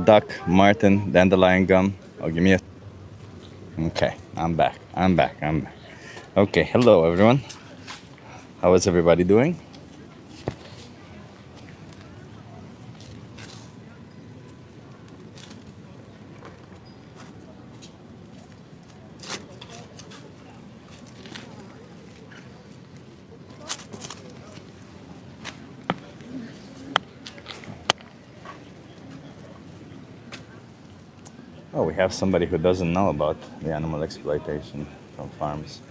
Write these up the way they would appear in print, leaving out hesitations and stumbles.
duck, marten, dandelion gum. Oh, give me a... Okay, I'm back. Okay, hello everyone. How is everybody doing? Oh, we have somebody who doesn't know about the animal exploitation from farms.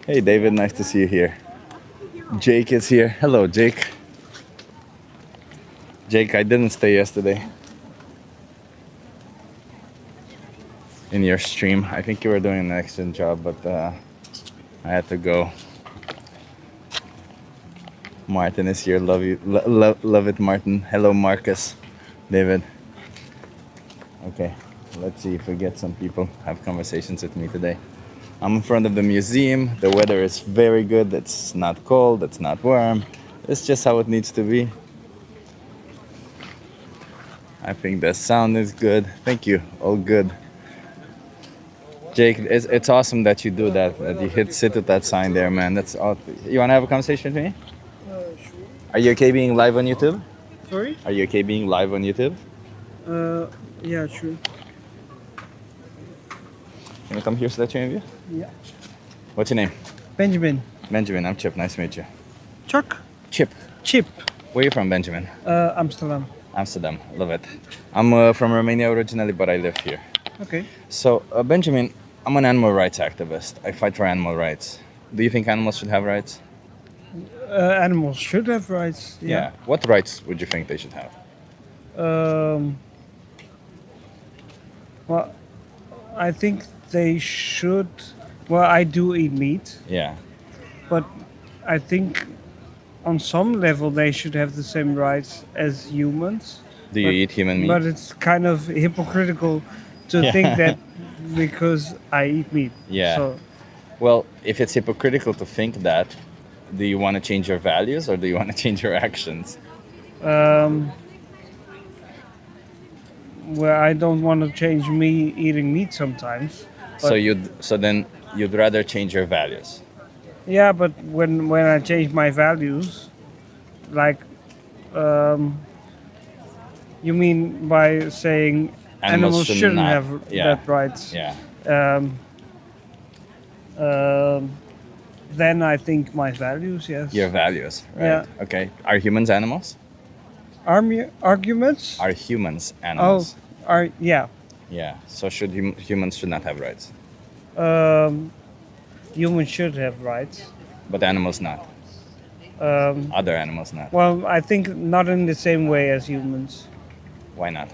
Hey David, nice to see you here. Jake is here. Hello, Jake. Jake, I didn't stay yesterday in your stream. I think you were doing an excellent job, but I had to go. Martin is here. Love you. Love it, Martin. Hello, Marcus. David. Okay, let's see if we get some people have conversations with me today. I'm in front of the museum. The weather is very good. It's not cold. It's not warm. It's just how it needs to be. I think the sound is good. Thank you. All good. Jake, it's awesome that you do that. That you sit with that sign there, man. That's awesome. You want to have a conversation with me? Sure. Are you okay being live on YouTube? Sorry? Are you okay being live on YouTube? Yeah, sure. Can you come here so that you interview? Yeah. What's your name? Benjamin. Benjamin. I'm Chip. Nice to meet you. Chuck? Chip. Chip. Where are you from, Benjamin? Amsterdam. Amsterdam. Love it. I'm from Romania originally, but I live here. Okay. So, Benjamin, I'm an animal rights activist. I fight for animal rights. Do you think animals should have rights? Animals should have rights. Yeah. What rights would you think they should have? Well, I think they should. Well, I do eat meat, Yeah. but I think on some level they should have the same rights as humans. Do you eat human meat? But it's kind of hypocritical to Yeah. think that because I eat meat. Yeah. So, Well, if it's hypocritical to think that, do you want to change your values or do you want to change your actions? well, I don't want to change me eating meat sometimes. So then you'd rather change your values. Yeah, but when I change my values, like, you mean by saying animals should shouldn't not- have yeah. that rights? Yeah. Then I think my values, yes. Your values, right? Yeah. Okay. Are humans animals? Arguments? Are humans animals? Yeah. Yeah. So humans should not have rights, Humans should have rights. but animals not. Other animals not. Well, I think not in the same way as humans. Why not?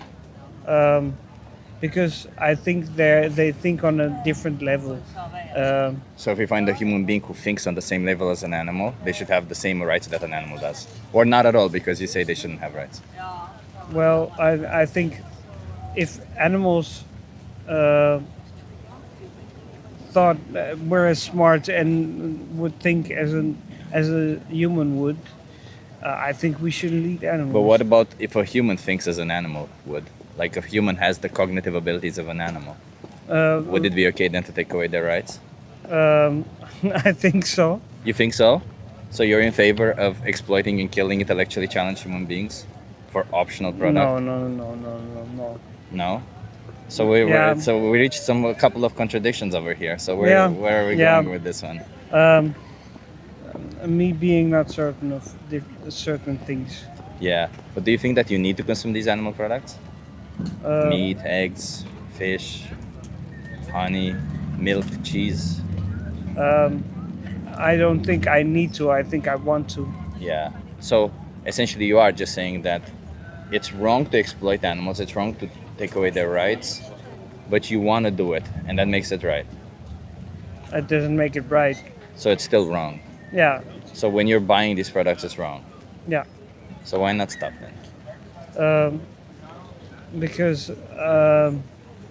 Because I think they think on a different level. So if we find a human being who thinks on the same level as an animal, they should have the same rights that an animal does, or not at all, because you say they shouldn't have rights. Well, I think if animals thought were as smart and would think as a human would, I think we shouldn't eat animals. But what about if a human thinks as an animal would? Like if a human has the cognitive abilities of an animal, would it be okay then to take away their rights? I think so. You think so? So you're in favor of exploiting and killing intellectually challenged human beings for optional product? No. No? So we Yeah. we reached a couple of contradictions over here. So where are we Yeah. going with this one? Me being not certain of certain things. Yeah. But do you think that you need to consume these animal products? Meat, eggs, fish, honey, milk, cheese. I don't think I need to. I think I want to. Yeah. So essentially you are just saying that it's wrong to exploit animals, it's wrong to take away their rights, but you want to do it, and that makes it right. That doesn't make it right. So it's still wrong. Yeah. So when you're buying these products, it's wrong. Yeah. So why not stop then? um, because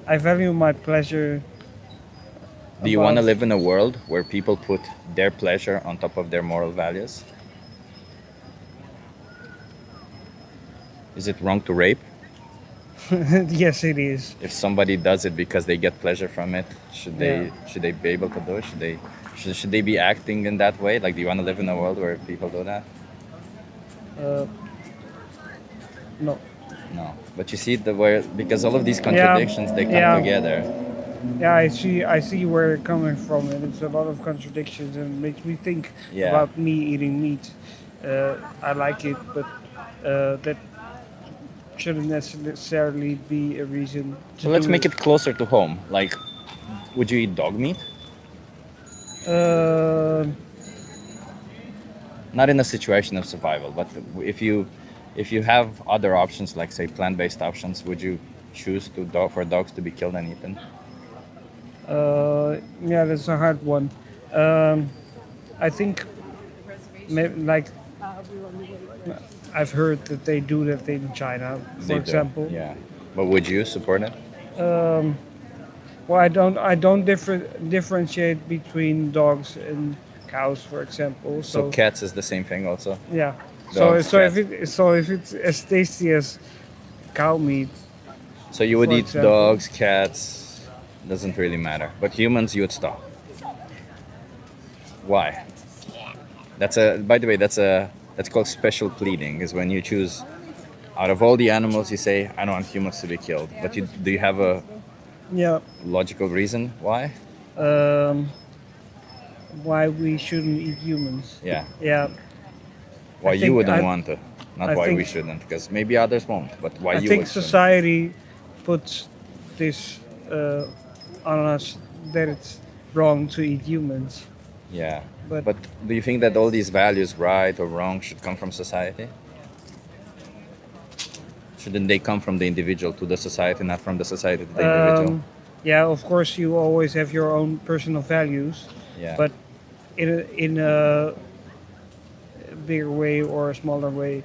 I value my pleasure Do you want to above. live in a world where people put their pleasure on top of their moral values? Is it wrong to rape? Yes, it is. If somebody does it because they get pleasure from it, Yeah. should they be able to do it? Should they be acting in that way? Like, do you want to live in a world where people do that? Uh, no. No. But you see the where because all of these Yeah. contradictions they come Yeah. together. Yeah. I see where you're coming from, and it's a lot of contradictions, and it makes me think Yeah. about me eating meat. I like it, but that shouldn't necessarily be a reason to So let's do make it. it closer to home. Like, would you eat dog meat? Uh, Not in a situation of survival, but if you have other options, like say plant-based options, would you choose for dogs to be killed and eaten? yeah, that's a hard one. Um, I think, like, I've heard that they do that in China, for They do, example. yeah. But would you support it? Um, well, I don't differentiate between dogs and cows, for example. So So cats is the same thing also. yeah. So Dogs, so if cats. it's as tasty as cow meat, So you would for eat example. dogs, cats, doesn't really matter. But humans, you would stop. Why? By the way, that's called special pleading. Is when you choose out of all the animals, you say, I don't want humans to be killed. But do you have a Yeah. logical reason why? Um, why we shouldn't eat humans? Yeah. Yeah. Why you think wouldn't I want to, not I why we think shouldn't, because maybe others won't, but why I you think would shouldn't. society puts this on us that it's wrong to eat humans. Yeah. But But do you think that all these values, right or wrong, should come from society? Shouldn't they come from the individual to the society, not from the society to the individual? yeah, of course, you always have your own personal values, Yeah. but in a bigger way or a smaller way,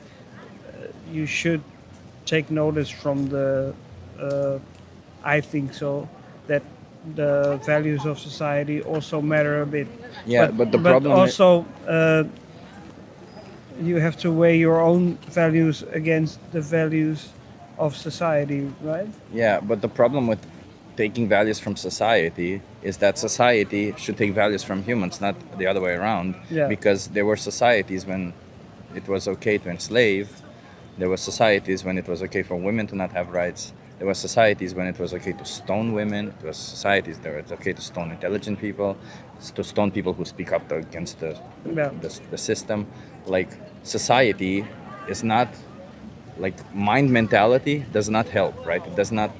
you should take notice from the. I think so that the values of society also matter a bit. Yeah, But but the but problem is, also you have to weigh your own values against the values of society, right? yeah, but the problem with taking values from society is that society should take values from humans, not the other way around. Yeah. Because there were societies when it was okay to enslave. There were societies when it was okay for women to not have rights. There were societies when it was okay to stone women. There were societies where it was okay to stone intelligent people, to stone people who speak up against Yeah. the system. Like, society is not, like, mind mentality does not help, right? It does not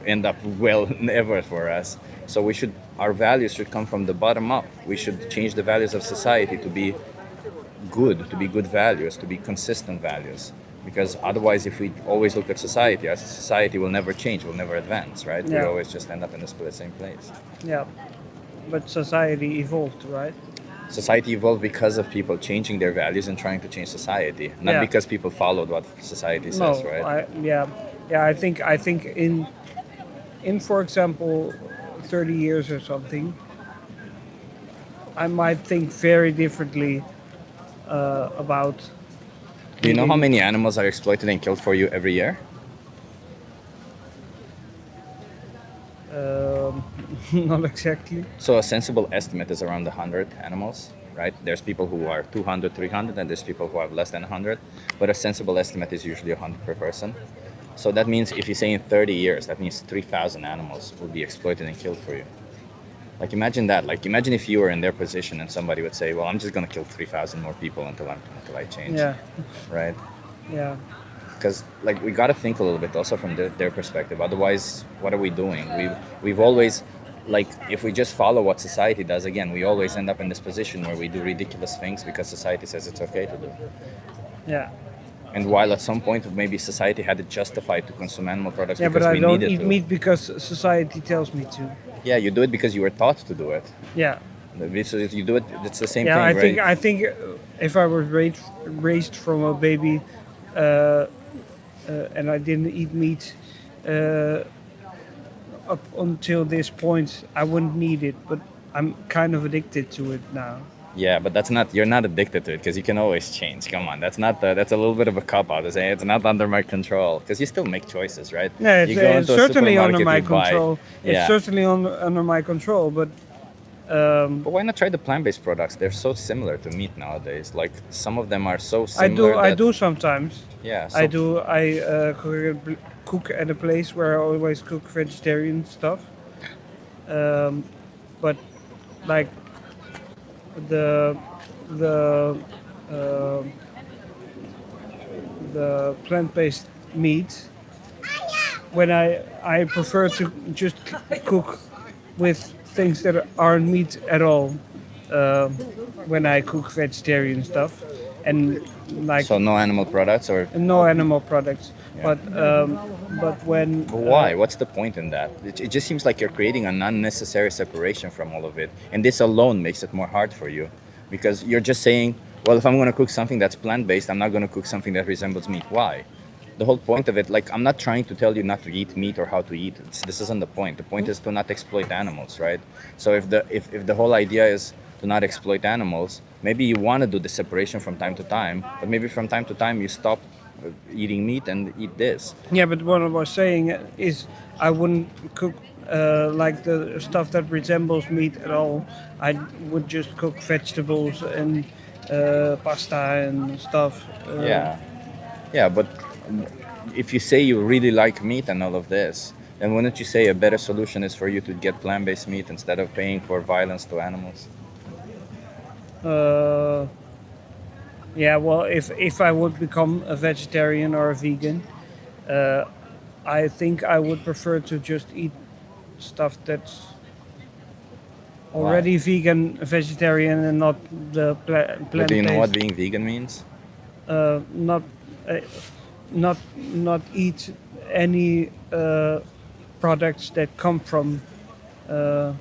end up well ever for us. So our values should come from the bottom up. We should change the values of society to be good values, to be consistent values. Because otherwise, if we always look at society, our society will never change, will never advance, right? We Yeah. always just end up in the same place. Yeah. But society evolved, right? Society evolved because of people changing their values and trying to change society, not Yeah. because people followed what society No, says, right? yeah. I think in for example, 30 years or something, I might think very differently about Do you know how eating. many animals are exploited and killed for you every year? Um, not exactly. So a sensible estimate is around 100 animals, right? There's people who are 200, 300, and there's people who have less than 100. But a sensible estimate is usually 100 per person. So that means if you say in 30 years, that means 3,000 animals will be exploited and killed for you. Like, imagine that. Like, imagine if you were in their position and somebody would say, well, I'm just going to kill 3,000 more people until I change, Yeah, right? yeah, Because, like, we got to think a little bit also from their perspective. Otherwise, what are we doing? We've always, like, if we just follow what society does, again, we always end up in this position where we do ridiculous things because society says it's okay to do. yeah. And while at some point maybe society had it justified to consume animal products Yeah, but because I we don't needed eat to. meat because society tells me to. Yeah, you do it because you were taught to do it. Yeah, So if you do it, it's the same yeah. thing, I right? think if I was raised from a baby and I didn't eat meat up until this point, I wouldn't need it. But I'm kind of addicted to it now. Yeah, but that's not, you're not addicted to it because you can always change. Come on, that's not that's a little bit of a cop out to say it's not under my control because you still make choices, right? Yeah, You go it's into a certainly under supermarket, my you buy. control. It's Yeah, certainly under my control, but but why not try the plant-based products? They're so similar to meat nowadays. Like some of them are so I similar do. I that do sometimes. yeah. I So do. I cook at a place where I always cook vegetarian stuff. Um, but like the the uh, the plant-based meat, when I prefer to just cook with things that aren't meat at all. Um when I cook vegetarian stuff, and like so no animal products or no animal products. yeah. But when But why? What's the point in that? It just seems like you're creating an unnecessary separation from all of it. And this alone makes it more hard for you because you're just saying, well, if I'm going to cook something that's plant based, I'm not going to cook something that resembles meat. Why? The whole point of it, like, I'm not trying to tell you not to eat meat or how to eat. This isn't the point. The point is to not exploit animals, right? So if the whole idea is to not exploit animals, maybe you want to do the separation from time to time, but maybe from time to time you stop eating meat and eat this. yeah, but what I was saying is I wouldn't cook like the stuff that resembles meat at all. I would just cook vegetables and pasta and stuff. Yeah, yeah, but if you say you really like meat and all of this, then wouldn't you say a better solution is for you to get plant-based meat instead of paying for violence to animals? Uh, yeah, well, if I would become a vegetarian or a vegan, uh, I think I would prefer to just eat stuff that's already vegan, vegetarian, and not the But do you know what plant-based. being vegan means? Not uh, not eat any products that come from. Uh,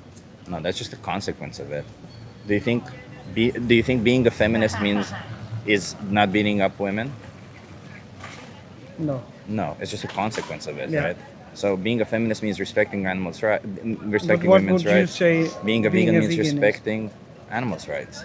No, that's just a consequence of it. Do you think do you think being a feminist means is not beating up women? no, No, it's just a consequence of it, yeah. right? So being a feminist means respecting animals' right, But respecting what women's would you rights. say Being a being vegan a means vegan is? respecting animals' rights.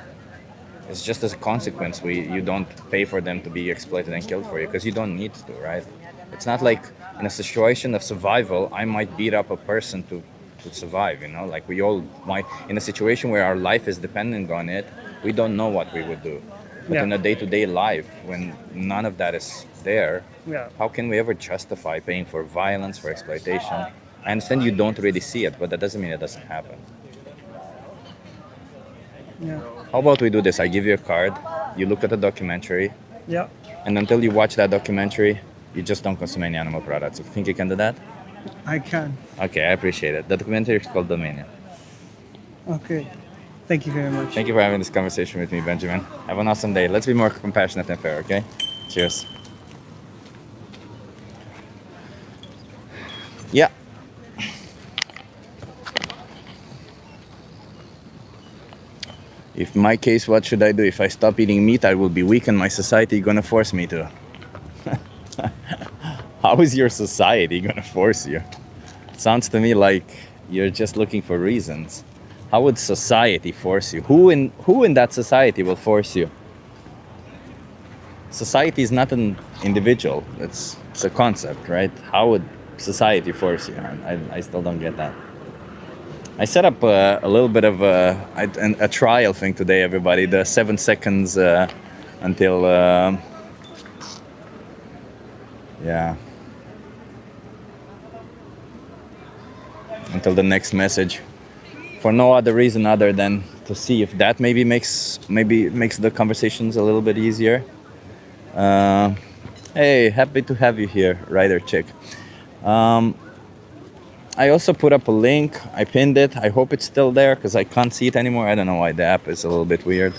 It's just as a consequence you don't pay for them to be exploited and killed for you because you don't need to, right? It's not like in a situation of survival, I might beat up a person to survive, you know? Like we all might, in a situation where our life is dependent on it, we don't know what we would do. But Yeah, in a day-to-day life, when none of that is there, yeah, how can we ever justify paying for violence, for exploitation? I understand you don't really see it, but that doesn't mean it doesn't happen. yeah, How about we do this? I give you a card, you look at the documentary, yeah. and until you watch that documentary, you just don't consume any animal products. You think you can do that? I can. Okay, I appreciate it. The documentary is called Dominion. Okay, thank you very much. Thank you for having this conversation with me, Benjamin. Have an awesome day. Let's be more compassionate and fair, okay? Cheers. Yeah. If my case, what should I do? If I stop eating meat, I will be weak and my society gonna force me to. How is your society gonna force you? It sounds to me like you're just looking for reasons. How would society force you? Who in that society will force you? Society is not an individual. It's a concept, right? How would society force you? I still don't get that. I set up a little bit of a trial thing today, everybody. The 7 seconds until yeah, until the next message. For no other reason other than to see if that maybe makes the conversations a little bit easier. Hey, happy to have you here, Ryder Chick. I also put up a link. I pinned it. I hope it's still there because I can't see it anymore. I don't know why the app is a little bit weird.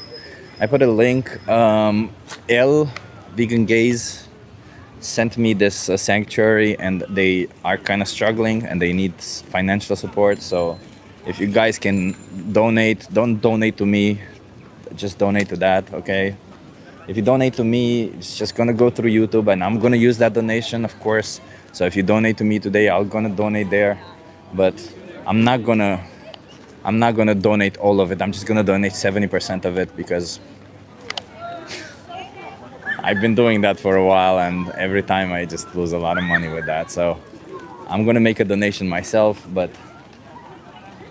I put a link. L Vegan Gays sent me this sanctuary and they are kind of struggling and they need financial support. So if you guys can donate, don't donate to me. Just donate to that, okay? If you donate to me, it's just gonna go through YouTube, and I'm gonna use that donation, of course. So if you donate to me today, I'm gonna donate there, but I'm not gonna I'm not gonna donate all of it. I'm just gonna donate 70% of it because I've been doing that for a while, and every time I just lose a lot of money with that. So I'm gonna make a donation myself, but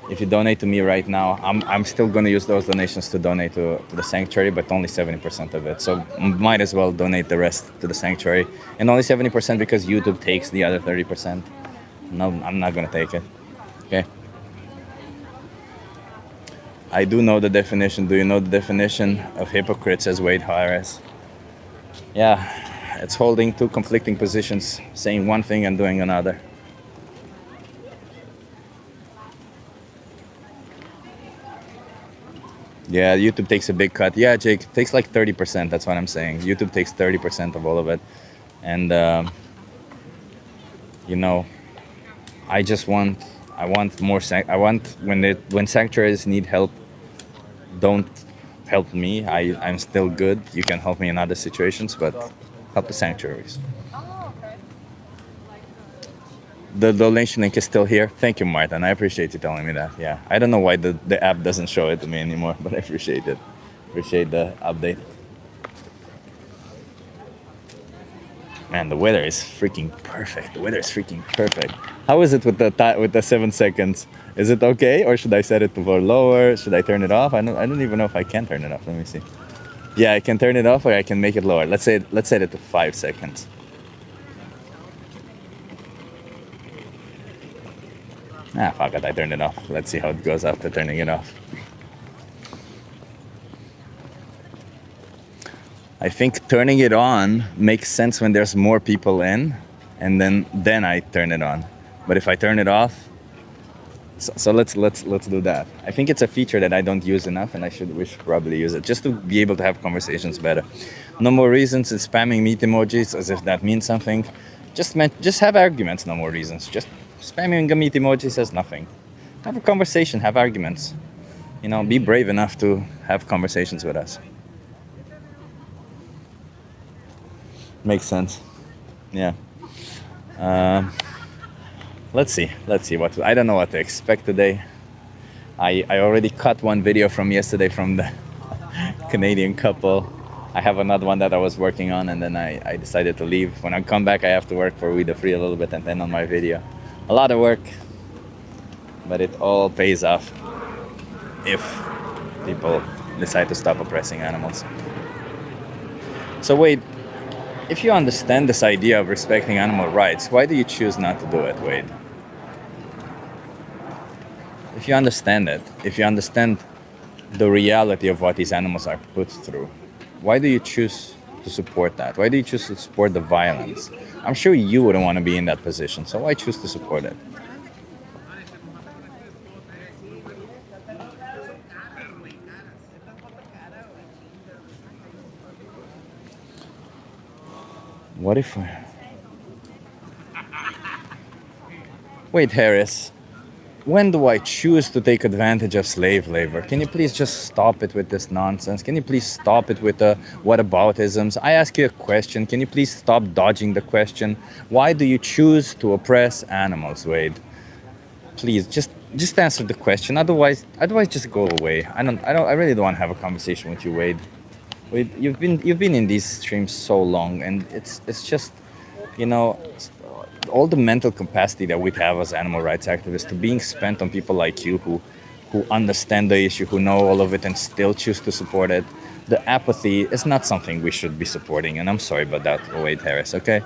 if you donate to me right now, I'm still gonna use those donations to donate to the sanctuary, but only 70% of it. So might as well donate the rest to the sanctuary, and only 70% because YouTube takes the other 30%. No, I'm not gonna take it. Okay. I do know the definition. Do you know the definition of hypocrite? Says Wade Harris. Yeah, it's holding two conflicting positions, saying one thing and doing another. Yeah, YouTube takes a big cut. Yeah, Jake, it takes like 30%. That's what I'm saying. YouTube takes 30% of all of it. And, you know, I just want, I want more, I want, when sanctuaries need help, don't help me. I'm still good. You can help me in other situations, but help the sanctuaries. The donation link is still here. Thank you, Martin. I appreciate you telling me that. Yeah, I don't know why the app doesn't show it to me anymore, but I appreciate it. Appreciate the update. Man, the weather is freaking perfect. The weather is freaking perfect. How is it with the 7 seconds? Is it okay, or should I set it to lower? Should I turn it off? I don't even know if I can turn it off. Let me see. Yeah, I can turn it off, or I can make it lower. Let's set it to 5 seconds. Ah, fuck it. I turned it off. Let's see how it goes after turning it off. I think turning it on makes sense when there's more people in, and then I turn it on. But if I turn it off, so let's do that. I think it's a feature that I don't use enough, and we should probably use it just to be able to have conversations better. No more reasons in spamming meat emojis as if that means something. Just have arguments. No more reasons. Just spamming a meat emoji says nothing. Have a conversation. Have arguments. You know, be brave enough to have conversations with us. Makes sense. Yeah. Let's see. I don't know what to expect today. I already cut one video from yesterday from the Canadian couple. I have another one that I was working on, and then I decided to leave. When I come back, I have to work for We the Free a little bit, and then on my video. A lot of work, but it all pays off if people decide to stop oppressing animals. So wait, if you understand this idea of respecting animal rights, why do you choose not to do it, Wade? If you understand it, if you understand the reality of what these animals are put through, why do you choose to support that? Why do you choose to support the violence? I'm sure you wouldn't want to be in that position, so why choose to support it? What if... Wait, Harris. When do I choose to take advantage of slave labor? Can you please just stop it with this nonsense? Can you please stop it with the whataboutisms? I ask you a question. Can you please stop dodging the question? Why do you choose to oppress animals, Wade? Please, just answer the question. Otherwise, just go away. I really don't want to have a conversation with you, Wade. Wade, you've been in these streams so long, and it's just, you know, all the mental capacity that we have as animal rights activists to being spent on people like you who understand the issue, who know all of it, and still choose to support it. The apathy is not something we should be supporting, and I'm sorry about that, Wade Harris, okay?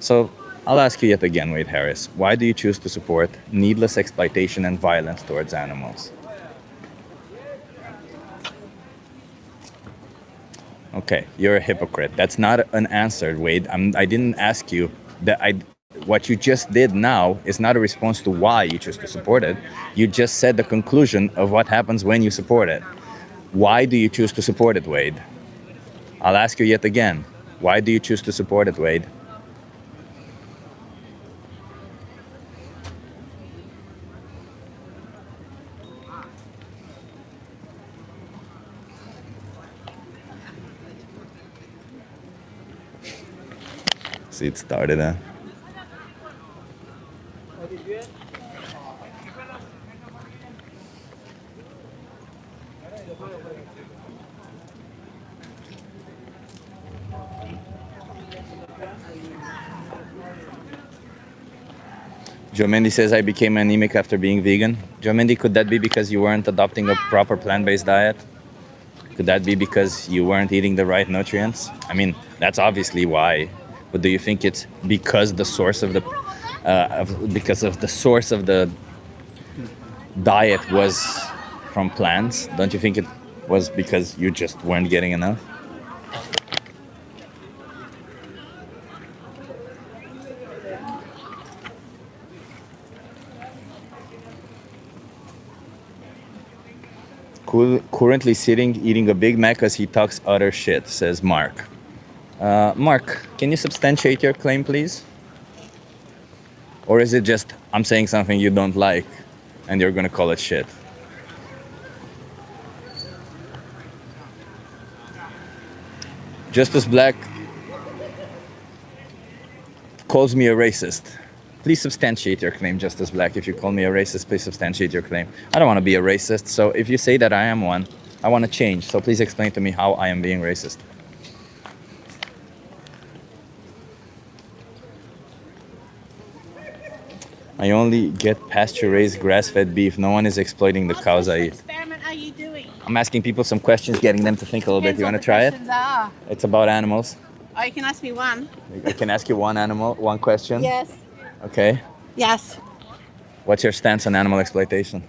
So I'll ask you yet again, Wade Harris, why do you choose to support needless exploitation and violence towards animals? Okay, you're a hypocrite. That's not an answer, Wade. I didn't ask you that. What you just did now is not a response to why you choose to support it. You just said the conclusion of what happens when you support it. Why do you choose to support it, Wade? I'll ask you yet again. Why do you choose to support it, Wade? See, it started, huh? Joe Mendy says, I became anemic after being vegan. Joe Mendy, could that be because you weren't adopting a proper plant-based diet? Could that be because you weren't eating the right nutrients? I mean, that's obviously why. But do you think it's because the source of the because of the source of the diet was from plants? Don't you think it was because you just weren't getting enough? Currently sitting eating a Big Mac as he talks utter shit, says Mark. Mark, can you substantiate your claim, please? Or is it just I'm saying something you don't like and you're gonna call it shit? Justice Black calls me a racist. Please substantiate your claim, Justice Black. If you call me a racist, please substantiate your claim. I don't want to be a racist, so if you say that I am one, I want to change. So please explain to me how I am being racist. I only get pasture-raised grass-fed beef. No one is exploiting the cows I eat. What experiment are you doing? I'm asking people some questions, getting them to think a little bit. You want to try it? Are. It's about animals. Oh, you can ask me one. I can ask you one question. Yes. Okay. Yes. What's your stance on animal exploitation?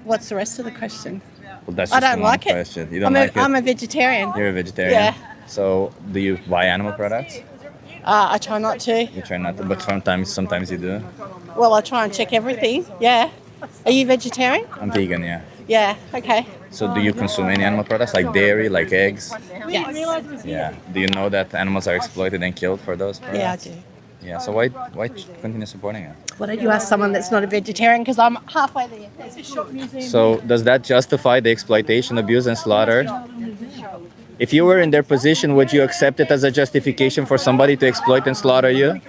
What's the rest of the question? Well, that's I just don't one like it. question. You don't like it? I'm a vegetarian. You're a vegetarian? Yeah. So, do you buy animal products? I try not to. You try not to, but sometimes you do. Well, I try and check everything. Yeah. Are you vegetarian? I'm vegan, yeah. Yeah. Okay. So, do you consume any animal products, like dairy, like eggs? Yes. Yeah. Do you know that animals are exploited and killed for those products? Yeah, I do. Yeah. So why continue supporting it? Why don't you ask someone that's not a vegetarian? Because I'm halfway there. So, does that justify the exploitation, abuse, and slaughter? If you were in their position, would you accept it as a justification for somebody to exploit and slaughter you?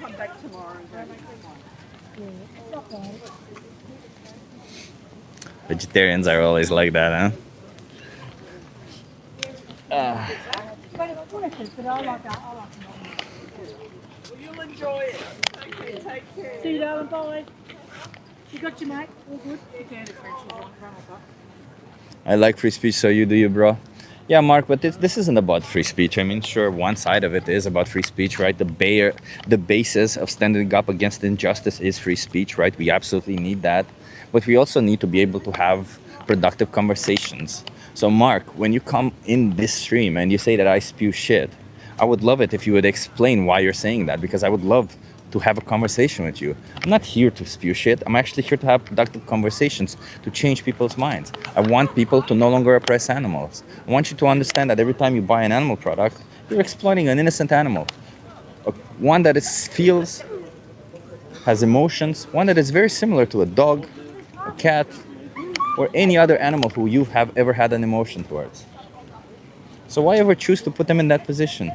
Vegetarians are always like that, huh? You'll enjoy it. Okay, take care. See you, darling. Bye. You got your mate? All good? I like free speech, so you do you, bro. Yeah, Mark, but this isn't about free speech. I mean, sure, one side of it is about free speech, right? The basis of standing up against injustice is free speech, right? We absolutely need that. But we also need to be able to have productive conversations. So, Mark, when you come in this stream and you say that I spew shit, I would love it if you would explain why you're saying that, because I would love to have a conversation with you. I'm not here to spew shit. I'm actually here to have productive conversations to change people's minds. I want people to no longer oppress animals. I want you to understand that every time you buy an animal product, you're exploiting an innocent animal. One that feels, has emotions, one that is very similar to a dog, a cat, or any other animal who you have ever had an emotion towards. So why ever choose to put them in that position?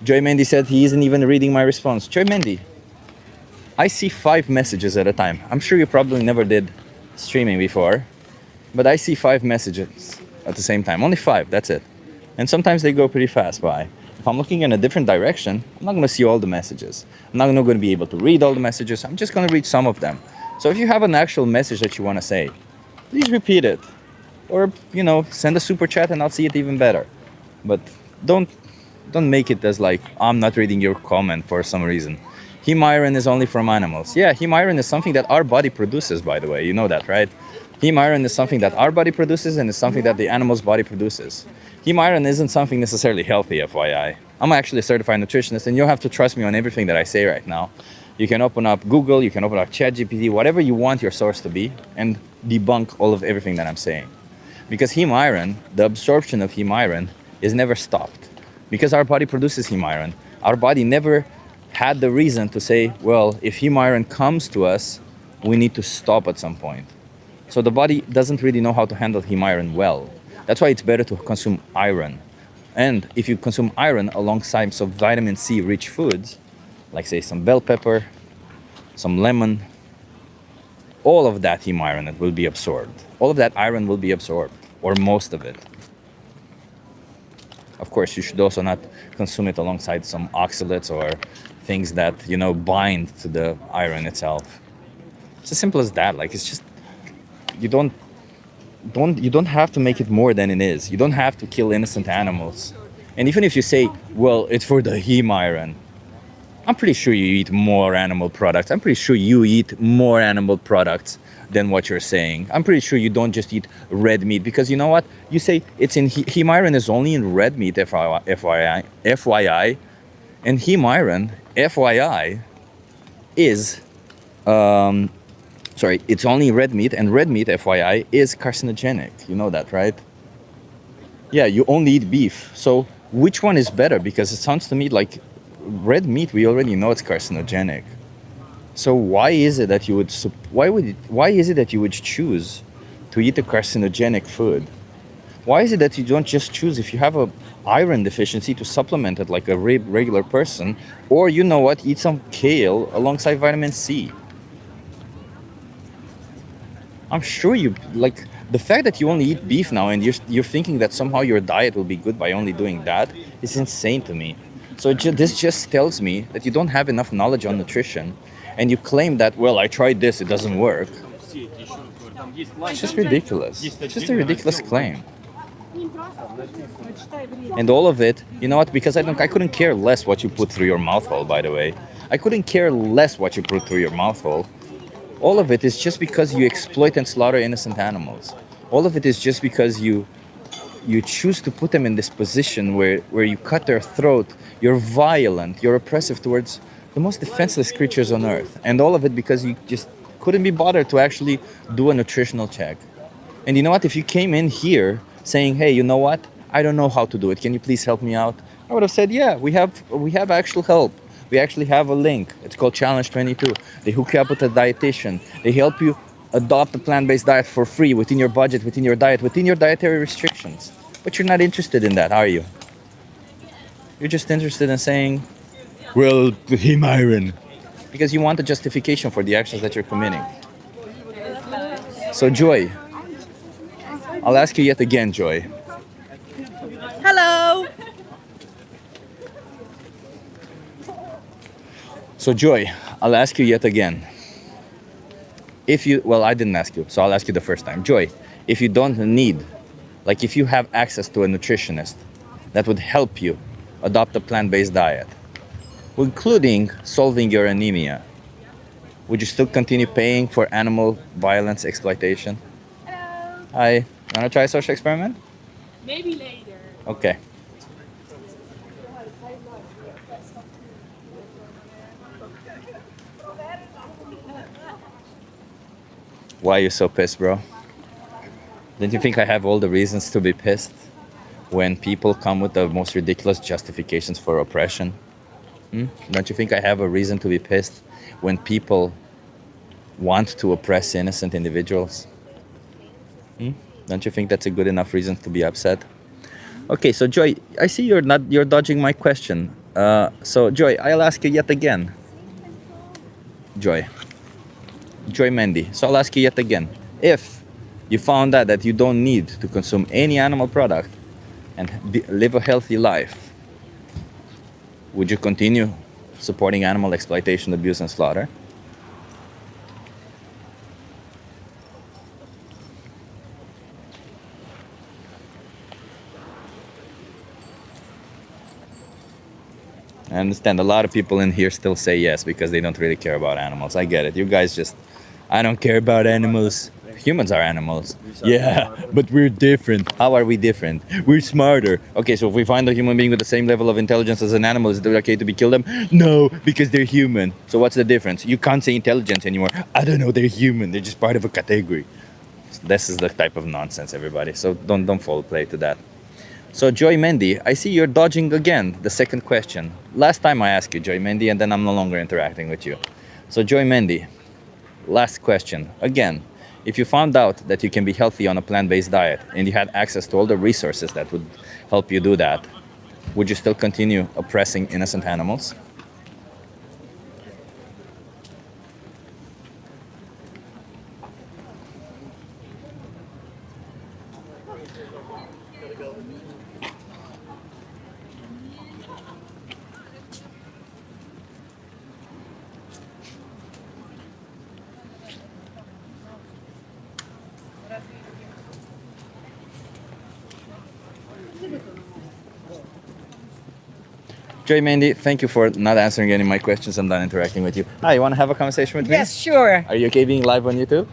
Joy Mendy said he isn't even reading my response. Joy Mendy, I see 5 messages at a time. I'm sure you probably never did streaming before, but I see 5 messages at the same time. Only 5, that's it. And sometimes they go pretty fast by. If I'm looking in a different direction, I'm not going to see all the messages. I'm not going to be able to read all the messages. I'm just going to read some of them. So if you have an actual message that you want to say, please repeat it. Or, send a super chat and I'll see it even better. But don't make it as like, I'm not reading your comment for some reason. Heme iron is only from animals. Yeah, heme iron is something that our body produces, by the way. You know that, right? Heme iron is something that our body produces and is something that the animal's body produces. Heme iron isn't something necessarily healthy, FYI. I'm actually a certified nutritionist, and you'll have to trust me on everything that I say right now. You can open up Google, you can open up ChatGPT, whatever you want your source to be, and debunk all of everything that I'm saying. Because heme iron, the absorption of heme iron, is never stopped. Because our body produces heme iron, our body never had the reason to say, well, if heme iron comes to us, we need to stop at some point. So the body doesn't really know how to handle heme iron well. That's why it's better to consume iron. And if you consume iron alongside some vitamin C rich foods, like say some bell pepper, some lemon, all of that heme iron will be absorbed. All of that iron will be absorbed, or most of it. Of course, you should also not consume it alongside some oxalates or things that, bind to the iron itself. It's as simple as that. Like, it's just, you don't have to make it more than it is. You don't have to kill innocent animals. And even if you say, well, it's for the heme iron, I'm pretty sure you eat more animal products. I'm pretty sure you eat more animal products than what you're saying. I'm pretty sure you don't just eat red meat, because you know what? You say it's in heme iron is only in red meat, FYI. And heme iron, FYI, is, it's only red meat, and red meat, FYI, is carcinogenic. You know that, right? Yeah, you only eat beef. So which one is better? Because it sounds to me like red meat, we already know it's carcinogenic. So why is it that you would choose to eat a carcinogenic food? Why is it that you don't just choose, if you have a iron deficiency, to supplement it like a regular person, or eat some kale alongside vitamin C? I'm sure you like the fact that you only eat beef now, and you're thinking that somehow your diet will be good by only doing that is insane to me. So this just tells me that you don't have enough knowledge on nutrition, and you claim that, well, I tried this, it doesn't work. It's just ridiculous. It's just a ridiculous claim. And all of it, you know what? Because I couldn't care less what you put through your mouth hole, by the way. I couldn't care less what you put through your mouth hole. All of it is just because you exploit and slaughter innocent animals. All of it is just because you choose to put them in this position where you cut their throat. You're violent, you're oppressive towards the most defenseless creatures on earth. And all of it because you just couldn't be bothered to actually do a nutritional check. And you know what? If you came in here saying, hey, you know what? I don't know how to do it. Can you please help me out? I would have said, yeah, we have actual help. We actually have a link. It's called Challenge 22. They hook you up with a dietitian. They help you adopt a plant-based diet for free, within your budget, within your diet, within your dietary restrictions. But you're not interested in that, are you? You're just interested in saying, well, heme iron. Because you want a justification for the actions that you're committing. So, Joy, I'll ask you yet again, Joy. Hello. So, Joy, I'll ask you yet again. I didn't ask you, so I'll ask you the first time. Joy, if you don't need, like if you have access to a nutritionist that would help you adopt a plant-based diet, including solving your anemia, would you still continue paying for animal violence exploitation? Hello. Hi, wanna try a social experiment? Maybe later. Okay. Why are you so pissed, bro? Don't you think I have all the reasons to be pissed when people come with the most ridiculous justifications for oppression? Don't you think I have a reason to be pissed when people want to oppress innocent individuals? Don't you think that's a good enough reason to be upset? Okay, so Joy, I see you're dodging my question. So Joy, I'll ask you yet again. Joy Mendy. So I'll ask you yet again. If you found out that you don't need to consume any animal product and live a healthy life, would you continue supporting animal exploitation, abuse, and slaughter? I understand a lot of people in here still say yes because they don't really care about animals. I get it. You guys just, I don't care about animals. Humans are animals. Yeah, but we're different. How are we different? We're smarter. Okay, so if we find a human being with the same level of intelligence as an animal, is it okay to kill them? No, because they're human. So what's the difference? You can't say intelligence anymore. I don't know, they're human. They're just part of a category. This is the type of nonsense, everybody. So don't fall prey to that. So Joy Mendy, I see you're dodging again the second question. Last time I asked you, Joy Mendy, and then I'm no longer interacting with you. So Joy Mendy, last question. Again, if you found out that you can be healthy on a plant-based diet and you had access to all the resources that would help you do that, would you still continue oppressing innocent animals? Joy Mandy, thank you for not answering any of my questions. I'm done interacting with you. Hi, you want to have a conversation with me? Yes, sure. Are you okay being live on YouTube?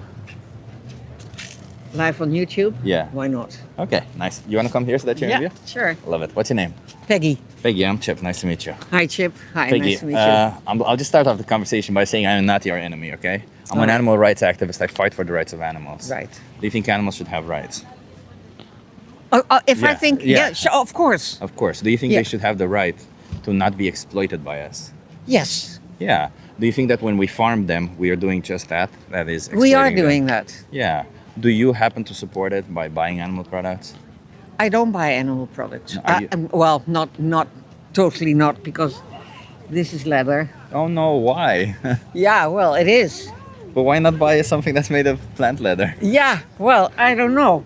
Live on YouTube? Yeah. Why not? Okay, nice. You want to come here so that you're in view? sure. Love it. What's your name? Peggy. Peggy, I'm Chip. Nice to meet you. Hi, Chip. Hi, Peggy, nice to meet you. I'll just start off the conversation by saying I'm not your enemy, okay? I'm an Alright. animal rights activist. I fight for the rights of animals. Right. Do you think animals should have rights? If I Yeah, think, yeah. yeah, sure, of course. Of course. Do you think Yeah. they should have the right to not be exploited by us? Yes, Yeah. Do you think that when we farm them, we are doing just that? That is we are exploiting them? doing that. Yeah. Do you happen to support it by buying animal products? I don't buy animal products. No, are you- Well, not totally not, because this is leather. Oh no, why? Yeah, well, it is. But why not buy something that's made of plant leather? Yeah, well, I don't know.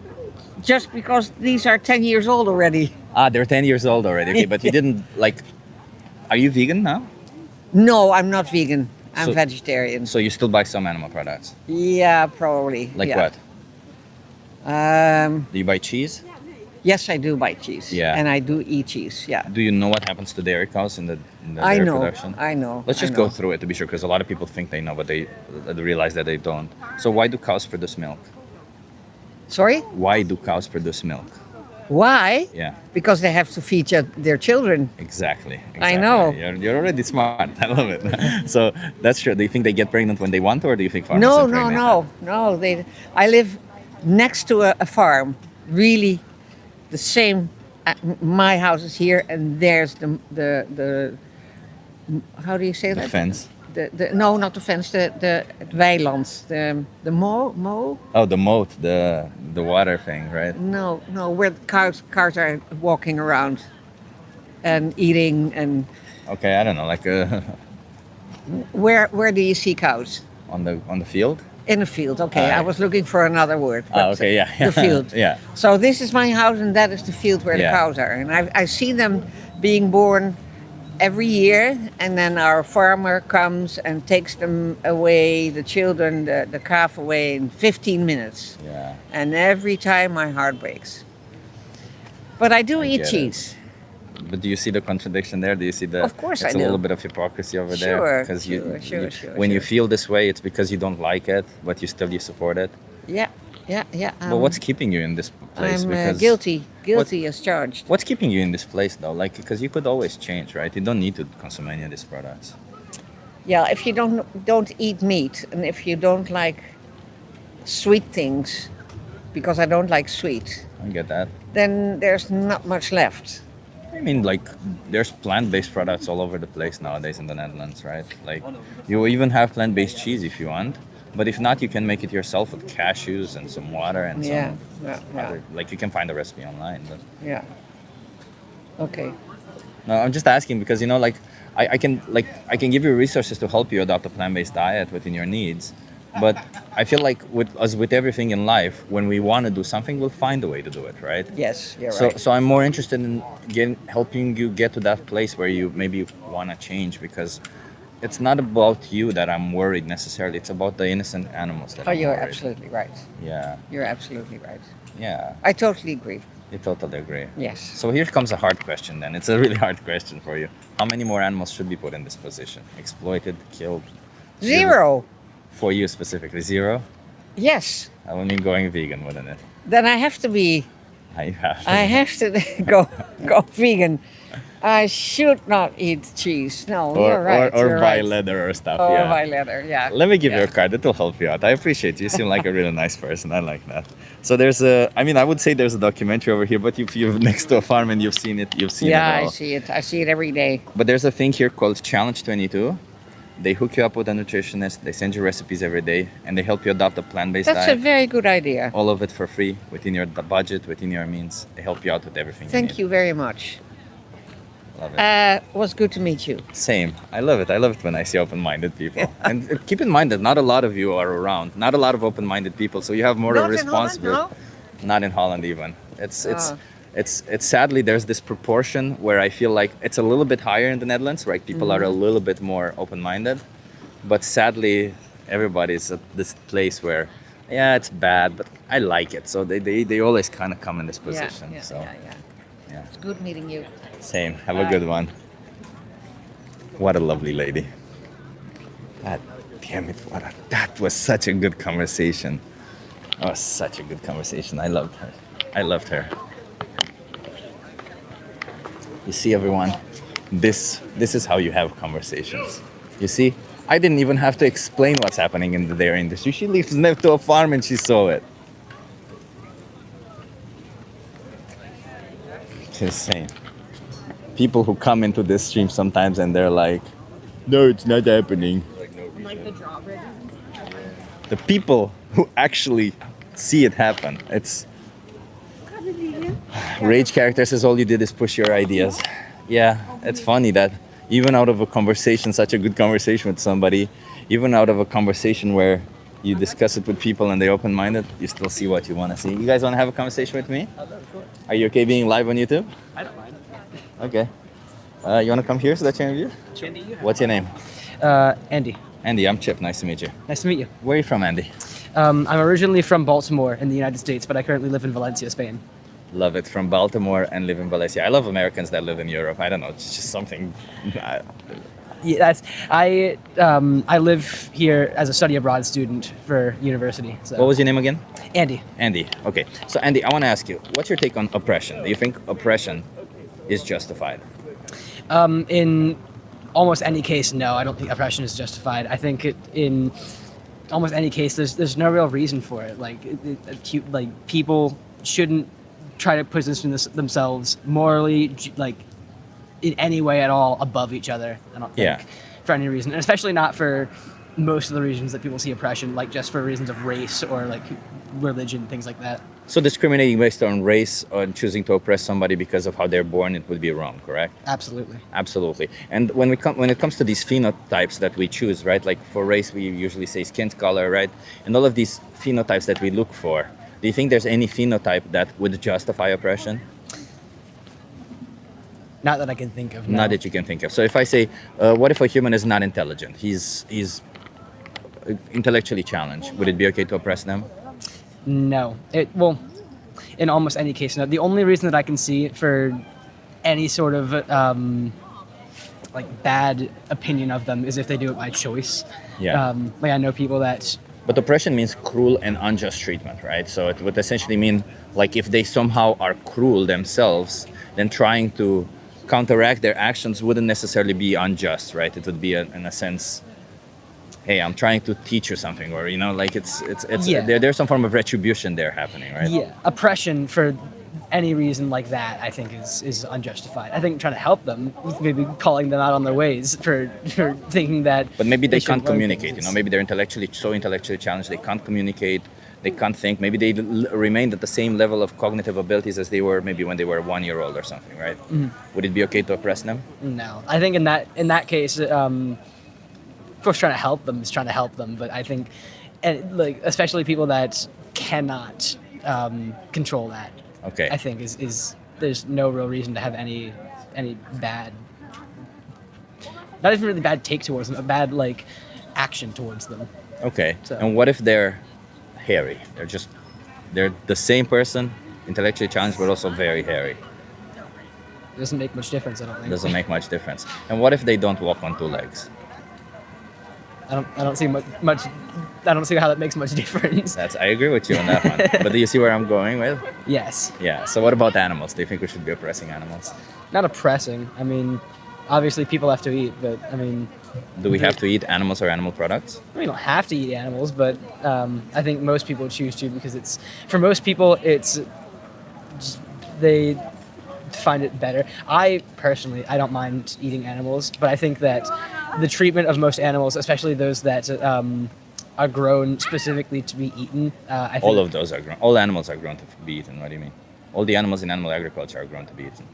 Just because these are 10 years old already. Ah, they're 10 years old already. Okay, but you didn't like. Are you vegan now? No, I'm not vegan. I'm So- vegetarian. So you still buy some animal products? Yeah, probably. Like yeah. what? Do you buy cheese? Yes, I do buy cheese. Yeah. And I do eat cheese. Yeah. Do you know what happens to dairy cows in the I dairy know. production? I know. Let's I just know. go through it to be sure, because a lot of people think they know, but they realize that they don't. So why do cows produce milk? Sorry? Why do cows produce milk? Why? Yeah, Because they have to feed their children. exactly. I know. You're already smart. I love it. So that's true. Do you think they get pregnant when they want to, or do you think farmers No, impregnate no. I live next to a farm. Really, the same. My house is here, and there's the how do you say them? The that? fence. No, not the fence. The weiland. The mow. Oh, the moat, the water thing, right? No, where the cars are walking around and eating, and Okay, I don't know, like where do you see cows? on the field. In a field. Okay, Ah, I was looking for another word. Ah, but okay, yeah. The field. Yeah. So this is my house, and that is the field where Yeah. the cows are, and I see them being born every year, and then our farmer comes and takes them away, the children, the calf away in 15 minutes. Yeah. And every time my heart breaks. But I do eat get it. cheese. But do you see the contradiction there? Do you see the? Of course it's I a do. little bit of hypocrisy over there. Sure, Because sure, when you sure. feel this way, it's because you don't like it, but you support it. Yeah. But what's keeping you in this place? I'm Because guilty as charged. What's keeping you in this place though? Like, because you could always change, right? You don't need to consume any of these products. Yeah, if you don't eat meat, and if you don't like sweet things, because I don't like sweet, I get that. then there's not much left. I mean, like, there's plant-based products all over the place nowadays in the Netherlands, right? Like, you even have plant-based cheese if you want, but if not, you can make it yourself with cashews and some water and Yeah, some other, like, you can find a recipe online. But yeah. Okay. no, I'm just asking because like, I can give you resources to help you adopt a plant-based diet within your needs. But I feel like with everything in life, when we want to do something, we'll find a way to do it, right? Yes, you're So, right. so I'm more interested in helping you get to that place where you maybe want to change, because it's not about you that I'm worried necessarily. It's about the innocent animals that Oh, I'm you're worried. absolutely right. Yeah, You're absolutely right. yeah, I totally agree. you totally agree. Yes. So here comes a hard question then. It's a really hard question for you. How many more animals should be put in this position? Exploited, killed? Zero. For you specifically, zero? Yes. I would mean going vegan, wouldn't it? Then I have to be. I have. I have to go vegan. I should not eat cheese. No, you're right. Or you're buy right. leather or stuff. Or yeah. buy leather. Yeah. Let me give you Yeah. a card. It'll help you out. I appreciate you. You seem like a really nice person. I like that. So there's I would say there's a documentary over here, but if you're next to a farm and you've seen it, you've seen Yeah, it all. I see it. I see it every day. But there's a thing here called Challenge 22. They hook you up with a nutritionist. They send you recipes every day, and they help you adopt a plant-based That's a diet. very good idea. All of it for free, within your budget, within your means. They help you out with everything. Thank need. you very much. Love it. Was good to meet you. Same. I love it. I love it when I see open-minded people. And keep in mind that not a lot of you are around. Not a lot of open-minded people. So you have more of a Not in Holland, responsibility. no? Not in Holland even. Ah. It's sadly there's this proportion where I feel like it's a little bit higher in the Netherlands, right? People are a little bit more open-minded. But sadly, everybody's at this place where, yeah, it's bad, but I like it. So they always kind of come in this position. Yeah, so yeah. It's good meeting you. Same. Have a good one. What a lovely lady. God damn it. That was such a good conversation. That was such a good conversation. I loved her. I loved her. You see, everyone, this is how you have conversations. You see, I didn't even have to explain what's happening in the dairy industry. She lives next to a farm and she saw it. Just saying. People who come into this stream sometimes and they're like, no, it's not happening. Like the drawbridge. The people who actually see it happen. It's rage character says all you did is push your ideas. Yeah, it's funny that even out of a conversation, such a good conversation with somebody, even out of a conversation where you discuss it with people and they're open-minded, you still see what you want to see. You guys want to have a conversation with me? Are you okay being live on YouTube? I don't mind. Okay. You want to come here so that you interview? What's your name? Andy. Andy, I'm Chip. Nice to meet you. Nice to meet you. Where are you from, Andy? I'm originally from Baltimore in the United States, but I currently live in Valencia, Spain. Love it. From Baltimore and live in Valencia. I love Americans that live in Europe. I don't know. It's just something. Yeah, I live here as a study abroad student for university. So. What was your name again? Andy? Andy. Okay. So, Andy, I want to ask you, what's your take on oppression? Do you think oppression is justified? In almost any case, no, I don't think oppression is justified. I think in almost any case, there's no real reason for it. Like people shouldn't try to position themselves morally, like in any way at all, above each other. I don't think for any reason, and especially not for most of the reasons that people see oppression, like just for reasons of race or like religion, things like that. So discriminating based on race or choosing to oppress somebody because of how they're born, it would be wrong, correct? Absolutely. Absolutely. And when it comes to these phenotypes that we choose, right? Like for race, we usually say skin color, right? And all of these phenotypes that we look for, do you think there's any phenotype that would justify oppression? Not that I can think of. No. Not that you can think of. So if I say, what if a human is not intelligent? He's intellectually challenged. Would it be okay to oppress them? No. Well, in almost any case, no. The only reason that I can see for any sort of like bad opinion of them is if they do it by choice. Yeah. Like I know people that. But oppression means cruel and unjust treatment, right? So it would essentially mean like if they somehow are cruel themselves, then trying to counteract their actions wouldn't necessarily be unjust, right? It would be in a sense, hey, I'm trying to teach you something, or like it's there's some form of retribution there happening, right? Yeah, oppression for any reason like that, I think is unjustified. I think trying to help them, maybe calling them out on their ways for thinking that. But maybe they can't shouldn't learn communicate. things. Maybe they're so intellectually challenged they can't communicate. They can't think. Maybe they remained at the same level of cognitive abilities as they were maybe when they were 1 year old or something, right? Mm-hmm. Would it be okay to oppress them? No, I think in that case, of course, trying to help them is trying to help them. But I think, and like especially people that cannot control that. Okay. I think is there's no real reason to have any bad, not even really bad take towards them, a bad like action towards them. Okay. So. And what if they're hairy? They're the same person, intellectually challenged, but also very hairy. It doesn't make much difference, I don't think. Doesn't make much difference. And what if they don't walk on two legs? I don't see much. I don't see how that makes much difference. I agree with you on that one. But do you see where I'm going with? Yes. Yeah. So what about animals? Do you think we should be oppressing animals? Not oppressing. I mean, obviously people have to eat, but I mean. Do we have to eat animals or animal products? We don't have to eat animals, but I think most people choose to because for most people they find it better. I personally don't mind eating animals, but I think that the treatment of most animals, especially those that are grown specifically to be eaten, I think all of those are grown. All animals are grown to be eaten. What do you mean? All the animals in animal agriculture are grown to be eaten.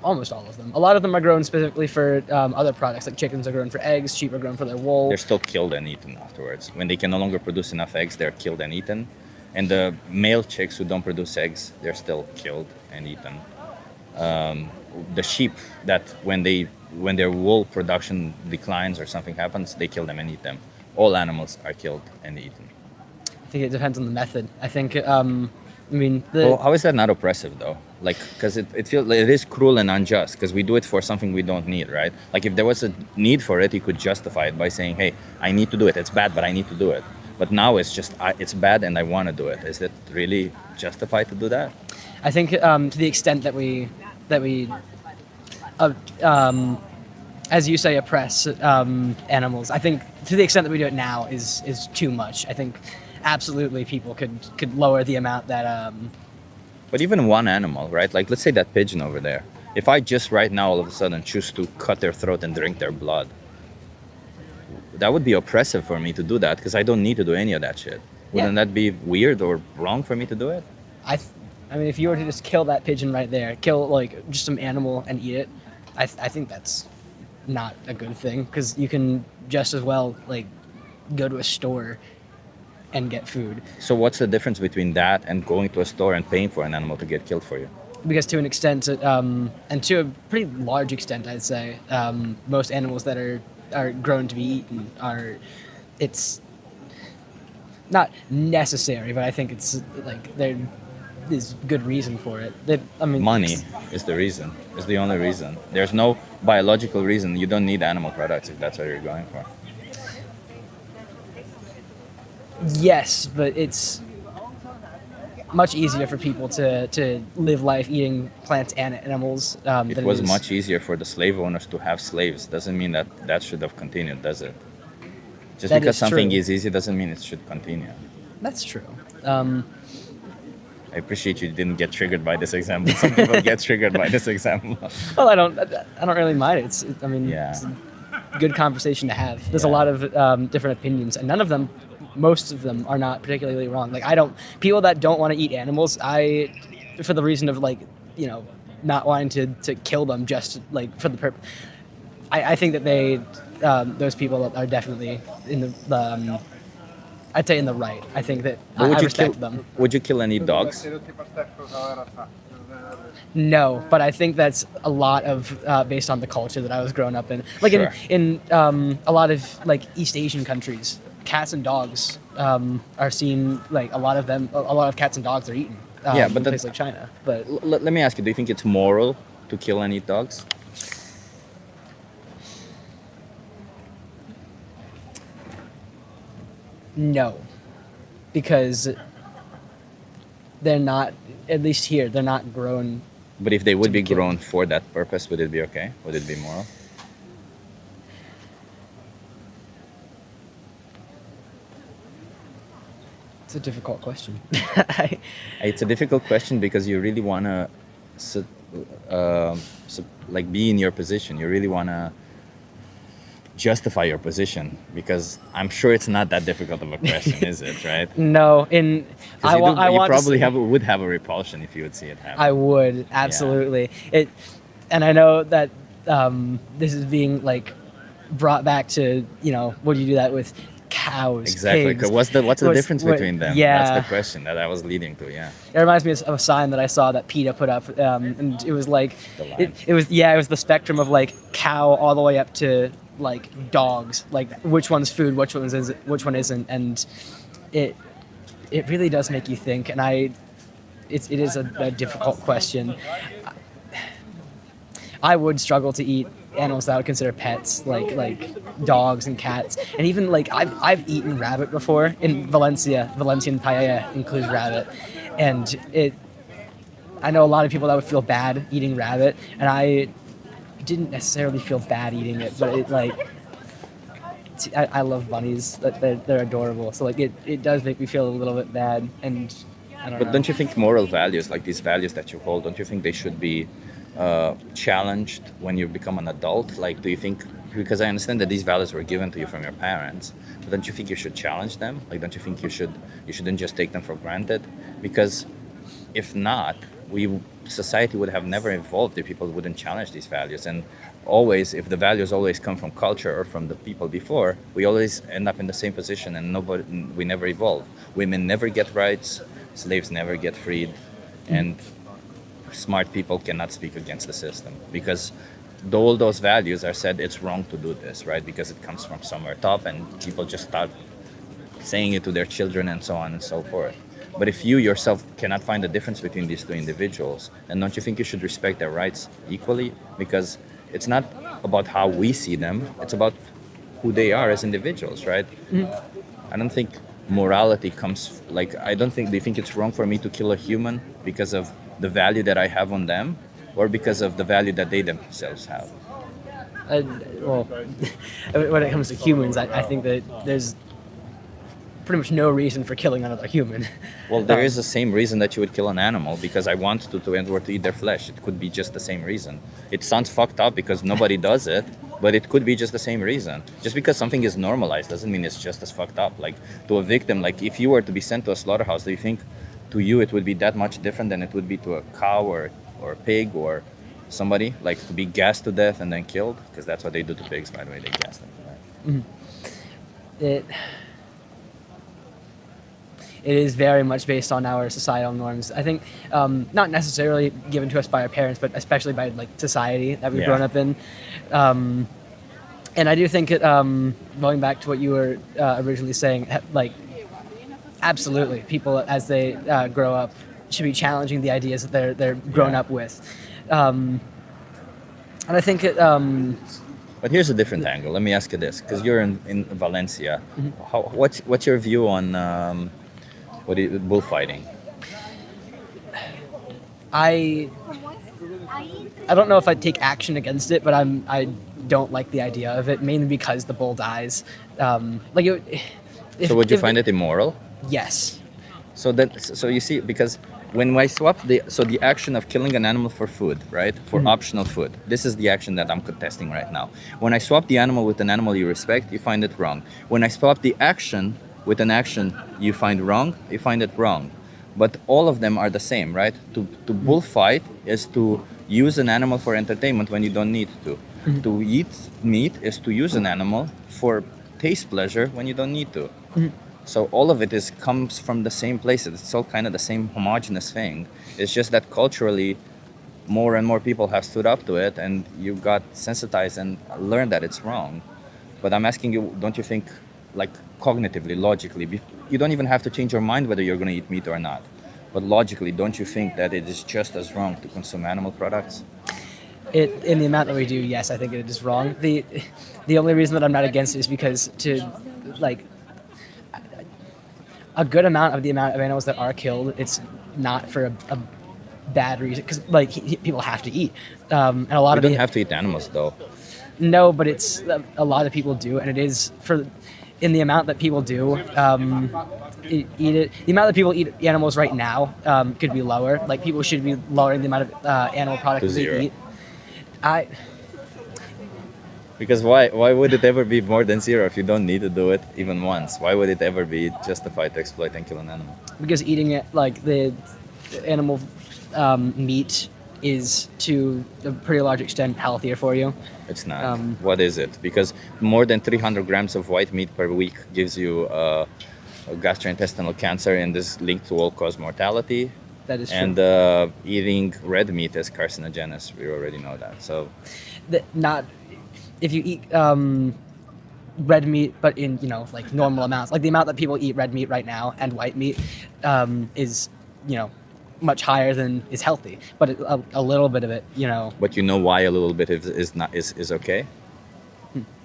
almost all of them. A lot of them are grown specifically for other products, like chickens are grown for eggs, sheep are grown for their wool. They're still killed and eaten afterwards. When they can no longer produce enough eggs, they're killed and eaten. And the male chicks who don't produce eggs, they're still killed and eaten. The sheep that when their wool production declines or something happens, they kill them and eat them. All animals are killed and eaten. I think it depends on the method. I think, Well, how is that not oppressive though? Like, because it feels like it is cruel and unjust because we do it for something we don't need, right? Like if there was a need for it, you could justify it by saying, hey, I need to do it. It's bad, but I need to do it. But now it's just, it's bad and I want to do it. Is it really justified to do that? I think to the extent that we as you say, oppress animals. I think to the extent that we do it now is too much. I think absolutely people could lower the amount that. But even one animal, right? Like let's say that pigeon over there. If I just right now all of a sudden choose to cut their throat and drink their blood, that would be oppressive for me to do that because I don't need to do any of that shit. Wouldn't that be weird or wrong for me to do it? I mean, if you were to just kill that pigeon right there, kill like just some animal and eat it, I think that's not a good thing because you can just as well like go to a store and get food. So what's the difference between that and going to a store and paying for an animal to get killed for you? Because to an extent, and to a pretty large extent, I'd say, most animals that are grown to be eaten it's not necessary, but I think it's like there is good reason for it. Money is the reason. Is the only reason. There's no biological reason. You don't need animal products if that's what you're going for. Yes, but it's much easier for people to live life eating plants and animals. It was much easier for the slave owners to have slaves. Doesn't mean that should have continued, does it? Just That because is something true. is easy doesn't mean it should continue. That's true. I appreciate you didn't get triggered by this example. Some people get triggered by this example. Well, I don't really mind it. It's Yeah. a good conversation to have. There's a Yeah. lot of different opinions, and most of them are not particularly wrong. Like people that don't want to eat animals, for the reason of like, not wanting to kill them just like for the purpose. I think that those people are definitely in the I'd say in the right. I think that But I respect them. Would you kill any dogs? No, but I think that's a lot of based on the culture that I was growing up in. Like Sure. in a lot of like East Asian countries, cats and dogs are seen like a lot of cats and dogs are eaten. Yeah, but in the- places like China. But Let me ask you, do you think it's moral to kill and eat dogs? no, because they're not. At least here, they're not grown. But if they would To be be killed. grown for that purpose, would it be okay? Would it be moral? It's a difficult question. It's a difficult question because you really want to like be in your position. You really want to justify your position because I'm sure it's not that difficult of a question, is it? Right? No, 'Cause you want to probably see- would have a repulsion if you would see it happen. I would absolutely. And I know that this is being like brought back to would you do that with cows? Exactly. pigs? 'Cause what's the difference between them? Yeah, That's the question that I was leading to. Yeah. it reminds me of a sign that I saw that PETA put up, and it was like The line. it was the spectrum of like cow all the way up to like dogs, like which one's food, which one isn't, and it really does make you think, and it is a difficult question. I would struggle to eat animals that I would consider pets, like dogs and cats, and even like I've eaten rabbit before in Valencia. Valencian paella includes rabbit, and I know a lot of people that would feel bad eating rabbit, and I didn't necessarily feel bad eating it, but I love bunnies. They're adorable, so like it does make me feel a little bit bad, and I don't know. But don't you think moral values, like these values that you hold, don't you think they should be challenged when you become an adult? Like, do you think, because I understand that these values were given to you from your parents, but don't you think you should challenge them? Like, don't you think you shouldn't just take them for granted? Because if not, society would have never evolved if people wouldn't challenge these values. And always, if the values always come from culture or from the people before, we always end up in the same position, and we never evolve. Women never get rights, slaves never get freed, and smart people cannot speak against the system because all those values are said it's wrong to do this, right? Because it comes from somewhere top, and people just start saying it to their children and so on and so forth. But if you yourself cannot find the difference between these two individuals, then don't you think you should respect their rights equally? Because it's not about how we see them, it's about who they are as individuals, right? I don't think morality comes, like, do you think it's wrong for me to kill a human because of the value that I have on them, or because of the value that they themselves have? Well, when it comes to humans, I think that there's pretty much no reason for killing another human. Well, there is the same reason that you would kill an animal, because I want to eat their flesh. It could be just the same reason. It sounds fucked up because nobody does it, but it could be just the same reason. Just because something is normalized doesn't mean it's just as fucked up. Like, to a victim, like if you were to be sent to a slaughterhouse, do you think to you it would be that much different than it would be to a cow or a pig or somebody, like to be gassed to death and then killed? Because that's what they do to pigs, by the way. They gas them to death. It is very much based on our societal norms. I think not necessarily given to us by our parents, but especially by like society that we've grown up in. And I do think it, going back to what you were originally saying, like absolutely, people as they grow up should be challenging the ideas that they're grown up with. And I think it. But here's a different angle. Let me ask you this, because you're in Valencia. What's your view on bullfighting? I don't know if I'd take action against it, but I don't like the idea of it, mainly because the bull dies. So would you find it immoral? Yes. So you see, because when I swap the action of killing an animal for food, right, for optional food, this is the action that I'm contesting right now. When I swap the animal with an animal you respect, you find it wrong. When I swap the action with an action you find wrong, you find it wrong. But all of them are the same, right? To bullfight is to use an animal for entertainment when you don't need to. To eat meat is to use an animal for taste pleasure when you don't need to. So all of it comes from the same place. It's all kind of the same homogenous thing. It's just that culturally, more and more people have stood up to it, and you got sensitized and learned that it's wrong. But I'm asking you, don't you think, like cognitively, logically, you don't even have to change your mind whether you're going to eat meat or not. But logically, don't you think that it is just as wrong to consume animal products? In the amount that we do, yes, I think it is wrong. The only reason that I'm not against it is because a good amount of the amount of animals that are killed, it's not for a bad reason, because people have to eat, and a lot You of don't have to eat animals, though. No, but it's a lot of people do, and it is in the amount that people do eat it. The amount that people eat animals right now could be lower. Like, people should be lowering the amount of animal products they eat. Because why would it ever be more than zero if you don't need to do it even once? Why would it ever be justified to exploit and kill an animal? Because eating it, like the animal meat, is to a pretty large extent healthier for you. It's not. What is it? Because more than 300 grams of white meat per week gives you gastrointestinal cancer, and is linked to all-cause mortality. That is true. And eating red meat is carcinogenous. We already know that. So, if you eat red meat, but in normal amounts, like the amount that people eat red meat right now and white meat is much higher than is healthy, but a little bit of it, But you know why a little bit is okay?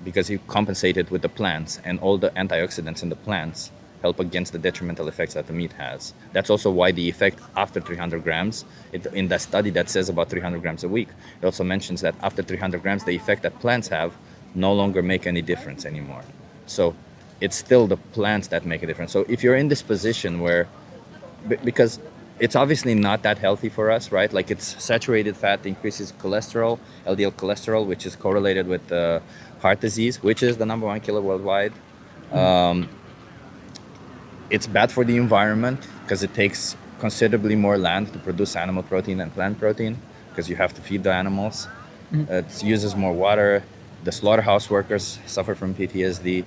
Because you compensate it with the plants, and all the antioxidants in the plants help against the detrimental effects that the meat has. That's also why the effect after 300 grams, in that study that says about 300 grams a week, it also mentions that after 300 grams, the effect that plants have no longer make any difference anymore. So it's still the plants that make a difference. So if you're in this position where, because it's obviously not that healthy for us, right? Like, it's saturated fat increases cholesterol, LDL cholesterol, which is correlated with heart disease, which is the #1 killer worldwide. It's bad for the environment because it takes considerably more land to produce animal protein than plant protein because you have to feed the animals. It uses more water. The slaughterhouse workers suffer from PTSD.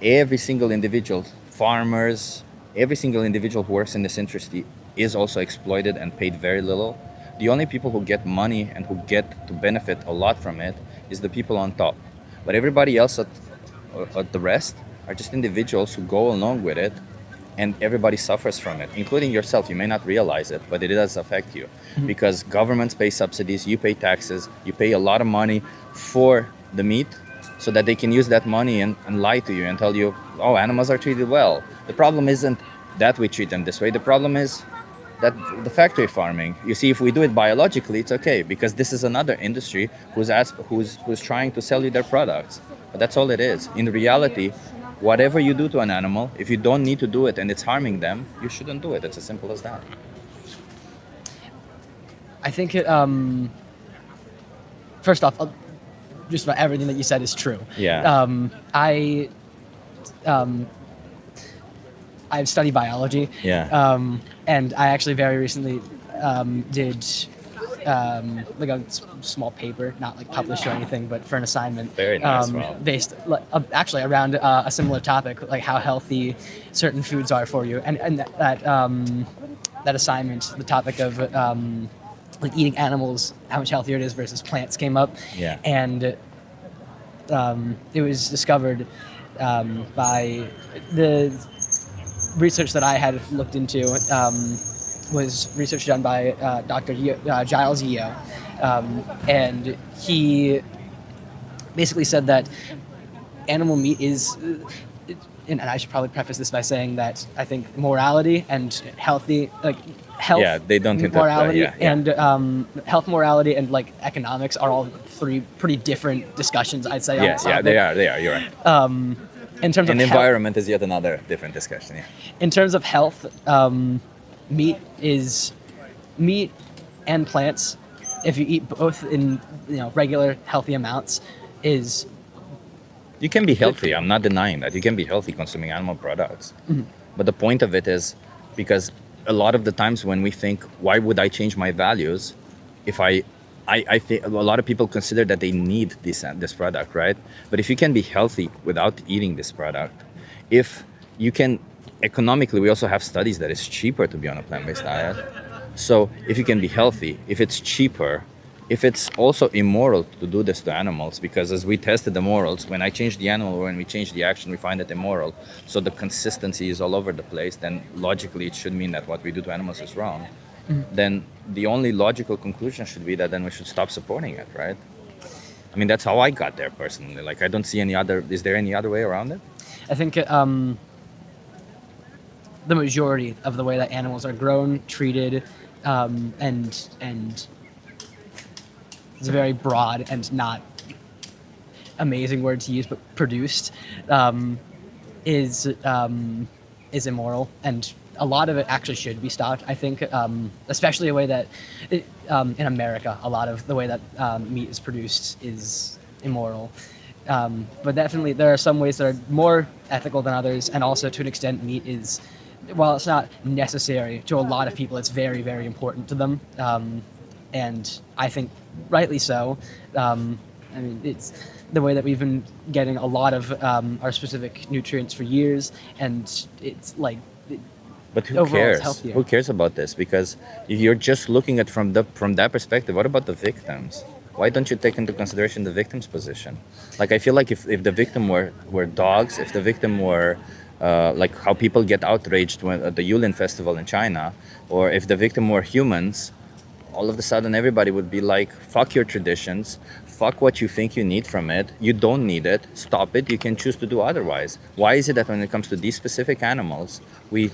Every single individual, farmers, every single individual who works in this industry is also exploited and paid very little. The only people who get money and who get to benefit a lot from it is the people on top. But everybody else at the rest are just individuals who go along with it, and everybody suffers from it, including yourself. You may not realize it, but it does affect you because governments pay subsidies, you pay taxes, you pay a lot of money for the meat so that they can use that money and lie to you and tell you, oh, animals are treated well. The problem isn't that we treat them this way. The problem is that the factory farming. You see, if we do it biologically, it's okay because this is another industry who's trying to sell you their products. But that's all it is. In reality, whatever you do to an animal, if you don't need to do it and it's harming them, you shouldn't do it. It's as simple as that. I think it. First off, just about everything that you said is true. Yeah. I've studied biology. Yeah. And I actually very recently did like a small paper, not like published or anything, but for an assignment. Very nice, wow. Based actually around a similar topic, like how healthy certain foods are for you, and that assignment, the topic of like eating animals, how much healthier it is versus plants came up. Yeah. And it was discovered by the research that I had looked into was research done by Dr. Giles Yeo, and he basically said that animal meat is, and I should probably preface this by saying that I think morality and healthy, like health, Yeah, they don't interplay, morality, yeah, yeah. and health, morality, and like economics are all three pretty different discussions, I'd say. Yes, yeah, they are. You're right. In terms And of environment is yet another different discussion. Yeah. in terms of health, meat and plants, if you eat both in regular healthy amounts, is You can be healthy. I'm not denying that. You can be healthy consuming animal products. But the point of it is because a lot of the times when we think, why would I change my values if I think a lot of people consider that they need this product, right? But if you can be healthy without eating this product, if you can economically, we also have studies that it's cheaper to be on a plant-based diet. So if you can be healthy, if it's cheaper, if it's also immoral to do this to animals, because as we tested the morals, when I change the animal or when we change the action, we find it immoral. So the consistency is all over the place. Then logically, it should mean that what we do to animals is wrong. Then the only logical conclusion should be that then we should stop supporting it, right? I mean, that's how I got there personally. Like, I don't see any other. Is there any other way around it? I think the majority of the way that animals are grown, treated, and it's a very broad and not amazing word to use, but produced, is immoral, and a lot of it actually should be stopped. I think, especially a way that in America, a lot of the way that meat is produced is immoral. But definitely, there are some ways that are more ethical than others, and also to an extent, meat is, while it's not necessary to a lot of people, it's very, very important to them, and I think rightly so. I mean, it's the way that we've been getting a lot of our specific nutrients for years, and it's like. But who Overall, it's cares? healthier. Who cares about this? Because if you're just looking at from that perspective, what about the victims? Why don't you take into consideration the victim's position? Like, I feel like if the victim were dogs, if the victim were like how people get outraged when at the Yulin festival in China, or if the victim were humans, all of a sudden everybody would be like, fuck your traditions, fuck what you think you need from it, you don't need it, stop it, you can choose to do otherwise. Why is it that when it comes to these specific animals, we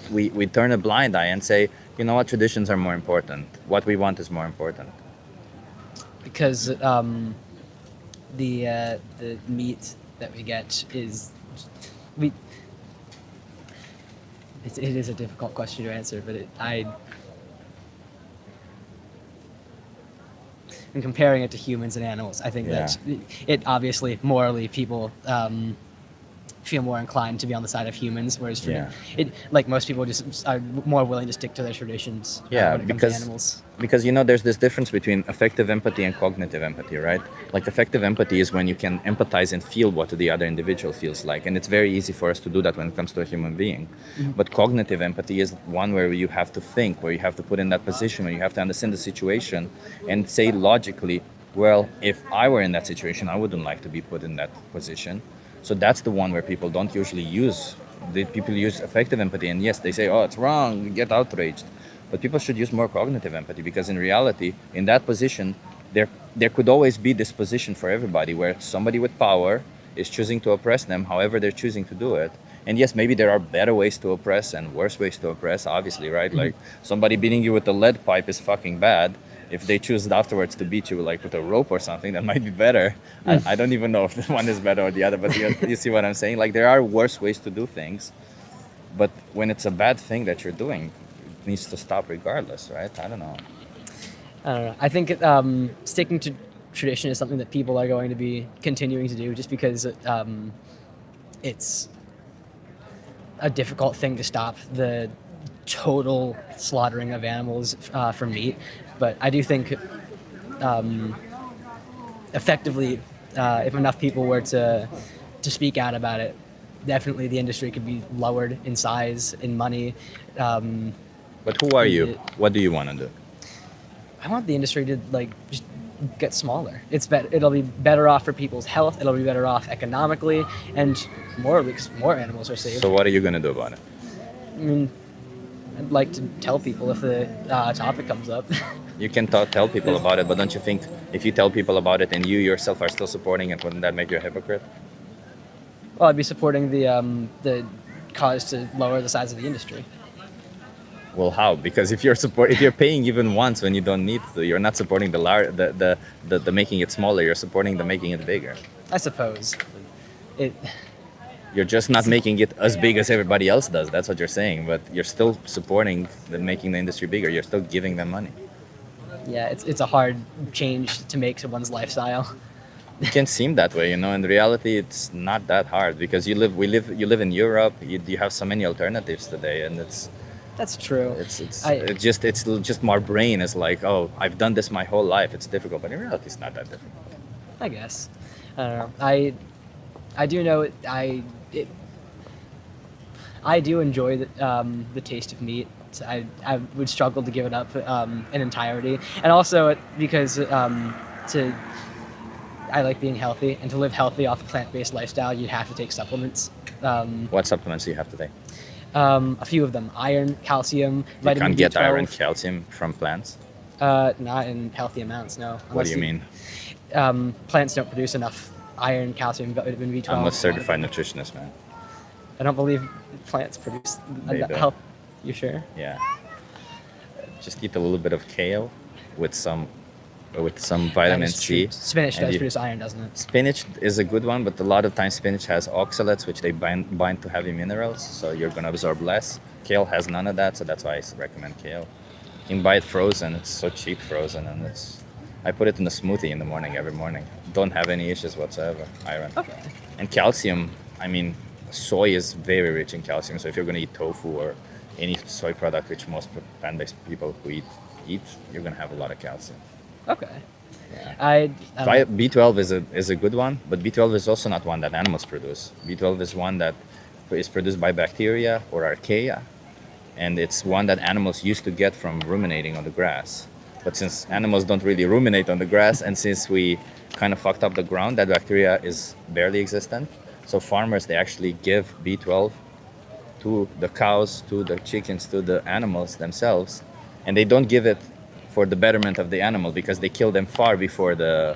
turn a blind eye and say, you know what, traditions are more important, what we want is more important? Because the meat that we get is it is a difficult question to answer, but in comparing it to humans and animals, I think Yeah. that it obviously morally people feel more inclined to be on the side of humans, whereas Yeah. like most people just are more willing to stick to their traditions. Yeah, when it comes to animals. because there's this difference between affective empathy and cognitive empathy, right? Like affective empathy is when you can empathize and feel what the other individual feels like, and it's very easy for us to do that when it comes to a human being. But cognitive empathy is one where you have to think, where you have to put in that position, where you have to understand the situation and say logically, well, if I were in that situation, I wouldn't like to be put in that position. So that's the one where people don't usually use. People use affective empathy, and yes, they say, "Oh, it's wrong," you get outraged. But people should use more cognitive empathy, because in reality, in that position, there could always be this position for everybody where somebody with power is choosing to oppress them, however they're choosing to do it. And yes, maybe there are better ways to oppress and worse ways to oppress, obviously, right? Like somebody beating you with a lead pipe is fucking bad. If they choose afterwards to beat you like with a rope or something, that might be better. I don't even know if the one is better or the other, but you see what I'm saying? Like there are worse ways to do things, but when it's a bad thing that you're doing, it needs to stop regardless, right? I don't know. I don't know. I think sticking to tradition is something that people are going to be continuing to do, just because it's a difficult thing to stop the total slaughtering of animals for meat. But I do think effectively, if enough people were to speak out about it, definitely the industry could be lowered in size, in money. But who are you? What do you want to do? I want the industry to just get smaller. It'll be better off for people's health. It'll be better off economically, and morally, because more animals are saved. So what are you going to do about it? I mean, I'd like to tell people if the topic comes up. You can tell people about it, but don't you think if you tell people about it and you yourself are still supporting it, wouldn't that make you a hypocrite? Well, I'd be supporting the cause to lower the size of the industry. Well, how? Because if you're paying even once when you don't need to, you're not supporting the making it smaller. You're supporting the making it bigger. I suppose. You're just not making it as big as everybody else does. That's what you're saying. But you're still supporting making the industry bigger. You're still giving them money. Yeah, it's a hard change to make to one's lifestyle. It can seem that way, In reality, it's not that hard, because you live in Europe. You have so many alternatives today, and That's true. it's just my brain is like, oh, I've done this my whole life. It's difficult, but in reality, it's not that difficult. I guess. I don't know. I do know I do enjoy the taste of meat. So I would struggle to give it up in entirety, and also because I like being healthy, and to live healthy off a plant-based lifestyle, you'd have to take supplements. What supplements do you have to take? A few of them: iron, calcium, You vitamin can't get B12. iron, calcium from plants. Not in healthy amounts, no. What do you mean? Plants don't produce enough iron, calcium, vitamin B12. I'm a certified nutritionist, man. I don't believe plants produce They enough do. health. You sure? Yeah. Just eat a little bit of kale with some vitamin That is C. true. Spinach and does you- produce iron, doesn't it? Spinach is a good one, but a lot of times spinach has oxalates, which they bind to heavy minerals, so you're gonna absorb less. Kale has none of that, so that's why I recommend kale. You can buy it frozen. It's so cheap frozen, and I put it in a smoothie in the morning every morning. Don't have any issues whatsoever. Iron. Okay. And calcium, I mean, soy is very rich in calcium, so if you're gonna eat tofu or any soy product, which most plant-based people who eat, you're gonna have a lot of calcium. Okay. Yeah. I B12 is a good one, but B12 is also not one that animals produce. B12 is one that is produced by bacteria or archaea, and it's one that animals used to get from ruminating on the grass. But since animals don't really ruminate on the grass, and since we kind of fucked up the ground, that bacteria is barely existent. So farmers, they actually give B12 to the cows, to the chickens, to the animals themselves, and they don't give it for the betterment of the animal, because they kill them far before the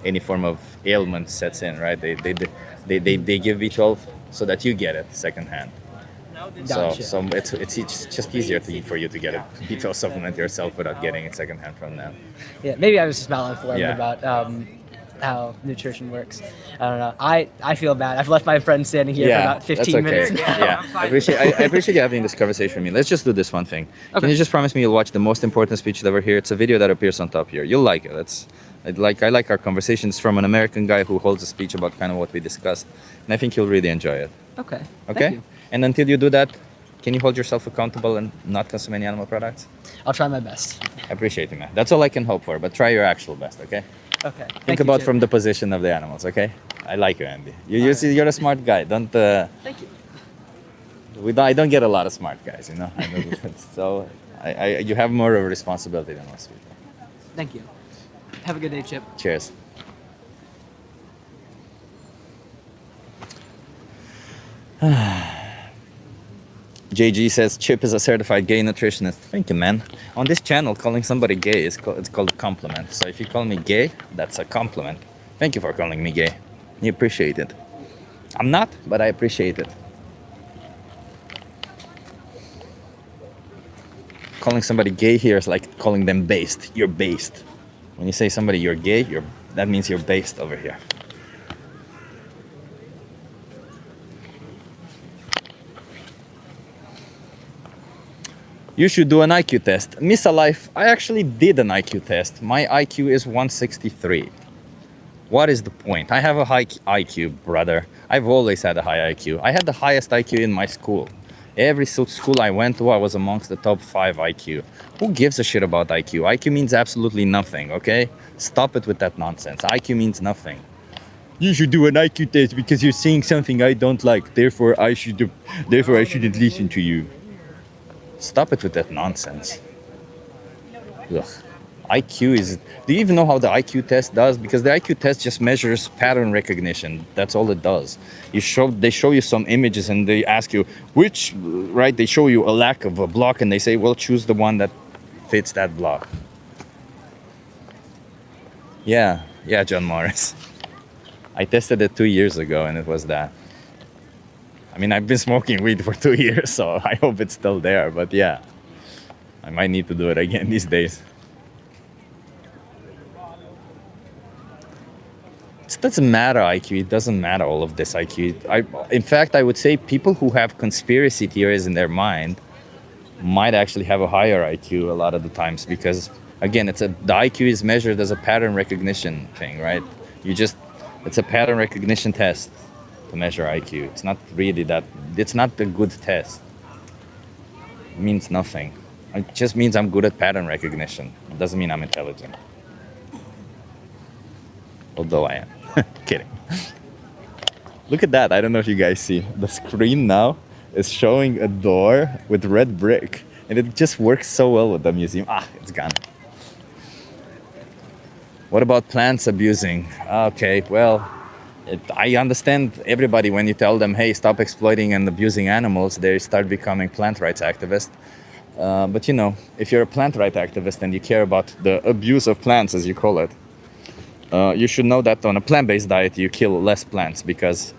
any form of ailment sets in, right? They give B12 so that you get it secondhand. Gotcha. So it's just easier for you to get a B12 supplement yourself without getting it secondhand from them. Yeah, maybe I was just malinformed Yeah. about how nutrition works. I don't know. I feel bad. I've left my friend standing here for about 15 minutes now. Yeah, I appreciate you having this conversation with me. Let's just do this one thing. Can Okay. you just promise me you'll watch the most important speech you'll ever hear? It's a video that appears on top here. You'll like it. I like our conversations from an American guy who holds a speech about kind of what we discussed, and I think you'll really enjoy it. Okay. Okay. Thank you. And until you do that, can you hold yourself accountable and not consume any animal products? I'll try my best. I appreciate it, man. That's all I can hope for. But try your actual best, okay? Okay. Think about from the position of the animals, okay? I like you, Andy. You see, you're a smart guy. Don't. Thank you. I don't get a lot of smart guys, you know. I know that. So you have more of a responsibility than most people. Thank you. Have a good day, Chip. Cheers. JG says Chip is a certified gay nutritionist. Thank you, man. On this channel, calling somebody gay it's called a compliment. So if you call me gay, that's a compliment. Thank you for calling me gay. You appreciate it. I'm not, but I appreciate it. Calling somebody gay here is like calling them based. You're based. When you say somebody you're gay, that means you're based over here. You should do an IQ test. Miss Alive, I actually did an IQ test. My IQ is 163. What is the point? I have a high IQ, brother. I've always had a high IQ. I had the highest IQ in my school. Every school I went to, I was amongst the top 5 IQ. Who gives a shit about IQ? IQ means absolutely nothing, okay? Stop it with that nonsense. IQ means nothing. You should do an IQ test because you're saying something I don't like. Therefore, I shouldn't listen to you. Stop it with that nonsense. Ugh. IQ is... Do you even know how the IQ test does? Because the IQ test just measures pattern recognition. That's all it does. They show you some images and they ask you which, right? They show you a lack of a block and they say, well, choose the one that fits that block. Yeah, John Morris. I tested it 2 years ago and it was that. I mean, I've been smoking weed for 2 years, so I hope it's still there. But yeah, I might need to do it again these days. It doesn't matter IQ. It doesn't matter all of this IQ. In fact, I would say people who have conspiracy theories in their mind might actually have a higher IQ a lot of the times because, again, the IQ is measured as a pattern recognition thing, right? It's a pattern recognition test to measure IQ. It's not really that. It's not a good test. It means nothing. It just means I'm good at pattern recognition. It doesn't mean I'm intelligent. Although I am. Kidding. Look at that. I don't know if you guys see. The screen now is showing a door with red brick. And it just works so well with the museum. It's gone. What about plants abusing? Okay, well, I understand everybody when you tell them, hey, stop exploiting and abusing animals, they start becoming plant rights activists. But you know, if you're a plant rights activist and you care about the abuse of plants, as you call it, you should know that on a plant-based diet, you kill less plants because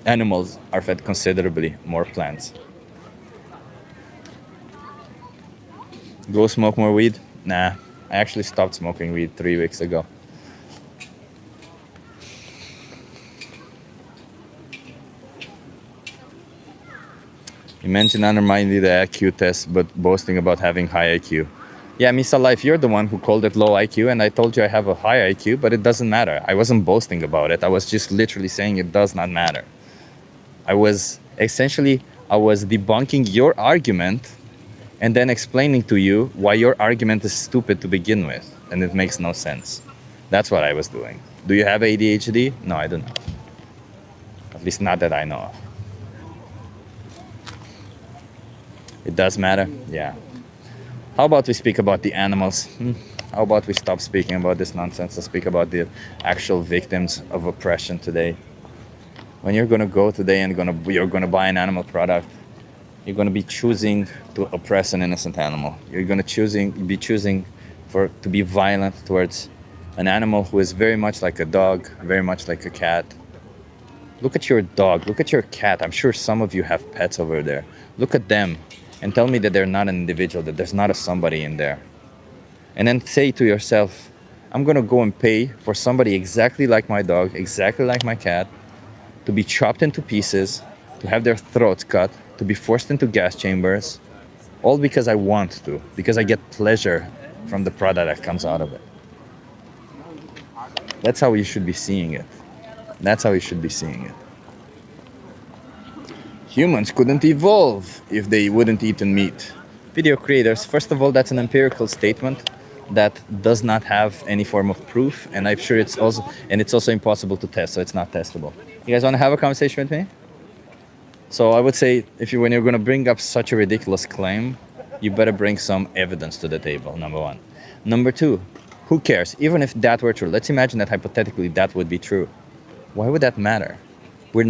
animals are fed considerably more plants. Go smoke more weed? Nah, I actually stopped smoking weed 3 weeks ago. You mentioned undermining the IQ test, but boasting about having high IQ. Yeah, Misa Life, you're the one who called it low IQ, and I told you I have a high IQ, but it doesn't matter. I wasn't boasting about it. I was just literally saying it does not matter. I was debunking your argument and then explaining to you why your argument is stupid to begin with, and it makes no sense. That's what I was doing. Do you have ADHD? No, I don't know. At least not that I know of. It does matter? Yeah. How about we speak about the animals? How about we stop speaking about this nonsense and speak about the actual victims of oppression today? When you're going to go today and you're going to buy an animal product, you're going to be choosing to oppress an innocent animal. You're going to be choosing to be violent towards an animal who is very much like a dog, very much like a cat. Look at your dog, look at your cat. I'm sure some of you have pets over there. Look at them and tell me that they're not an individual, that there's not a somebody in there. And then say to yourself, I'm going to go and pay for somebody exactly like my dog, exactly like my cat, to be chopped into pieces, to have their throats cut, to be forced into gas chambers, all because I want to, because I get pleasure from the product that comes out of it. That's how you should be seeing it. That's how you should be seeing it. Humans couldn't evolve if they wouldn't eat meat. Video creators, first of all, that's an empirical statement that does not have any form of proof, and I'm sure it's also impossible to test, so it's not testable. You guys want to have a conversation with me? So I would say, when you're going to bring up such a ridiculous claim, you better bring some evidence to the table. Number one. Number two, who cares? Even if that were true, let's imagine that hypothetically that would be true. Why would that matter? You're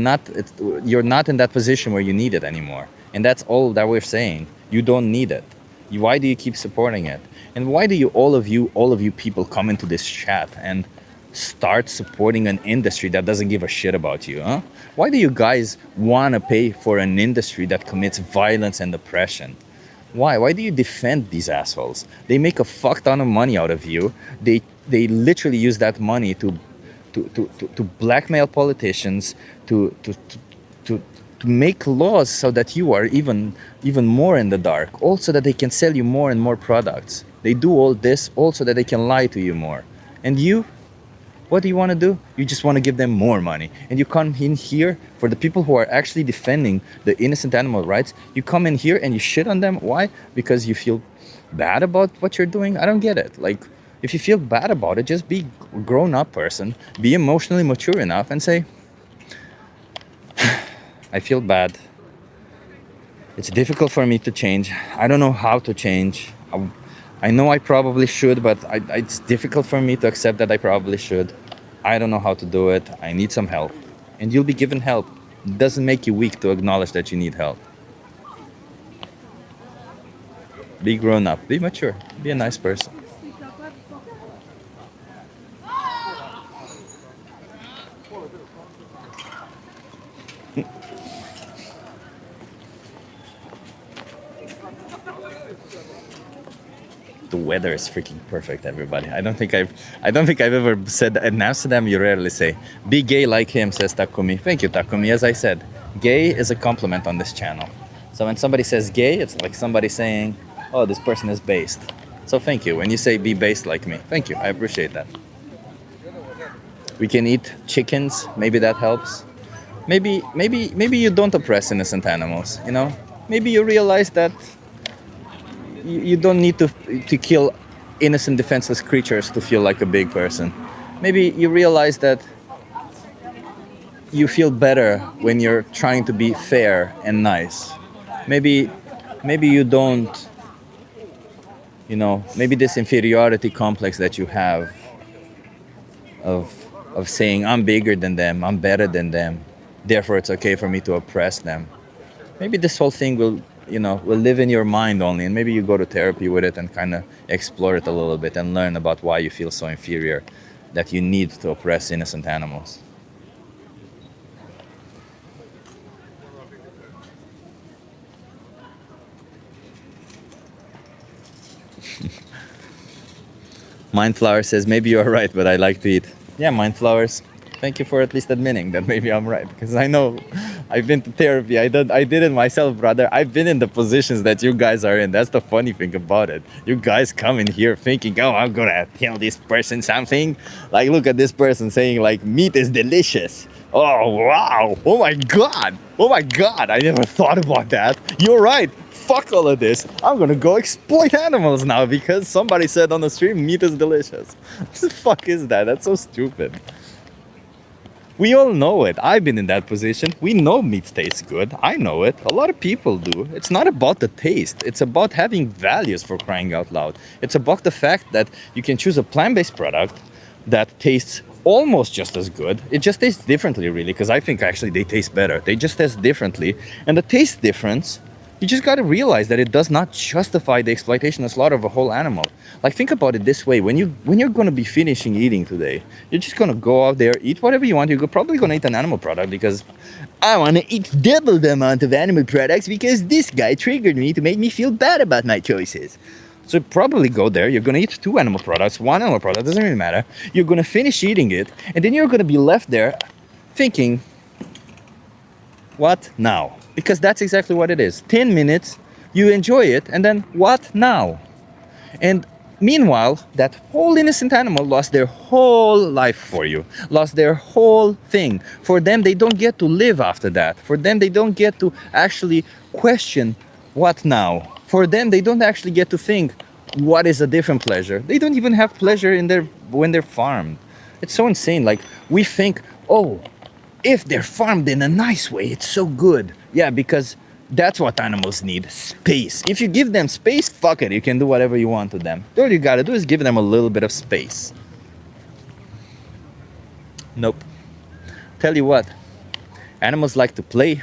not in that position where you need it anymore. And that's all that we're saying. You don't need it. Why do you keep supporting it? And why do all of you people come into this chat and start supporting an industry that doesn't give a shit about you, huh? Why do you guys want to pay for an industry that commits violence and oppression? Why? Why do you defend these assholes? They make a fuck ton of money out of you. They literally use that money to blackmail politicians, to make laws so that you are even more in the dark, also that they can sell you more and more products. They do all this also that they can lie to you more. And you, what do you want to do? You just want to give them more money. And you come in here, for the people who are actually defending the innocent animal rights, you come in here and you shit on them. Why? Because you feel bad about what you're doing? I don't get it. Like, if you feel bad about it, just be a grown-up person, be emotionally mature enough and say, I feel bad. It's difficult for me to change. I don't know how to change. I know I probably should, but it's difficult for me to accept that I probably should. I don't know how to do it. I need some help. And you'll be given help. It doesn't make you weak to acknowledge that you need help. Be grown up. Be mature. Be a nice person. The weather is freaking perfect, everybody. I don't think I've ever said that. In Amsterdam, you rarely say, be gay like him, says Takumi. Thank you, Takumi. As I said, gay is a compliment on this channel. So when somebody says gay, it's like somebody saying, oh, this person is based. So thank you. When you say be based like me, thank you. I appreciate that. We can eat chickens. Maybe that helps. Maybe you don't oppress innocent animals, you know? Maybe you realize that you don't need to kill innocent, defenseless creatures to feel like a big person. Maybe you realize that you feel better when you're trying to be fair and nice. Maybe you don't, maybe this inferiority complex that you have of saying, I'm bigger than them, I'm better than them, therefore it's okay for me to oppress them. Maybe this whole thing will live in your mind only, and maybe you go to therapy with it and kind of explore it a little bit and learn about why you feel so inferior that you need to oppress innocent animals. Mindflower says, maybe you're right, but I like to eat. Yeah, Mindflowers, thank you for at least admitting that maybe I'm right, because I know I've been to therapy. I did it myself, brother. I've been in the positions that you guys are in. That's the funny thing about it. You guys come in here thinking, oh, I'm gonna tell this person something. Like, look at this person saying, like, meat is delicious. Oh, wow. Oh my God. I never thought about that. You're right. Fuck all of this. I'm gonna go exploit animals now because somebody said on the stream meat is delicious. What the fuck is that? That's so stupid. We all know it. I've been in that position. We know meat tastes good. I know it. A lot of people do. It's not about the taste. It's about having values, for crying out loud. It's about the fact that you can choose a plant-based product that tastes almost just as good. It just tastes differently, really, because I think actually they taste better. They just taste differently. And the taste difference, you just got to realize that it does not justify the exploitation and slaughter of a whole animal. Like, think about it this way. When you're going to be finishing eating today, you're just going to go out there, eat whatever you want. You're probably going to eat an animal product because I want to eat double the amount of animal products because this guy triggered me to make me feel bad about my choices. So probably go there. You're going to eat 2 animal products, 1 animal product, doesn't really matter. You're going to finish eating it, and then you're going to be left there thinking, what now? Because that's exactly what it is. 10 minutes, you enjoy it, and then what now? And Meanwhile, that whole innocent animal lost their whole life for you, lost their whole thing. For them, they don't get to live after that. For them, they don't get to actually question what now. For them, they don't actually get to think what is a different pleasure. They don't even have pleasure in their when they're farmed. It's so insane. Like we think, oh, if they're farmed in a nice way, it's so good. Yeah, because that's what animals need, space. If you give them space, fuck it, you can do whatever you want to them. All you gotta do is give them a little bit of space. Nope. Tell you what, animals like to play,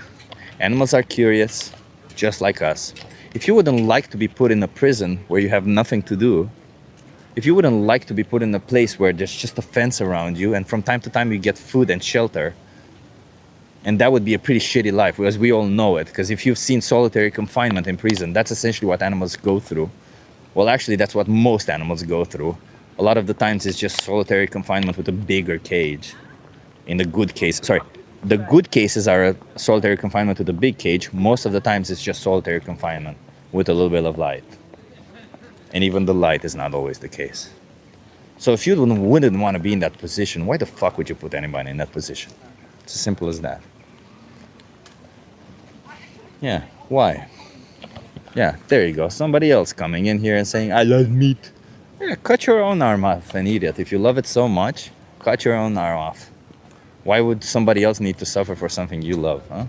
animals are curious, just like us. If you wouldn't like to be put in a prison where you have nothing to do, if you wouldn't like to be put in a place where there's just a fence around you and from time to time you get food and shelter, and that would be a pretty shitty life, as we all know it, because if you've seen solitary confinement in prison, that's essentially what animals go through. Well, actually, that's what most animals go through. A lot of the times it's just solitary confinement with a bigger cage. In the good case, sorry, the good cases are a solitary confinement with a big cage. Most of the times it's just solitary confinement with a little bit of light. And even the light is not always the case. So if you wouldn't want to be in that position, why the fuck would you put anybody in that position? It's as simple as that. Yeah, why? Yeah, there you go. Somebody else coming in here and saying, I love meat. Yeah, cut your own arm off and eat it. If you love it so much, cut your own arm off. Why would somebody else need to suffer for something you love, huh?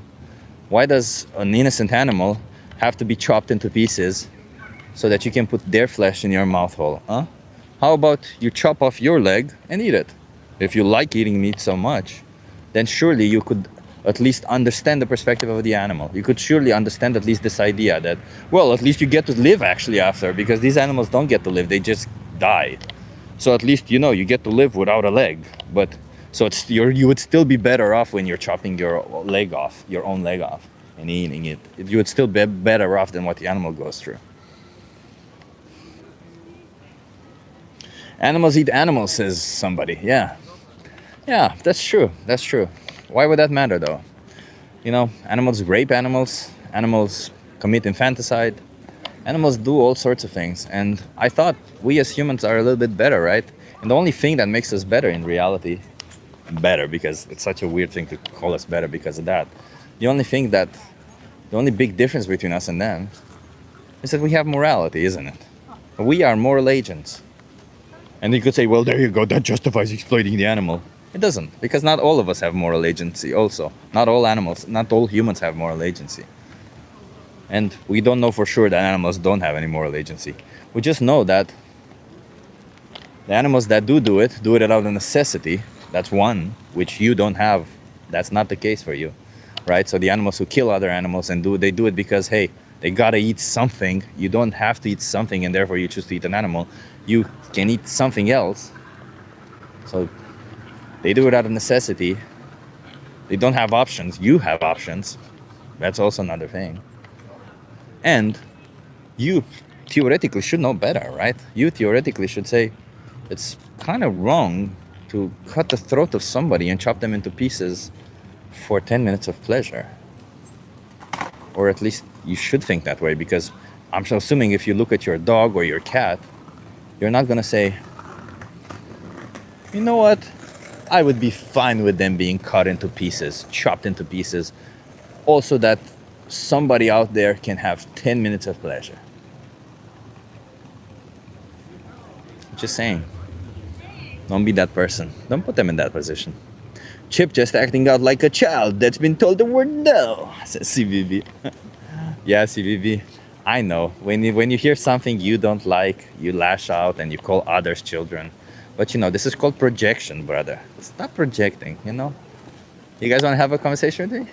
Why does an innocent animal have to be chopped into pieces so that you can put their flesh in your mouth hole, huh? How about you chop off your leg and eat it? If you like eating meat so much, then surely you could at least understand the perspective of the animal. You could surely understand at least this idea that, well, at least you get to live actually after, because these animals don't get to live, they just die. So at least, you know, you get to live without a leg. But so you would still be better off when you're chopping your leg off, your own leg off, and eating it. You would still be better off than what the animal goes through. Animals eat animals, says somebody. Yeah, that's true. That's true. Why would that matter, though? You know, animals rape animals. Animals commit infanticide. Animals do all sorts of things. And I thought we as humans are a little bit better, right? And the only thing that makes us better in reality, better because it's such a weird thing to call us better because of that. The only big difference between us and them is that we have morality, isn't it? We are moral agents. And you could say, well, there you go, that justifies exploiting the animal. It doesn't, because not all of us have moral agency also. Not all animals, not all humans have moral agency. And we don't know for sure that animals don't have any moral agency. We just know that the animals that do it out of necessity. That's one, which you don't have. That's not the case for you, right? So the animals who kill other animals and they do it because, hey, they gotta eat something. You don't have to eat something and therefore you choose to eat an animal. You can eat something else. So they do it out of necessity. They don't have options. You have options. That's also another thing. And you theoretically should know better, right? You theoretically should say, it's kind of wrong to cut the throat of somebody and chop them into pieces for 10 minutes of pleasure. Or at least you should think that way, because I'm assuming if you look at your dog or your cat, you're not gonna say, you know what? I would be fine with them being cut into pieces, chopped into pieces, also that somebody out there can have 10 minutes of pleasure. Just saying. Don't be that person. Don't put them in that position. Chip just acting out like a child that's been told the word no, says CVV. Yeah, CVV. I know. When you hear something you don't like, you lash out and you call others children. But you know, this is called projection, brother. Stop projecting, you know? You guys want to have a conversation with me?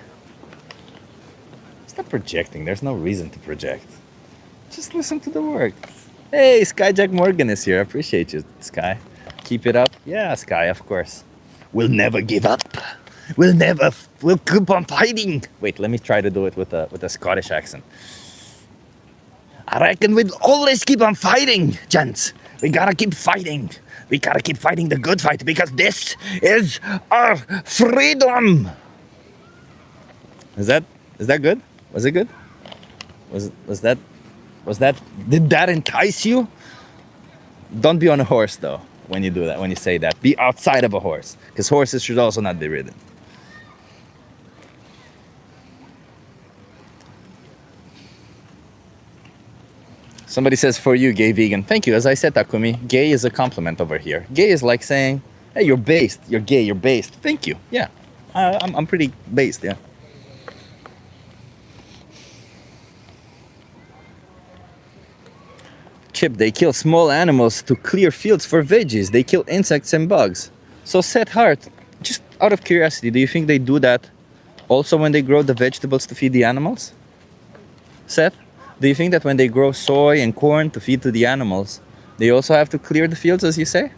Stop projecting. There's no reason to project. Just listen to the word. Hey, Skyjack Morgan is here. I appreciate you, Sky. Keep it up. Yeah, Sky, of course. We'll never give up. We'll keep on fighting. Wait, let me try to do it with a Scottish accent. I reckon we'll always keep on fighting, gents. We gotta keep fighting. We gotta keep fighting the good fight, because this is our freedom. Is that good? Was it good? Was that did that entice you? Don't be on a horse though when you do that. When you say that, be outside of a horse, because horses should also not be ridden. Somebody says, for you, gay vegan. Thank you. As I said, Takumi, gay is a compliment over here. Gay is like saying, hey, you're based. You're gay. You're based. Thank you. Yeah. I'm pretty based, yeah. Chip, they kill small animals to clear fields for veggies. They kill insects and bugs. So, Seth Hart, just out of curiosity, do you think they do that also when they grow the vegetables to feed the animals? Seth? Do you think that when they grow soy and corn to feed to the animals, they also have to clear the fields, as you say?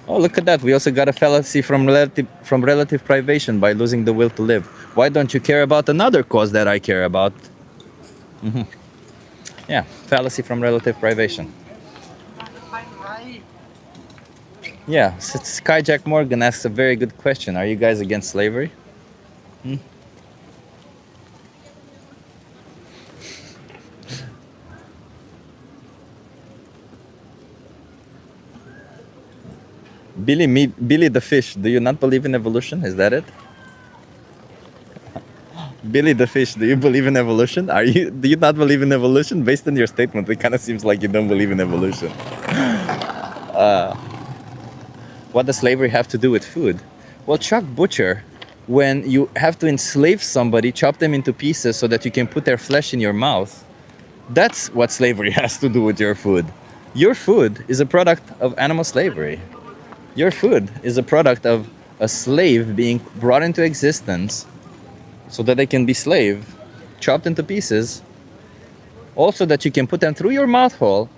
Oh, look at that. We also got a fallacy from relative privation by losing the will to live. Why don't you care about another cause that I care about? Yeah, fallacy from relative privation. Yeah, Skyjack Morgan asks a very good question. Are you guys against slavery? Billy the fish, do you not believe in evolution? Is that it? Billy the fish, do you believe in evolution? Do you not believe in evolution? Based on your statement, it kind of seems like you don't believe in evolution. What does slavery have to do with food? Well, Chuck Butcher, when you have to enslave somebody, chop them into pieces so that you can put their flesh in your mouth, that's what slavery has to do with your food. Your food is a product of animal slavery. Your food is a product of a slave being brought into existence so that they can be slave, chopped into pieces, also that you can put them through your mouth hole,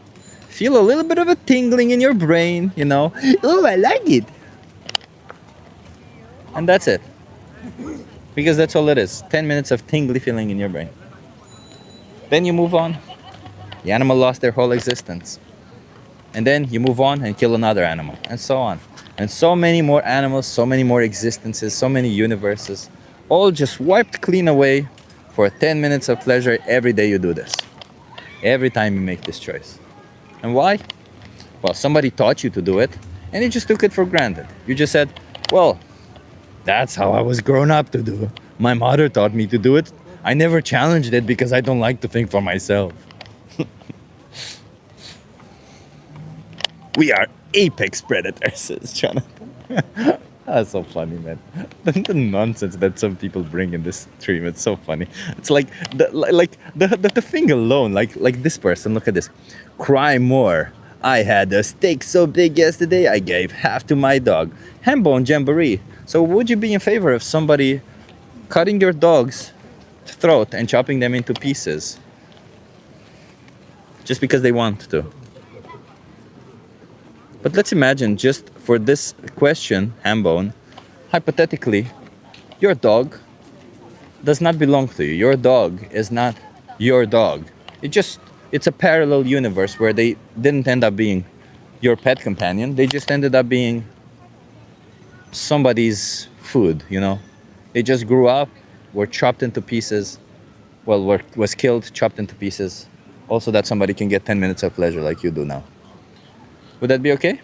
feel a little bit of a tingling in your brain, you know, oh, I like it. And that's it. Because that's all it is, 10 minutes of tingly feeling in your brain. Then you move on. The animal lost their whole existence. And then you move on and kill another animal, and so on. And so many more animals, so many more existences, so many universes, all just wiped clean away for 10 minutes of pleasure every day you do this. Every time you make this choice. And why? Well, somebody taught you to do it, and you just took it for granted. You just said, well, that's how I was grown up to do. My mother taught me to do it. I never challenged it because I don't like to think for myself. We are apex predators, says Jonathan. That's so funny, man. The nonsense that some people bring in this stream, it's so funny. It's like the thing alone, like this person, look at this. Cry more. I had a steak so big yesterday, I gave half to my dog. Hambone jamboree. So would you be in favor of somebody cutting your dog's throat and chopping them into pieces? Just because they want to. But let's imagine, just for this question, Hambone, hypothetically, your dog does not belong to you. Your dog is not your dog. It's a parallel universe where they didn't end up being your pet companion. They just ended up being somebody's food, you know? They just grew up, were chopped into pieces, was killed, chopped into pieces. Also that somebody can get 10 minutes of pleasure like you do now. Would that be okay?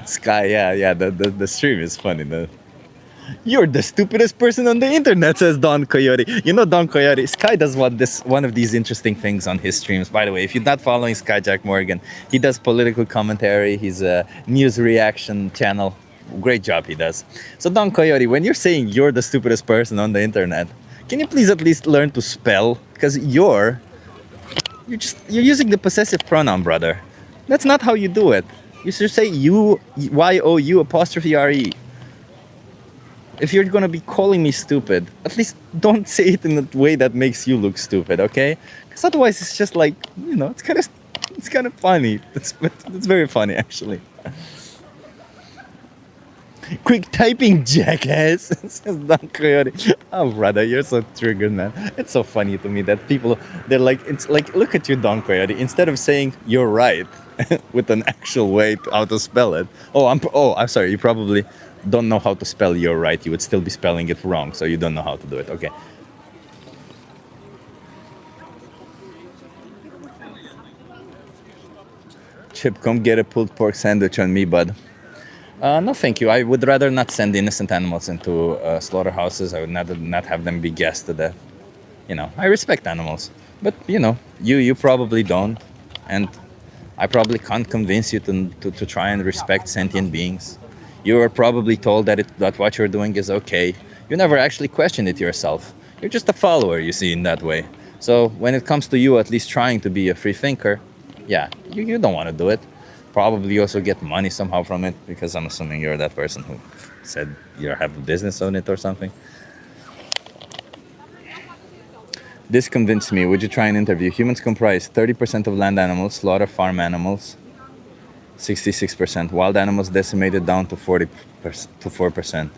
Sky, yeah, the stream is funny. You're the stupidest person on the internet, says Don Coyote. You know Don Coyote, Sky does one of these interesting things on his streams. By the way, if you're not following Skyjack Morgan, he does political commentary. He's a news reaction channel. Great job he does. So Don Coyote, when you're saying you're the stupidest person on the internet, can you please at least learn to spell? Because you're using the possessive pronoun, brother. That's not how you do it. You should say you, Y-O-U apostrophe R-E. If you're gonna be calling me stupid, at least don't say it in a way that makes you look stupid, okay? Because otherwise it's just like, you know, it's kind of funny. It's very funny, actually. Quick typing, jackass. Says Don Coyote. Oh, brother, you're so triggered, man. It's so funny to me that people, they're like, it's like, look at you, Don Coyote. Instead of saying you're right with an actual way to how to spell it. I'm sorry. You probably don't know how to spell you're right. You would still be spelling it wrong, so you don't know how to do it. Okay. Chip, come get a pulled pork sandwich on me, bud. No, thank you. I would rather not send innocent animals into slaughterhouses. I would not have them be gassed to death. I respect animals, but you probably don't, and I probably can't convince you to try and respect sentient beings. You were probably told that what you're doing is okay. You never actually questioned it yourself. You're just a follower, you see, in that way. So when it comes to you at least trying to be a free thinker, yeah, you don't want to do it. Probably you also get money somehow from it, because I'm assuming you're that person who said you have a business on it or something. This convinced me. Would you try an interview? Humans comprise 30% of land animals, slaughter farm animals, 66%. Wild animals decimated down to 4%.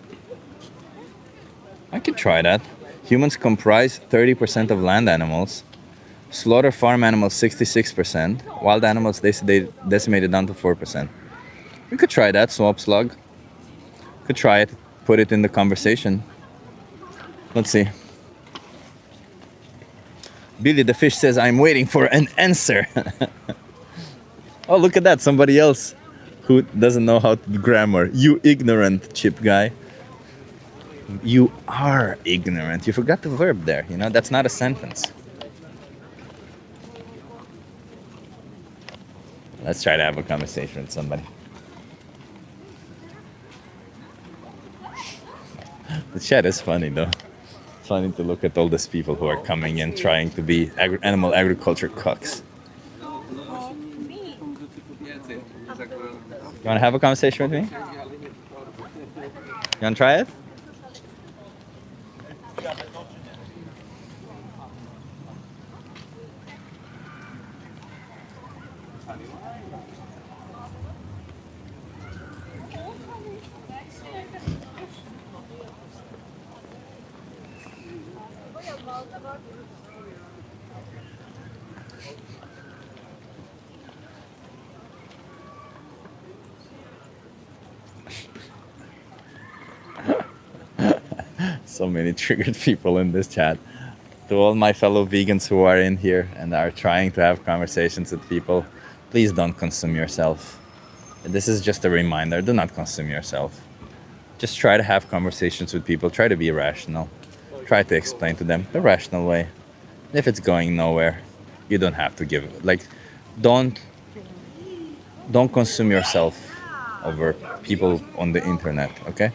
I could try that. Humans comprise 30% of land animals, slaughter farm animals 66%, wild animals they decimated down to 4%. We could try that, Swamp Slug. Could try it, put it in the conversation. Let's see. Billy the fish says, I'm waiting for an answer. Oh, look at that. Somebody else who doesn't know how to do grammar. You ignorant chip guy. You are ignorant. You forgot the verb there. That's not a sentence. Let's try to have a conversation with somebody. The chat is funny, though. Funny to look at all these people who are coming in trying to be animal agriculture cucks. You want to have a conversation with me? You want to try it? So many triggered people in this chat. To all my fellow vegans who are in here and are trying to have conversations with people, please don't consume yourself. This is just a reminder. Do not consume yourself. Just try to have conversations with people. Try to be rational. Try to explain to them the rational way. If it's going nowhere, you don't have to give it. Don't consume yourself over people on the internet, okay?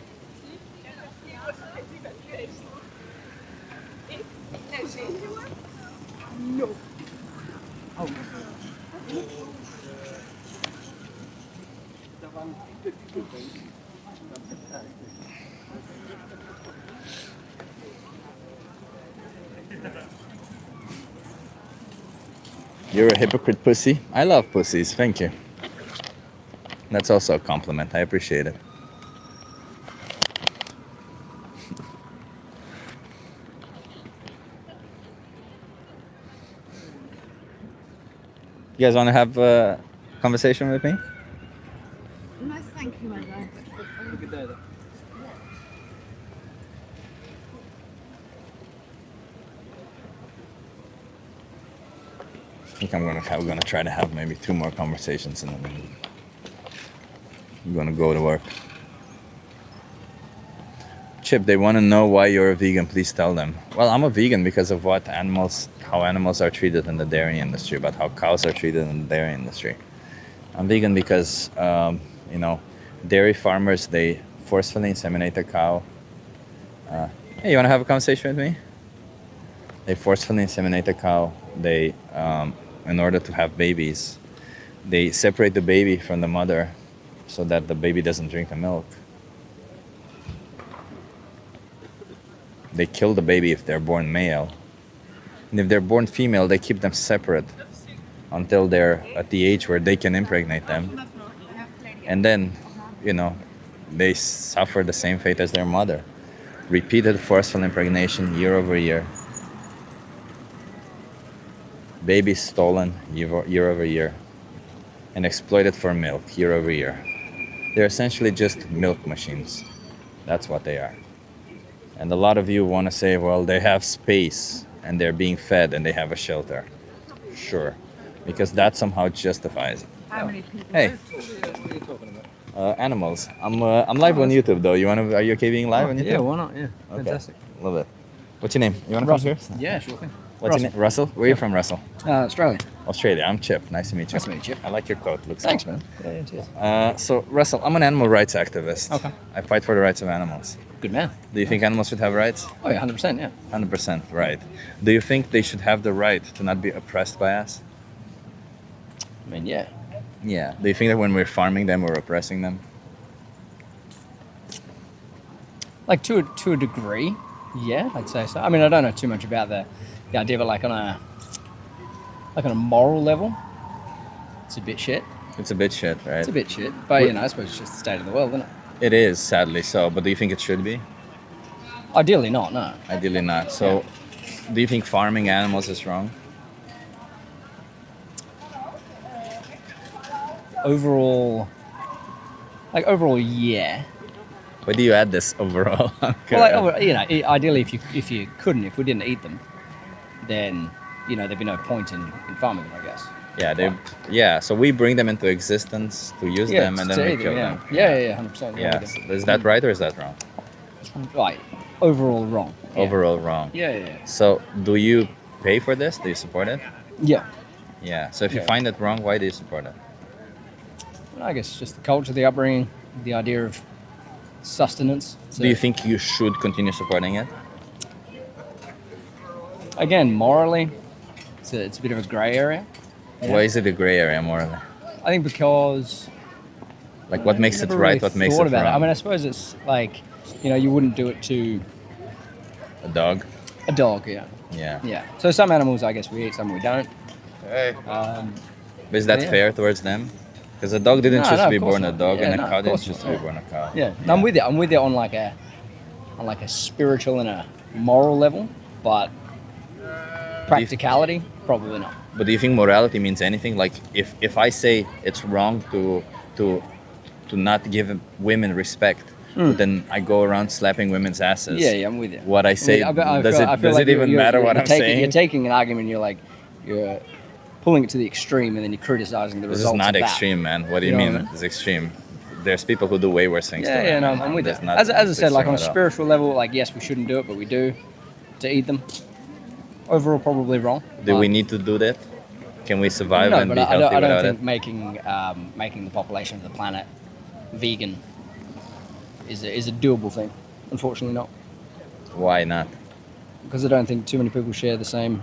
You're a hypocrite pussy. I love pussies. Thank you. That's also a compliment. I appreciate it. You guys want to have a conversation with me? No, thank you, my love. I think we're gonna try to have maybe 2 more conversations and then I'm gonna go to work. Chip, they want to know why you're a vegan. Please tell them. Well, I'm a vegan because of how animals are treated in the dairy industry, about how cows are treated in the dairy industry. I'm vegan because, dairy farmers, they forcefully inseminate a cow. Hey, you want to have a conversation with me? They forcefully inseminate a cow. They, in order to have babies, they separate the baby from the mother so that the baby doesn't drink the milk. They kill the baby if they're born male. And if they're born female, they keep them separate until they're at the age where they can impregnate them. And then, they suffer the same fate as their mother. Repeated forceful impregnation year over year. Babies stolen year over year. And exploited for milk year over year. They're essentially just milk machines. That's what they are. And a lot of you want to say, well, they have space and they're being fed and they have a shelter. Sure. Because that somehow justifies it. How many people? Hey. Animals. I'm live on YouTube though. Are you okay being live on YouTube? Yeah, why not? Yeah, Okay. fantastic. Love it. What's your name? You want to come here? Yeah, sure thing. What's your name? Russell? Where are you from, Russell? Australia. Australia. I'm Chip. Nice to meet you. Nice to meet you. I like your coat. Looks Thanks, cool. man. Yeah, cheers. So, Russell, I'm an animal rights activist. Okay. I fight for the rights of animals. Good man. Do you think animals should have rights? Oh yeah, 100%. Yeah. 100% right. Do you think they should have the right to not be oppressed by us? I mean, yeah. Yeah. Do you think that when we're farming them, we're oppressing them? Like to a degree, yeah, I'd say so. I mean, I don't know too much about the idea, but like on a moral level, it's a bit shit. It's a bit shit, right? It's a bit shit, but you know, I suppose it's just the state of the world, isn't it? It is, sadly so. But do you think it should be? Ideally, not. No. Ideally not. So, do you think farming animals is wrong? Overall, yeah. Where do you add this overall? Okay. Well, like, you know, ideally, if you couldn't, if we didn't eat them, then you know there'd be no point in farming them, I guess. Yeah, so we bring them into existence to use them and then to we eat kill them, them. Yeah, 100%. Yeah. So is that right or is that wrong? Like overall wrong. Yeah. Overall wrong. Yeah. So do you pay for this? Do you support it? Yeah. Yeah. So if you Yeah. find it wrong, why do you support it? I guess just the culture, the upbringing, the idea of sustenance. So, Do you think you should continue supporting it? again, morally, it's a bit of a grey area. Yeah. Why is it a gray area morally? I think because Like what makes it never right? really What makes it thought about wrong? I mean, I suppose it's like, you know, you wouldn't do it to A dog? a dog. Yeah. Yeah. Yeah. So some animals, I guess, we eat, some we don't. But is that Yeah. fair towards them? Because a dog didn't No, choose no, to be of course born a not. dog, Yeah, and a no, cow of didn't course choose not, to be yeah. born a cow. Yeah. No, I'm with you. I'm with you on like a spiritual and a moral level, but practicality, probably not. But do you think morality means anything? Like if I say it's wrong to not give women respect, but then I go around slapping women's asses. Yeah, I'm with you. What I say, I does it even matter what I'm saying? You're taking an argument, you're pulling it to the extreme, and then you're criticizing the This is results not of that. extreme, man. What do you You know mean what I mean? it's extreme? There's people who do way worse things. Yeah, to yeah, no, women. I'm with you. There's not- As I said, like on a extreme at all. spiritual level, like yes, we shouldn't do it, but we do to eat them. Overall, probably wrong. Do we but- need to do that? Can we survive No, and but be I healthy don't, I don't without think it? making the population of the planet vegan is a doable thing. Unfortunately, not, Why not? because I don't think too many people share the same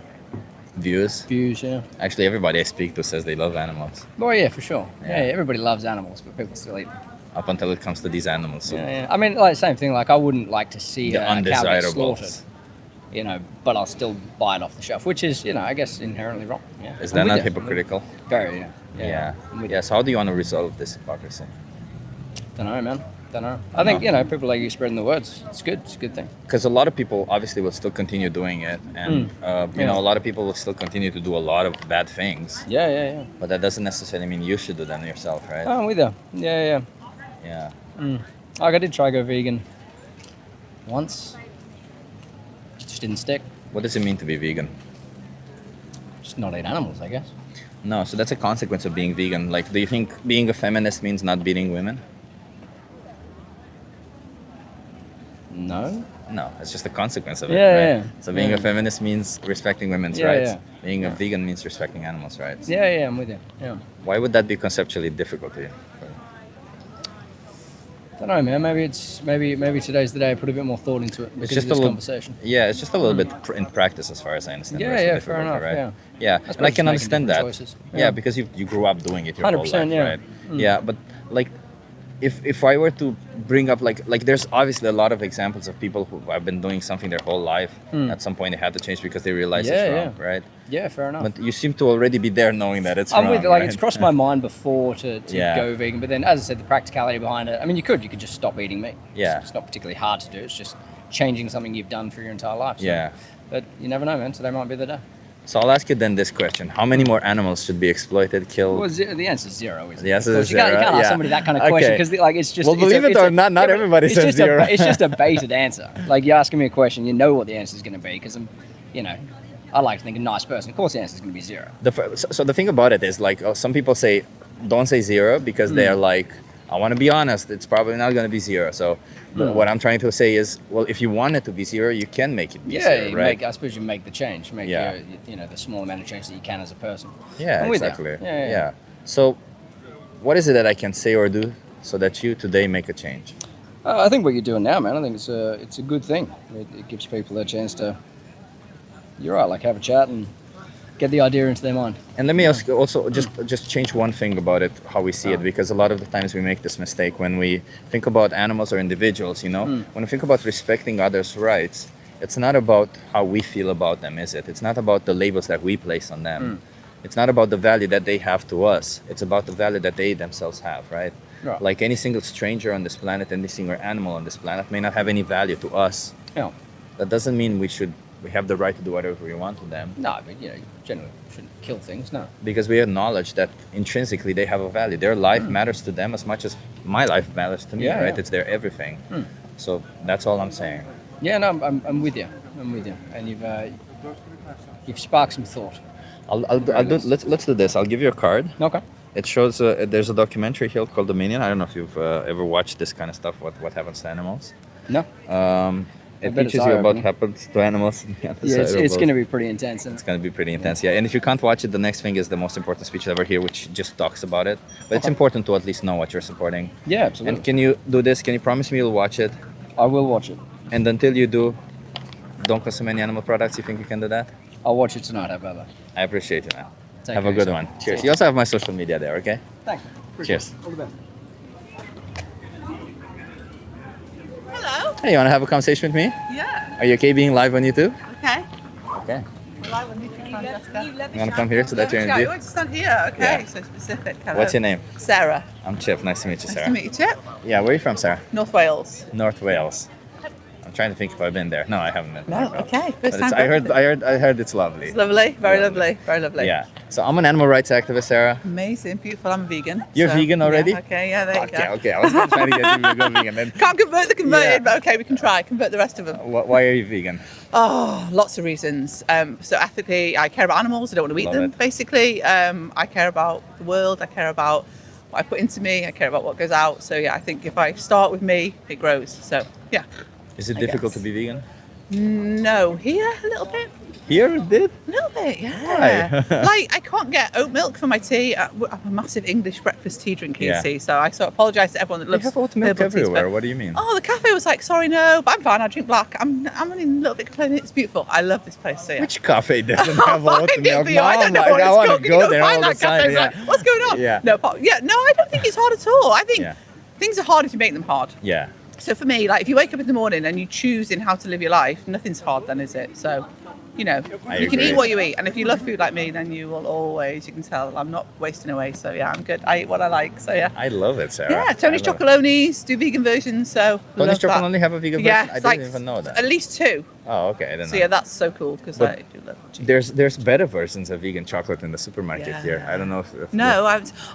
Views? views. Yeah. Actually, everybody I speak to says they love animals. Well, yeah, for sure. Yeah. Yeah, everybody loves animals, but people still eat them. Up until it comes to these animals. So Yeah. I mean, like same thing. Like I wouldn't like to see the a cow get slaughtered, undesirables. you know, but I'll still buy it off the shelf, which is, you know, I guess inherently wrong. Yeah. Is I'm that with not you. hypocritical? Very, yeah. Yeah. I'm with Yeah. So how do you want to resolve this hypocrisy? Don't know, man. Don't know. I think, you know, people like you spreading the words. It's good. It's a good thing. Because a lot of people obviously will still continue doing it, and you Yeah. know, a lot of people will still continue to do a lot of bad things. Yeah. But that doesn't necessarily mean you should do them yourself, right? Oh, I'm with you. Yeah. Yeah. Like I did try to go vegan once. Just didn't stick. What does it mean to be vegan? Just not eat animals, I guess. No, so that's a consequence of being vegan. Like, do you think being a feminist means not beating women? No. No, it's just a consequence of it, Yeah, right? yeah. So being Yeah. a feminist means respecting women's Yeah, rights. yeah. Being a vegan means respecting animals' rights. Yeah, I'm with you. Yeah. Why would that be conceptually difficult to you? Don't know, man. Maybe today's the day I put a bit more thought into it because just of a this little- conversation. Yeah, it's just a little bit in practice, as far as I understand. Yeah, the rest of yeah, the fair difficulty, enough, right? yeah. Yeah, I and I suppose can making understand that. different choices. Yeah. Yeah. because you grew up doing it your whole life, 100%, yeah. right? Yeah, but like, if I were to bring up like there's obviously a lot of examples of people who have been doing something their whole life. At some point they had to change because they realized it's wrong, right? Yeah, fair enough. But you seem to already be there knowing that it's I'm wrong. with you. Like right? it's crossed my mind before to Yeah. go vegan, but then as I said, the practicality behind it. I mean, you could just stop eating meat. Yeah. It's not particularly hard to do. It's just changing something you've done for your entire life. So. Yeah. But you never know, man. Today might be the day. So I'll ask you then this question: how many more animals should be exploited, killed? Well, the answer is zero. Isn't The answer it? is You can't zero, ask yeah. somebody that kind of question Okay. because like it's just. Well, believe it or not but everybody it's says just zero. It's just a baited answer. Like you're asking me a question, you know what the answer is going to be because I'm, I like to think a nice person. Of course, the answer is going to be zero. So the thing about it is like some people say don't say zero because they're like, I want to be honest, it's probably not going to be zero. So what I'm trying to say is, well, if you want it to be zero, you can make it be zero, you right? I suppose you make the change, make Yeah. the small amount of change that you can as a person. Yeah, I'm with you. exactly. Yeah. So what is it that I can say or do so that you today make a change? I think what you're doing now, man. I think it's a good thing. It gives people a chance to. You're right. Like have a chat and get the idea into their mind. And let me ask you also just change one thing about it, how we see it, because a lot of the times we make this mistake when we think about animals or individuals, when we think about respecting others' rights, it's not about how we feel about them, is it? It's not about the labels that we place on them. It's not about the value that they have to us. It's about the value that they themselves have, right? Right. Like any single stranger on this planet, any single animal on this planet may not have any value to us. Yeah. That doesn't mean we have the right to do whatever we want to them. No, but you generally shouldn't kill things. No. Because we acknowledge that intrinsically they have a value. Their life matters to them as much as my life matters to me, Yeah, right? yeah. It's their everything. So that's all I'm saying. Yeah, no, I'm with you. I'm with you. And you've sparked some thought. I'll do. Let's do this. I'll give you a card. Okay. It shows. There's a documentary here called Dominion. I don't know if you've ever watched this kind of stuff. What happens to animals? No. It bet it's teaches you about eye-opening. happens to animals. Yeah, it's going to be pretty intense. Isn't It's going to be pretty intense, yeah. And if you can't watch it, the next thing is the most important speech ever here, which just talks about it. But it's important to at least know what you're supporting. Yeah, absolutely. And can you do this? Can you promise me you'll watch it? I will watch it. And until you do, don't consume any animal products. You think you can do that? I'll watch it tonight. How about that? I appreciate you, man. Take Have care a good of one. yourself. Cheers. You also have my social media there, okay? Thanks. Cheers. All the best. Hello. Hey, you want to have a conversation with me? Yeah. Are you okay being live on YouTube? Okay. Okay. Live on YouTube, Francesca. You want to come here so that you're in Yeah, you view? want to stand here? Okay. Yeah. So specific. Hello. What's your name? Sarah. I'm Chip. Nice to meet you, Nice Sarah. to meet you, Chip. Yeah, where are you from, Sarah? North Wales. North Wales. I'm trying to think if I've been there. No, I haven't been. No. North Wales. Okay. But First time. I heard it's lovely. It's lovely. Very lovely. Very lovely. Yeah. So I'm an animal rights activist, Sarah. Amazing. Beautiful. I'm a vegan. You're vegan already? Yeah, okay. Yeah. There you Okay, go. okay. I was trying to get you to go vegan. Then Can't convert the converted, Yeah. but okay, we can try. Convert the rest of them. why are you vegan? Oh, lots of reasons. So ethically, I care about animals. I don't want to eat Love them. it. Basically, I care about the world. I care about what I put into me. I care about what goes out. So yeah, I think if I start with me, it grows. So yeah. Is it I difficult to guess. be vegan? No, here a little bit. Here it did. A little bit, yeah. Why? Like I can't get oat milk for my tea. I'm a massive English breakfast tea drinker, Yeah. you see. So I sort of apologise to everyone that You loves have oat milk herbal teas, everywhere. but- What do you mean? Oh, the cafe was like, sorry, no, but I'm fine. I drink black. I'm only a little bit complaining. It's beautiful. I love this place. So yeah. Which cafe doesn't I'll have oat find it milk? for you. I don't know what I it's want called. to Can you go there all find the that cafe? time. It's like, Yeah. what's going on? Yeah. No, I don't think it's hard at all. I think Yeah. things are hard if you make them hard. Yeah. So for me, like if you wake up in the morning and you choose in how to live your life, nothing's hard then, is it? So, you know, I you can agree. eat what you eat. And if you love food like me, then you will always, you can tell I'm not wasting away. So yeah, I'm good. I eat what I like. So yeah. I love it, Sarah. Yeah, Tony's I love it. Chocolonis, do vegan versions. So Tony's love that. Chocolate only have a vegan Yeah, version? I it's didn't like even know that. At least two. Oh, okay. I didn't So know. yeah, that's so cool because But I do love cheese. There's better versions of vegan chocolate in the supermarket Yeah. here. I don't know if No,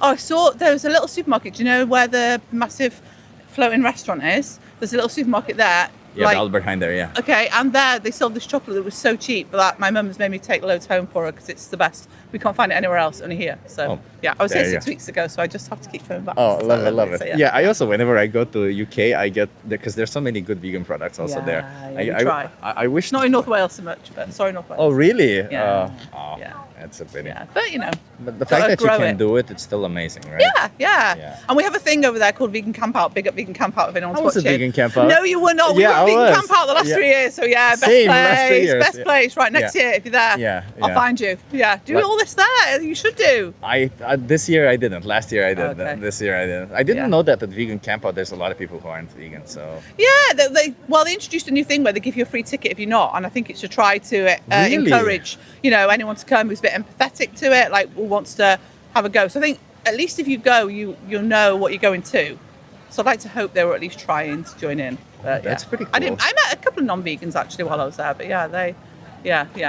I saw there was a little supermarket. Do you know where the massive floating restaurant is? There's a little supermarket there. Yeah, like, the Albert Heijn there, yeah. Okay, and there they sold this chocolate that was so cheap that my mum's made me take loads home for her because it's the best. We can't find it anywhere else, only here. So Oh, yeah, I was there here you 6 go. weeks ago, so I just have to keep going back. Oh, So love it, love it. So, yeah. I also, whenever I go to UK, I get, because there's so many good vegan products also Yeah, there. yeah, we try. I wish. Not in North Wales so much, but sorry, North Wales. Oh, really? Yeah. Oh, Yeah. That's a pity. Yeah, but you know, But the gotta fact that you grow can it. do it, it's still amazing, right? Yeah. And we have a thing over there called Vegan Camp Out. Big up Vegan Camp Out if anyone's I was at watching. Vegan Camp Out. No, you were not. We Yeah, I were at Vegan was. Camp Out the last Yeah. 3 years. So yeah, best Same, place. last 3 years, Best yeah. place right next Yeah. year. If you're there, Yeah, I'll yeah. find you. Yeah, do Like- all this there. You should do. I this year I didn't. Last year I did. Okay. This year I didn't. I didn't Yeah. know that at Vegan Camp Out there's a lot of people who aren't vegan. So Yeah, they introduced a new thing where they give you a free ticket if you're not, and I think it's to try to Really? encourage anyone to come who's a bit empathetic to it, like who wants to have a go. So I think at least if you go, you'll know what you're going to. So I'd like to hope they were at least trying to join in. But That's yeah. pretty I cool. met a couple of non-vegans actually while I was there, but yeah.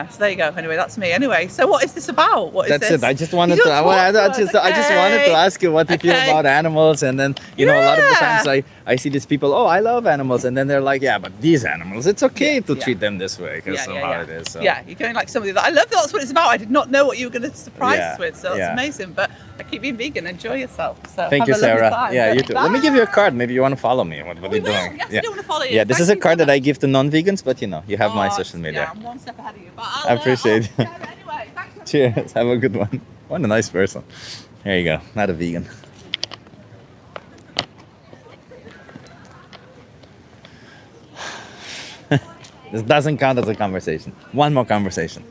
So there you go. Anyway, that's me. Anyway, so what is this about? What is that's this? it. I just wanted You to. don't I talk to just us, wanted to okay? ask you what you feel Okay. about animals, and then a lot of the Yeah. times I see these people. Oh, I love animals, and then they're like, yeah, but these animals, it's okay to Yeah. treat them this way because of how it is. So. Yeah, you're going like somebody that I love. That's what it's about. I did not know what you were going to surprise Yeah, us with, so that's yeah. amazing. But I keep being vegan. Enjoy yourself. So Thank have you, a lovely Sarah. time. Yeah, you too. Let me give you a Bye. card. Maybe you want to follow me. What are We you will. doing? Yes, yeah. I do want to follow you. Yeah, this Thank is a you card so that I much. give to non-vegans, but you have my Oh, social media. Yeah, I'm one step ahead of you. But I appreciate it. Anyway, thanks. Cheers. Have a good one. What a nice person. There you go. Not a vegan. This doesn't count as a conversation. One more conversation.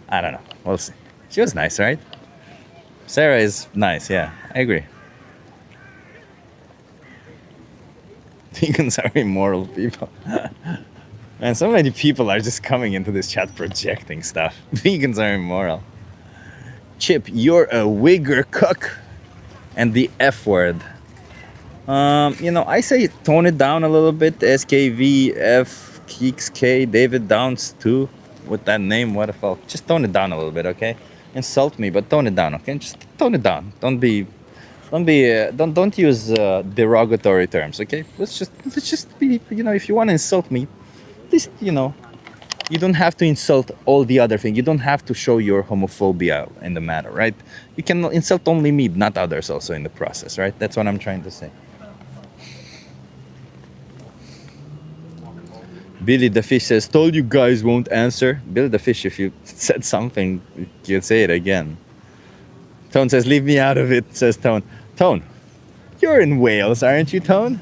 I don't know. We'll see. She was nice, right? Sarah is nice. Yeah, I agree. Vegans are immoral people. And so many people are just coming into this chat projecting stuff. Vegans are immoral. Chip, you're a wigger cook. And the F word. I say tone it down a little bit. SKVF Keeks K David Downs too. With that name, what the fuck? Just tone it down a little bit, okay? Insult me, but tone it down, okay? Just tone it down. Don't use derogatory terms, okay? Let's just be, if you want to insult me, at least, you don't have to insult all the other things. You don't have to show your homophobia in the matter, right? You can insult only me, not others also in the process, right? That's what I'm trying to say. Billy the Fish says, told you guys won't answer. Billy the Fish, if you said something, you'd say it again. Tone says, leave me out of it, says Tone. Tone, you're in Wales, aren't you, Tone?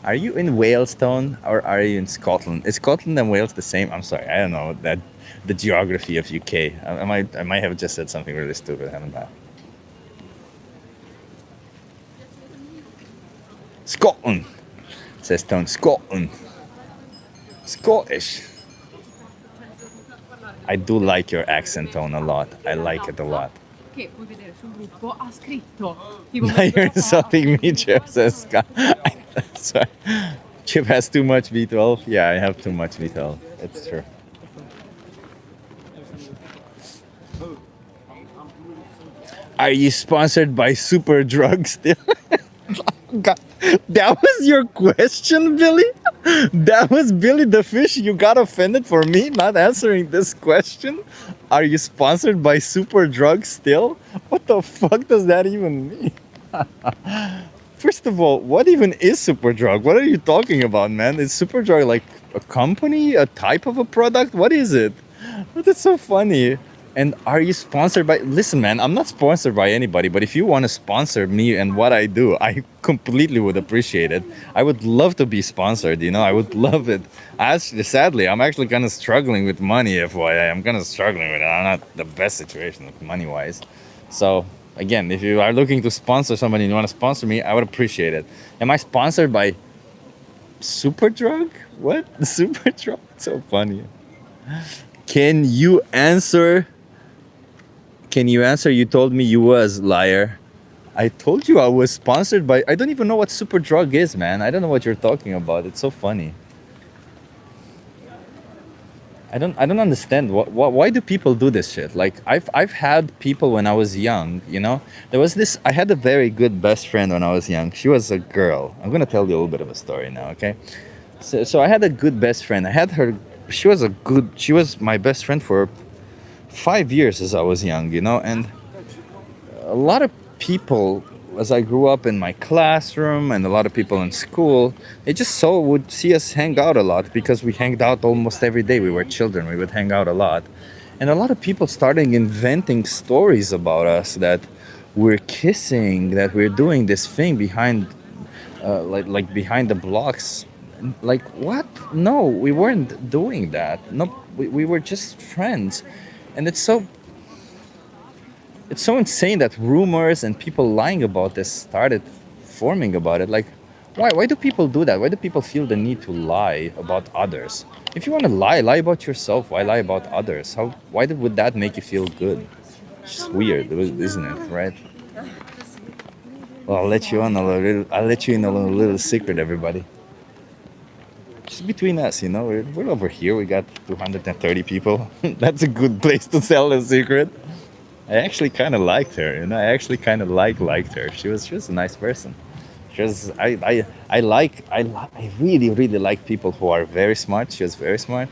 Are you in Wales, Tone, or are you in Scotland? Is Scotland and Wales the same? I'm sorry, I don't know the geography of UK. I might have just said something really stupid, haven't I? Scotland, says Tone. Scotland. Scottish. I do like your accent, Tone, a lot. I like it a lot. Che puoi vedere sul gruppo ha scritto Now you're insulting me, Chip, says Scott. Sorry. Chip has too much B12. Yeah, I have too much B12. It's true. Are you sponsored by Super Drug still? God, that was your question, Billy? That was Billy the Fish? You got offended for me not answering this question? Are you sponsored by Super Drug still? What the fuck does that even mean? First of all, what even is Superdrug? What are you talking about, man? Is Superdrug like a company, a type of a product? What is it? That's so funny. And are you sponsored by... Listen, man, I'm not sponsored by anybody, but if you want to sponsor me and what I do, I completely would appreciate it. I would love to be sponsored, I would love it. Sadly, I'm actually kind of struggling with money, FYI. I'm kind of struggling with it. I'm not the best situation money-wise. So... Again, if you are looking to sponsor somebody and you want to sponsor me, I would appreciate it. Am I sponsored by Superdrug? What? Superdrug? So funny. Can you answer? You told me you was, liar. I told you I was sponsored by... I don't even know what Superdrug is, man. I don't know what you're talking about. It's so funny. I don't understand why do people do this shit. Like I've had people when I was young, there was this. I had a very good best friend when I was young. She was a girl. I'm gonna tell you a little bit of a story now, okay? So I had a good best friend. I had her. She was my best friend for 5 years as I was young, and a lot of people, as I grew up in my classroom and a lot of people in school, they just would see us hang out a lot because we hanged out almost every day. We were children. We would hang out a lot. And a lot of people starting inventing stories about us that we're kissing, that we're doing this thing behind, like behind the blocks. Like what? No, we weren't doing that. No, we were just friends, and it's so insane that rumors and people lying about this started forming about it. Like, why do people do that? Why do people feel the need to lie about others? If you want to lie about yourself. Why lie about others? Would that make you feel good? It's just weird, isn't it? Right? Well, I'll let you in on a little secret, everybody. Just between us, we're over here. We got 230 people. That's a good place to sell a secret. I actually kind of liked her, I actually kind of liked her. She was a nice person. She was I really like people who are very smart. She was very smart,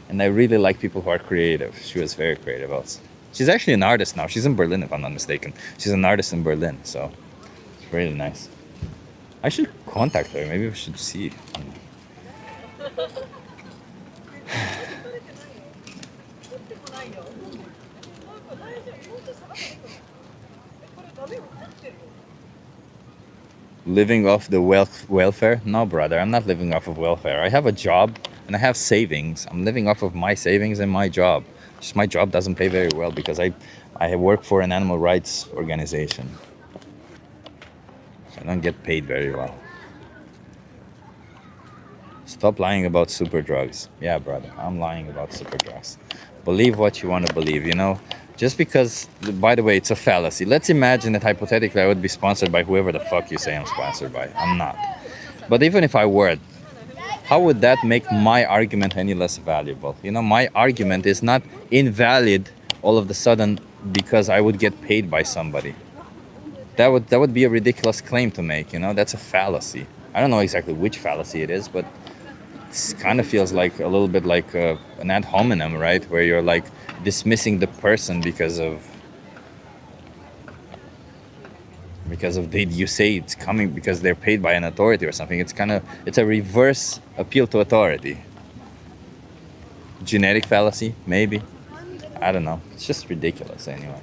and I really like people who are creative. She was very creative also. She's actually an artist now. She's in Berlin, if I'm not mistaken. She's an artist in Berlin, so it's really nice. I should contact her. Maybe we should see. Living off the welfare? No, brother, I'm not living off of welfare. I have a job and I have savings. I'm living off of my savings and my job. Just my job doesn't pay very well because I work for an animal rights organization. So I don't get paid very well. Stop lying about super drugs. Yeah, brother, I'm lying about super drugs. Believe what you want to believe, Just because, by the way, it's a fallacy. Let's imagine that hypothetically I would be sponsored by whoever the fuck you say I'm sponsored by. I'm not. But even if I were, how would that make my argument any less valuable? My argument is not invalid all of a sudden because I would get paid by somebody. That would be a ridiculous claim to make, That's a fallacy. I don't know exactly which fallacy it is, but it kind of feels like a little bit like an ad hominem, right? Where you're like dismissing the person because of you say it's coming because they're paid by an authority or something. It's a reverse appeal to authority. Genetic fallacy, maybe. I don't know. It's just ridiculous anyway.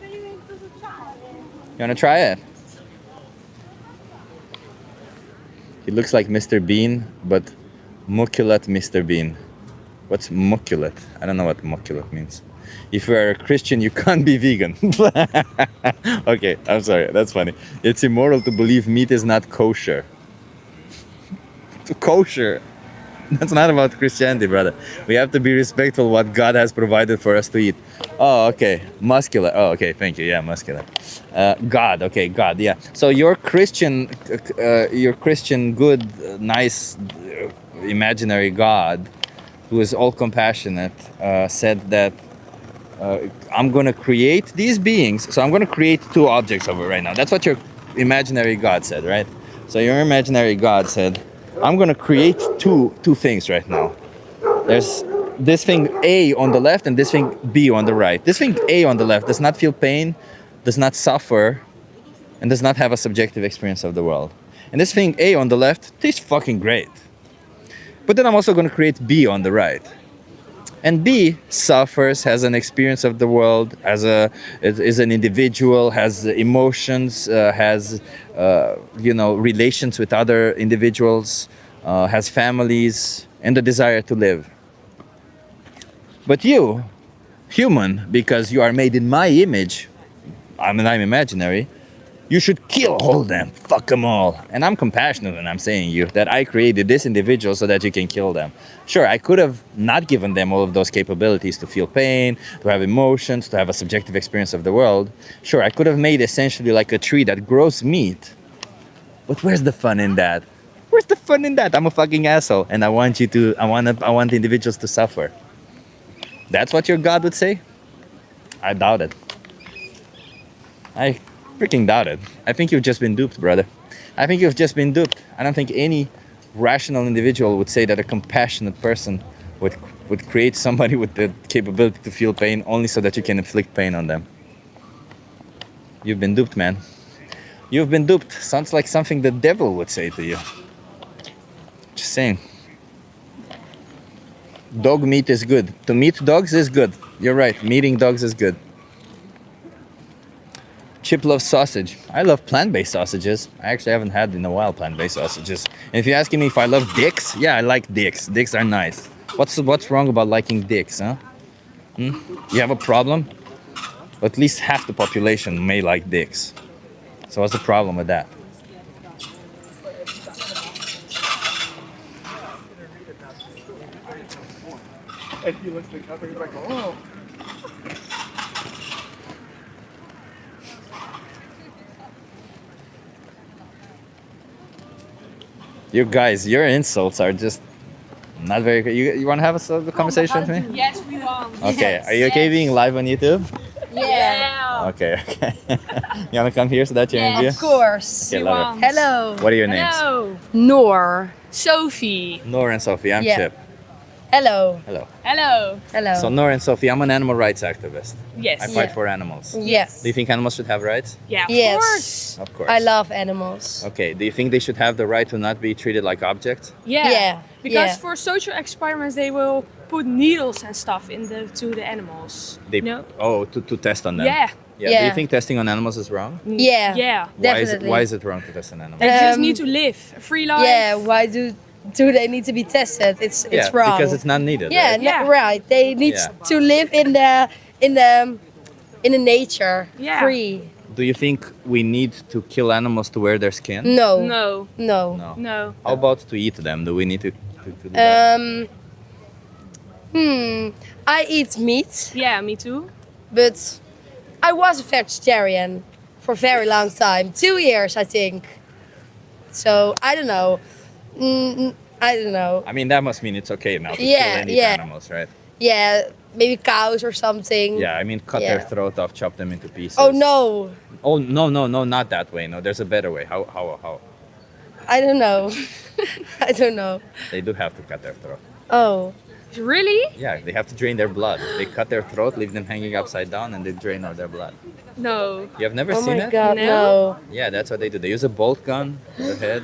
You wanna try it? He looks like Mr. Bean, but muculate Mr. Bean. What's muculate? I don't know what muculate means. If you are a Christian, you can't be vegan. Okay, I'm sorry. That's funny. It's immoral to believe meat is not kosher. Kosher. That's not about Christianity, brother. We have to be respectful of what God has provided for us to eat. Oh, okay. Muscular. Oh, okay. Thank you. Yeah, muscular. God. Okay, God. Yeah. So your Christian, good, nice, imaginary God, who is all compassionate, said that I'm going to create these beings. So I'm going to create two objects over right now. That's what your imaginary God said, right? So your imaginary God said, I'm going to create two things right now. There's this thing A on the left and this thing B on the right. This thing A on the left does not feel pain, does not suffer, and does not have a subjective experience of the world. And this thing A on the left tastes fucking great. But then I'm also going to create B on the right. And B suffers, has an experience of the world, is an individual, has emotions, has relations with other individuals, has families, and the desire to live. But you, human, because you are made in my image, I'm imaginary, you should kill all them, fuck them all. And I'm compassionate when I'm saying you that I created this individual so that you can kill them. Sure, I could have not given them all of those capabilities to feel pain, to have emotions, to have a subjective experience of the world. Sure, I could have made essentially like a tree that grows meat. But where's the fun in that? Where's the fun in that? I'm a fucking asshole, and I want individuals to suffer. That's what your God would say? I doubt it. I freaking doubt it. I think you've just been duped, brother. I think you've just been duped. I don't think any rational individual would say that a compassionate person would create somebody with the capability to feel pain only so that you can inflict pain on them. You've been duped, man. You've been duped. Sounds like something the devil would say to you. Just saying. Dog meat is good. To meet dogs is good. You're right. Meeting dogs is good. Chip loves sausage. I love plant-based sausages. I actually haven't had in a while plant-based sausages. And if you're asking me if I love dicks, yeah, I like dicks. Dicks are nice. What's wrong about liking dicks, huh? You have a problem? At least half the population may like dicks. So what's the problem with that? And he looks at the cover, he's like, oh. You guys, your insults are just not very good. You want to have a conversation with me? Yes, we want. Okay. Are you okay being live on YouTube? Yeah. Okay. You want to come here so that you Yes. interview? Of course. Okay, love it. Hello. What are your names? Hello. Noor. Sophie. Nora and Sophie. I'm Yeah. Chip. Hello. Hello. Hello. Hello. So Nora and Sophie, I'm an animal rights activist. Yes. I fight for animals. Yes. Do you think animals should have rights? Yeah, of Yes. course. Of course. I love animals. Okay. Do you think they should have the right to not be treated like objects? Yeah. Yeah. Because Yeah. for social experiments, they will put needles and stuff to the animals. They No? Oh, to test on them. Yeah. Yeah. Do you Yeah. think testing on animals is wrong? Yeah. Yeah. Definitely. Why is it wrong to test on animals? They just Um, need to live a free life. Yeah. Why do they need to be tested? It's Yeah, wrong. because it's not needed. yeah, Right? Yeah. right. They need Yeah. to live in the nature, Yeah. free. Do you think we need to kill animals to wear their skin? No. No. No. No. No. How about to eat them? Do we need to do that? I eat meat, Yeah, me too. but I was a vegetarian for a very long time. 2 years, I think. So I don't know. I don't know. I mean, that must mean it's okay now to Yeah, kill any yeah. animals, right? Yeah, maybe cows or something. Yeah, I mean, cut Yeah. their throat off, chop them into pieces. Oh no, Oh no, not that way. No, there's a better way. How? I don't know. I don't know. They do have to cut their throat. Oh, Really? Yeah, they have to drain their blood. They cut their throat, leave them hanging upside down, and they drain all their blood. No. You have never oh seen my it? God, No. no. Yeah, that's what they do. They use a bolt gun to the head.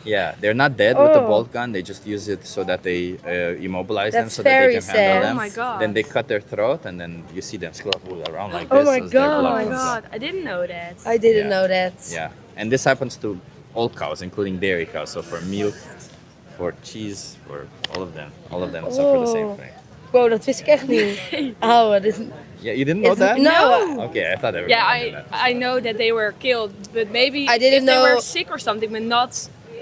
Yeah, they're not dead with the Oh. bolt gun. They just use it so that they immobilize them That's so that they very can handle sad. them. Oh my God. Then they cut their throat, and then you see them scrabble around like Oh this. my as their God. blood Oh my comes out. god, I didn't know that. I didn't Yeah. know that. Yeah, and this happens to all cows, including dairy cows. So for milk, for cheese, for all of them suffer the same Oh. thing. Wow, dat wist ik echt niet. Oh, dat is... Yeah, you didn't know that? No. Okay, I thought everyone Yeah, knew that. I know that they were killed, but maybe I didn't if they know- were sick or something, but not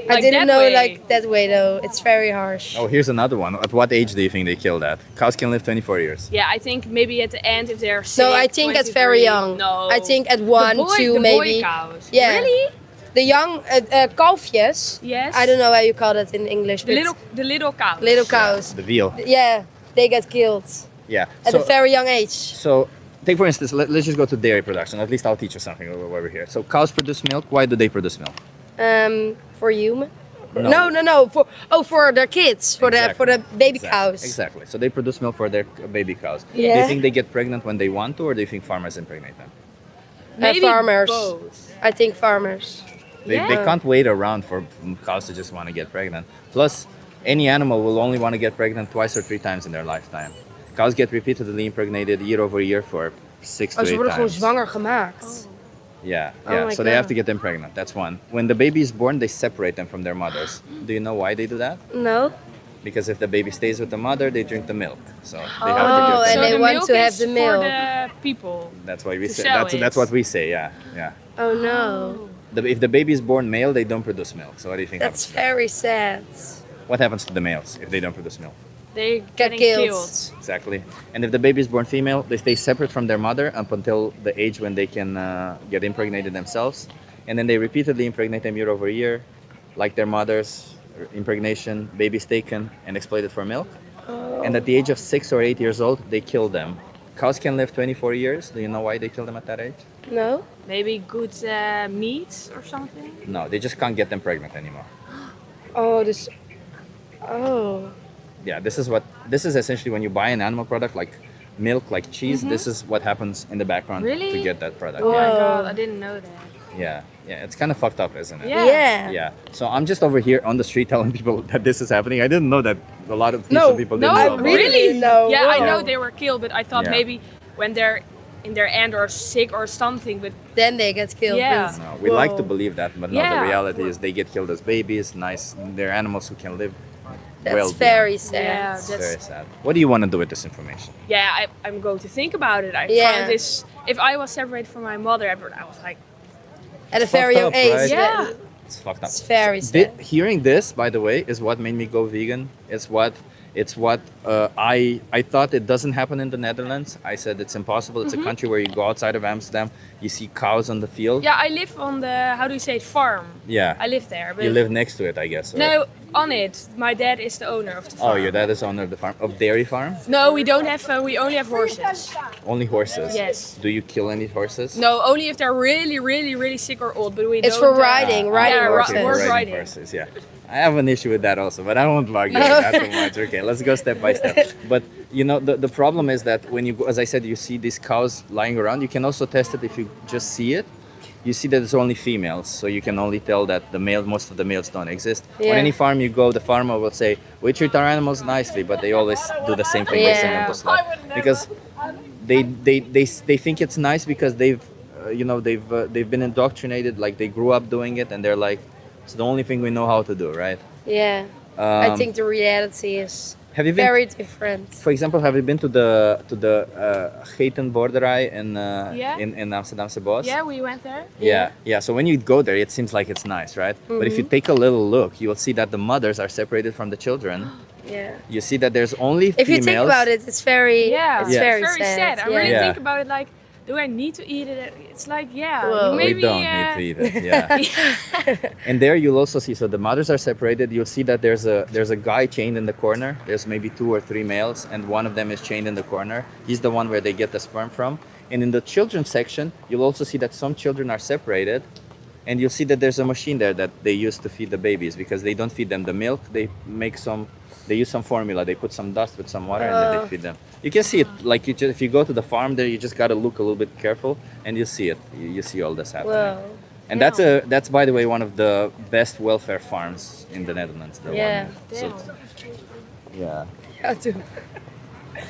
I like didn't that know way. like that way though. It's very harsh. Oh, here's another one. At what age do you think they kill that? Cows can live 24 years. Yeah, I think maybe at the end if they're sick. No, I think at very 23, young. No, I think at 1, the boy, 2 the maybe. Boy cows. Yeah. Really? The young kalfjes. Yes. I don't know how you call that in English. The but little cows. little cows. The veal. Yeah, they get killed Yeah. at a very young age. So, take for instance, let's just go to dairy production. At least I'll teach you something while we're here. So, cows produce milk. Why do they produce milk? For human? No. No. For their kids, for the baby cows. Exactly. So they produce milk for their baby cows. Do Yeah. you think they get pregnant when they want to, or do you think farmers impregnate them? Maybe farmers. both. I think farmers. They Yeah. can't wait around for cows to just want to get pregnant. Plus, any animal will only want to get pregnant twice or 3 times in their lifetime. Cows get repeatedly impregnated year over year for 6 to Oh, ze 8 worden gewoon times. zwanger gemaakt. Yeah, Oh yeah. my So they have God. to get them pregnant. That's one. When the baby is born, they separate them from their mothers. Do you know why they do that? No? Because if the baby stays with the mother, they drink the milk. So they have to Oh, give and them. they the want milk to have is the milk. for the people. That's why we to say. sell That's it. what we say. Yeah, yeah. Oh no. If the baby is born male, they don't produce milk. So what do you think? That's happens to them? very sad. What happens to the males if they don't produce milk? They Get getting killed. killed. Exactly. And if the baby is born female, they stay separate from their mother up until the age when they can get impregnated themselves. And then they repeatedly impregnate them year over year, like their mothers. Impregnation, babies taken and exploited for milk. And at the age of 6 or 8 years old, they kill them. Cows can live 24 years. Do you know why they kill them at that age? No? Maybe good meat or something. No, they just can't get them pregnant anymore. Oh, dus... Oh. Yeah, this is essentially when you buy an animal product like milk, like cheese. This is what happens in the background Really? to get that product. Oh Yeah. my Whoa. god, I didn't know that. Yeah. Yeah, it's kind of fucked up, isn't it? Yeah. Yeah. Yeah. So I'm just over here on the street telling people that this is happening. I didn't know that a lot of No, people No, didn't know about really? it. No. Yeah, I Whoa. know they were killed, but I thought Yeah. maybe when they're in their end or sick or something. But Then they get killed. Yeah. please. No, we like to Whoa. believe that, but no, the Yeah. reality is they get killed as babies. Nice, they're animals who can live. That's well very yeah, sad. It's that's very sad. What do you want to do with this information? yeah. I'm going to think about it. I Yeah. found this. If I was separated from my mother, I was like, At a It's very fucked young up, age. right? yeah. It's fucked up. It's very So, sad. hearing this, by the way, is what made me go vegan. It's what I thought it doesn't happen in the Netherlands. I said it's impossible. It's a country where you go outside of Amsterdam, you see cows on the field. Yeah, I live on the, how do you say it, farm. Yeah. I live there. But You live next to it, I guess. or- No, on it. My dad is the owner of the farm. Oh, your dad is owner of the farm, of dairy farm. No, we don't have. We only have horses. Only horses. Yes. Do you kill any horses? No, only if they're really, really, really sick or old. But we It's don't. for riding, riding yeah, horses. horse riding riding. horses. Yeah, I have an issue with that also, but I won't argue with that too much. Okay, let's go step by step. But you know, the problem is that when you go, as I said, you see these cows lying around. You can also test it if you just see it. You see that it's only females, so you can only tell that most of the males don't exist. Yeah. On any farm you go, the farmer will say, "We treat our animals nicely," but they always do the same thing. They send them to slaughter because they think it's nice because they've been indoctrinated, like they grew up doing it, and they're like, it's the only thing we know how to do, right? Yeah. I think the reality is Have you been? very different. For example, have you been to the Geitenboerderij Yeah. in Amsterdamse Bos? Yeah, we went there. Yeah. So when you go there, it seems like it's nice, right? But if you take a little look, you will see that the mothers are separated from the children. Yeah. You see that there's only If you females. think about it, it's very, Yeah, it's Yeah. very, very sad. I Yeah. really Yeah. think about it like, do I need to eat it? It's like, yeah, Well, we maybe. don't need to eat it. Yeah. And there you'll also see, so the mothers are separated. You'll see that there's a guy chained in the corner. There's maybe 2 or 3 males, and one of them is chained in the corner. He's the one where they get the sperm from. And in the children's section, you'll also see that some children are separated. And you'll see that there's a machine there that they use to feed the babies because they don't feed them the milk. They use some formula. They put some dust with some water and then they feed them. You can see it like if you go to the farm there, you just gotta look a little bit careful and you'll see it. You see all this happening. Whoa. And that's by the way one of the best welfare farms in the Netherlands. The Yeah. one. So it's- yeah. How to? Okay.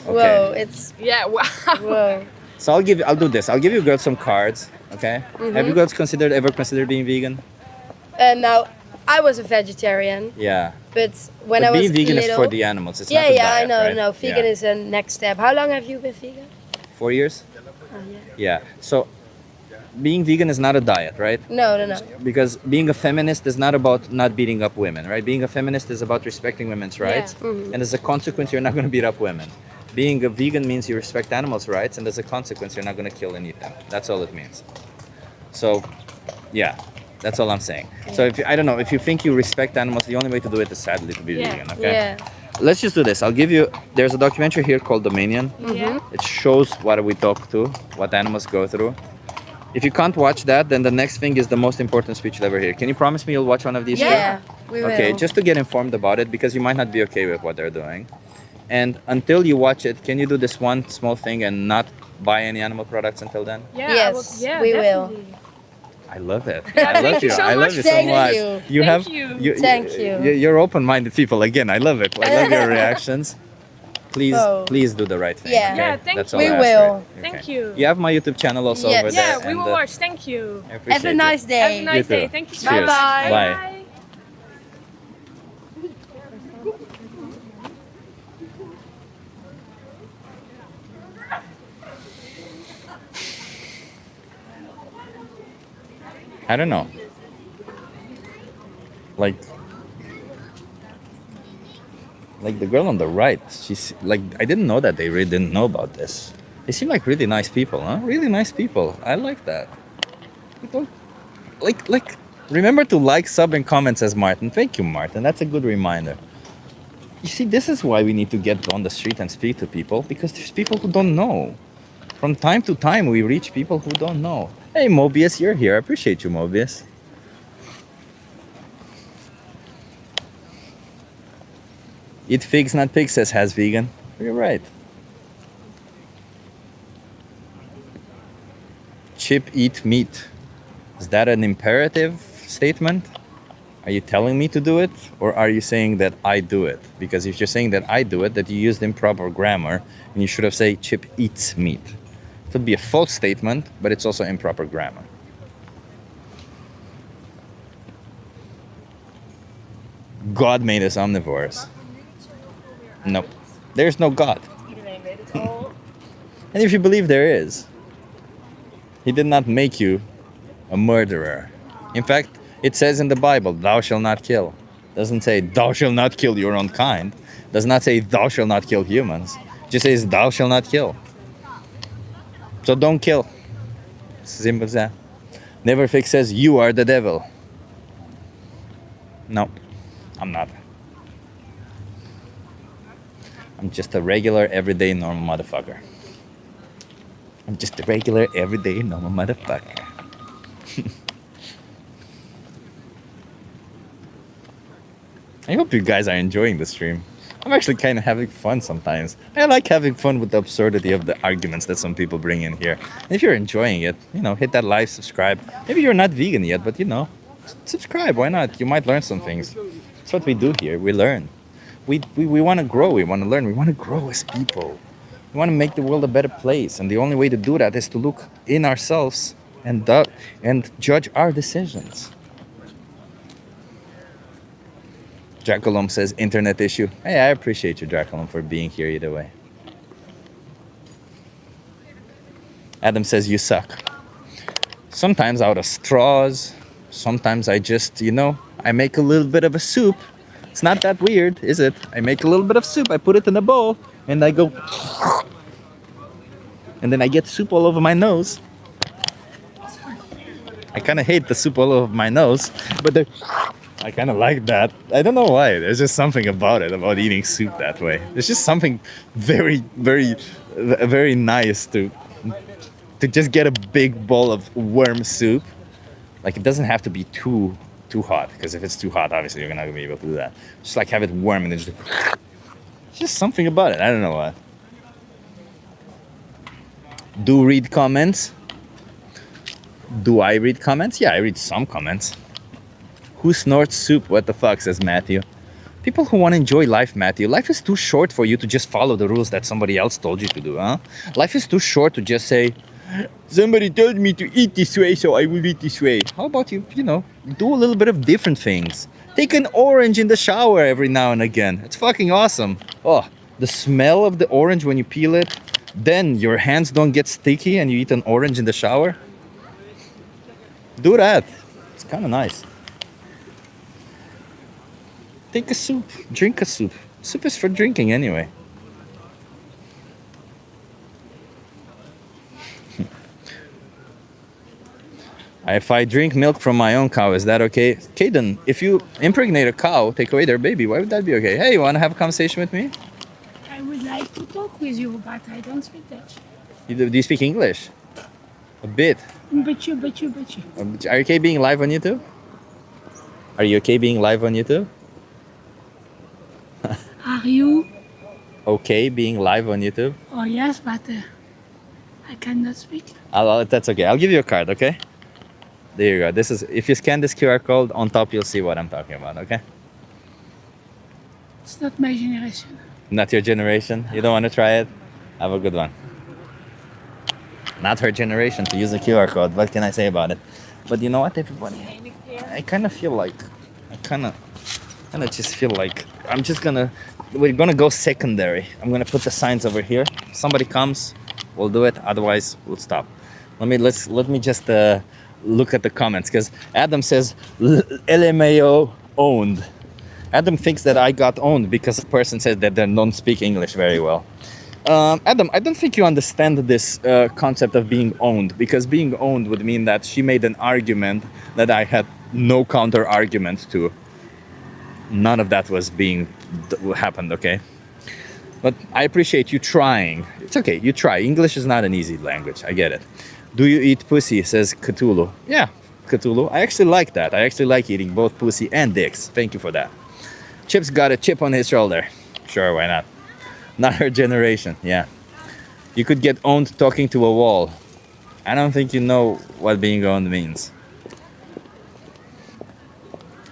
Whoa, it's Yeah, wow. whoa. So I'll do this. I'll give you girls some cards. Okay. Have you girls ever considered being vegan? And now I was a vegetarian, Yeah. but when But I was being vegan little, is for the animals. It's yeah, not the yeah, diet, I know, right? no. Vegan Yeah. is a next step. How long have you been vegan? 4 years. Oh, Yeah. So being vegan is not a diet, right? No, no, no. Because being a feminist is not about not beating up women, right? Being a feminist is about respecting women's rights, and as a consequence, you're not going to beat up women. Being a vegan means you respect animals' rights, and as a consequence, you're not going to kill and eat them. That's all it means. So, yeah, that's all I'm saying. So if you think you respect animals, the only way to do it is sadly to be Yeah. vegan. Okay. Yeah. Let's just do this. I'll give you. There's a documentary here called Dominion. Yeah. It shows what we talk to, what animals go through. If you can't watch that, then the next thing is the most important speech you'll ever hear. Can you promise me you'll watch one of these? Yeah, we will. Okay, just to get informed about it, because you might not be okay with what they're doing. And until you watch it, can you do this one small thing and not buy any animal products until then? Yeah, Yes, I will, yeah, we will. definitely. I love it. Yeah, I thank love you so I love much. you so Thank much. you. Thank you. Thank you. You're open-minded people. Again, I love it. I love your reactions. Please, Oh. please do the right thing. Yeah. Okay? Yeah, thank That's you. all We I ask, will. right? Thank Okay. you. You have my YouTube channel also Yes. over there. Yeah, we will and, watch. Thank you. I appreciate Have a nice it. day. Have a nice You too. day. Thank you so Cheers. much. Bye. I don't know. Like the girl on the right, she's like, I didn't know that they really didn't know about this. They seem like really nice people, huh? Really nice people. I like that. People, like, remember to like, sub, and comment, says Martin. Thank you, Martin. That's a good reminder. You see, this is why we need to get on the street and speak to people, because there's people who don't know. From time to time, we reach people who don't know. Hey, Mobius, you're here. I appreciate you, Mobius. Eat figs, not pigs, says Has Vegan. You're right. Chip, eat meat. Is that an imperative statement? Are you telling me to do it, or are you saying that I do it? Because if you're saying that I do it, that you used improper grammar, and you should have said Chip eats meat. It would be a false statement, but it's also improper grammar. God made us omnivores. Nope. There's no God. And if you believe there is, He did not make you a murderer. In fact, it says in the Bible, thou shalt not kill. It doesn't say thou shalt not kill your own kind. It does not say thou shalt not kill humans. It just says thou shalt not kill. So don't kill. Simple as that. Neverfix says you are the devil. No, I'm not. I'm just a regular, everyday, normal motherfucker. I'm just a regular, everyday, normal motherfucker. I hope you guys are enjoying the stream. I'm actually kind of having fun sometimes. I like having fun with the absurdity of the arguments that some people bring in here. And if you're enjoying it, hit that like, subscribe. Maybe you're not vegan yet, but subscribe. Why not? You might learn some things. That's what we do here. We learn. We want to grow. We want to learn. We want to grow as people. We want to make the world a better place. And the only way to do that is to look in ourselves and judge our decisions. Draculum says internet issue. Hey, I appreciate you, Draculum, for being here either way. Adam says you suck. Sometimes out of straws. Sometimes I just, I make a little bit of a soup. It's not that weird, is it? I make a little bit of soup. I put it in a bowl and I go. And then I get soup all over my nose. I kind of hate the soup all over my nose, but I kind of like that. I don't know why. There's just something about it, about eating soup that way. There's just something very, very, very nice to just get a big bowl of worm soup. Like, it doesn't have to be too hot, because if it's too hot, obviously you're not gonna be able to do that. Just like have it warm and then just something about it. I don't know what. Do read comments. Do I read comments? Yeah, I read some comments. Who snorts soup? What the fuck, says Matthew. People who want to enjoy life, Matthew. Life is too short for you to just follow the rules that somebody else told you to do, huh? Life is too short to just say, somebody told me to eat this way, so I will eat this way. How about you, do a little bit of different things. Take an orange in the shower every now and again. It's fucking awesome. Oh, the smell of the orange when you peel it, then your hands don't get sticky and you eat an orange in the shower. Do that. It's kind of nice. Take a soup. Drink a soup. Soup is for drinking anyway. If I drink milk from my own cow, is that okay? Caden, if you impregnate a cow, take away their baby, why would that be okay? Hey, you want to have a conversation with me? I would like to talk with you, but I don't speak Dutch. Do you speak English? A bit. But you. Are you okay being live on YouTube? Are you okay being live on YouTube? Are you? Okay being live on YouTube? Oh yes, but I cannot speak. That's okay. I'll give you a card, okay? There you go. This is, if you scan this QR code on top, you'll see what I'm talking about, okay? It's not my generation. Not your generation? You don't want to try it? Have a good one. Not her generation to use a QR code. What can I say about it? But you know what, everybody? I kind of feel like, we're gonna go secondary. I'm gonna put the signs over here. If somebody comes, we'll do it. Otherwise, we'll stop. Let me just look at the comments, because Adam says LMAO owned. Adam thinks that I got owned because the person said that they don't speak English very well. Adam, I don't think you understand this concept of being owned, because being owned would mean that she made an argument that I had no counter argument to. None of that was happened, okay? But I appreciate you trying. It's okay, you try. English is not an easy language, I get it. Do you eat pussy, says Cthulhu. Yeah, Cthulhu. I actually like that. I actually like eating both pussy and dicks. Thank you for that. Chip's got a chip on his shoulder. Sure, why not? Not her generation, yeah. You could get owned talking to a wall. I don't think you know what being owned means.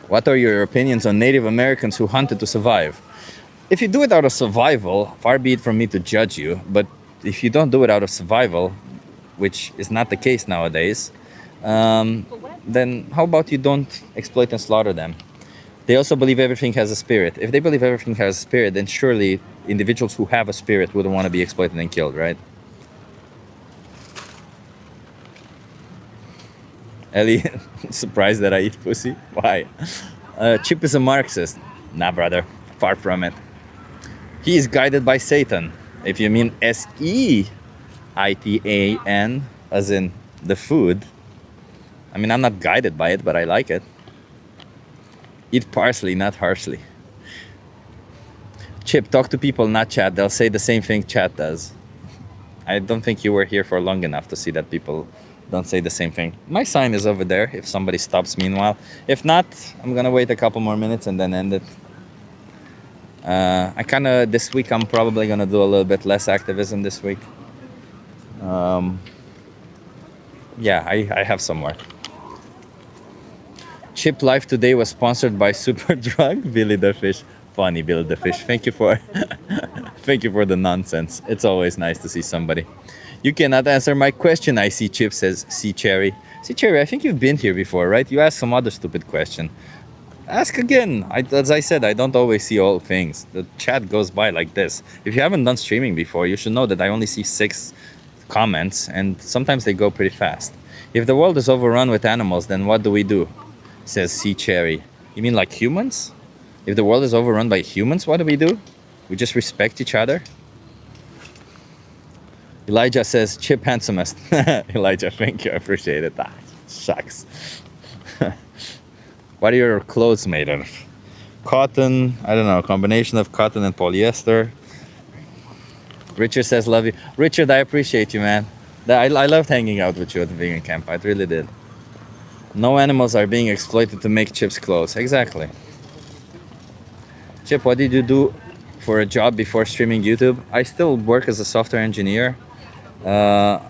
What are your opinions on Native Americans who hunted to survive? If you do it out of survival, far be it from me to judge you, but if you don't do it out of survival, which is not the case nowadays, then how about you don't exploit and slaughter them? They also believe everything has a spirit. If they believe everything has a spirit, then surely individuals who have a spirit wouldn't want to be exploited and killed, right? Ellie, surprised that I eat pussy? Why? Chip is a Marxist. Nah, brother, far from it. He is guided by Satan. If you mean Seitan, as in the food. I mean, I'm not guided by it, but I like it. Eat parsley, not harshly. Chip, talk to people, not chat. They'll say the same thing chat does. I don't think you were here for long enough to see that people don't say the same thing. My sign is over there if somebody stops meanwhile. If not, I'm gonna wait a couple more minutes and then end it. This week I'm probably gonna do a little bit less activism this week. Yeah, I have some work. Chip Life today was sponsored by Super Drug, Billy the Fish. Funny, Billy the Fish. Thank you for thank you for the nonsense. It's always nice to see somebody. You cannot answer my question, I see Chip, says C Cherry. C Cherry, I think you've been here before, right? You asked some other stupid question. Ask again. As I said, I don't always see all things. The chat goes by like this. If you haven't done streaming before, you should know that I only see 6 comments, and sometimes they go pretty fast. If the world is overrun with animals, then what do we do? Says C Cherry. You mean like humans? If the world is overrun by humans, what do? We just respect each other? Elijah says, Chip handsomest. Elijah, thank you. I appreciate it. Ah, shucks. What are your clothes made of? Cotton, I don't know, a combination of cotton and polyester. Richard says, love you. Richard, I appreciate you, man. I loved hanging out with you at the vegan camp. I really did. No animals are being exploited to make Chip's clothes. Exactly. Chip, what did you do for a job before streaming YouTube? I still work as a software engineer. I'm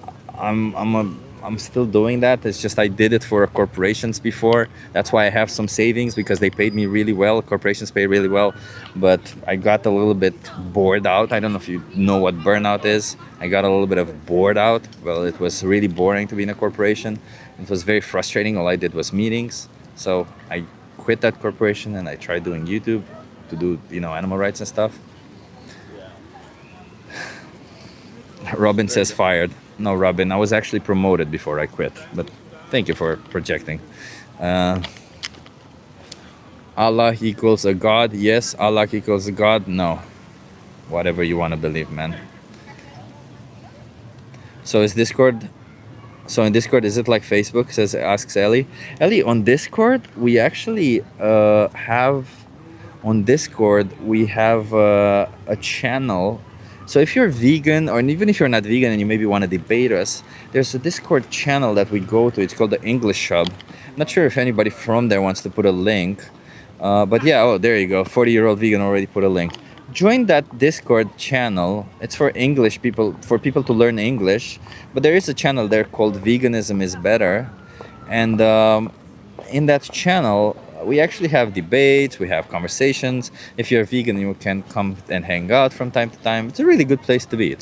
still doing that. It's just I did it for corporations before. That's why I have some savings, because they paid me really well. Corporations pay really well. But I got a little bit bored out. I don't know if you know what burnout is. I got a little bit of bored out. Well, it was really boring to be in a corporation. It was very frustrating. All I did was meetings. So I quit that corporation and I tried doing YouTube to do, animal rights and stuff. Robin says fired. No, Robin, I was actually promoted before I quit. But thank you for projecting. Allah equals a God. Yes, Allah equals a God. No. Whatever you want to believe, man. So in Discord, is it like Facebook? Asks Ellie. Ellie, on Discord, we actually have a channel. So if you're vegan, or even if you're not vegan and you maybe want to debate us, there's a Discord channel that we go to. It's called the English Hub. Not sure if anybody from there wants to put a link. But yeah, there you go. 40-year-old vegan already put a link. Join that Discord channel. It's for English people, for people to learn English. But there is a channel there called Veganism is Better. And in that channel, we actually have debates, we have conversations. If you're vegan, you can come and hang out from time to time. It's a really good place to be. I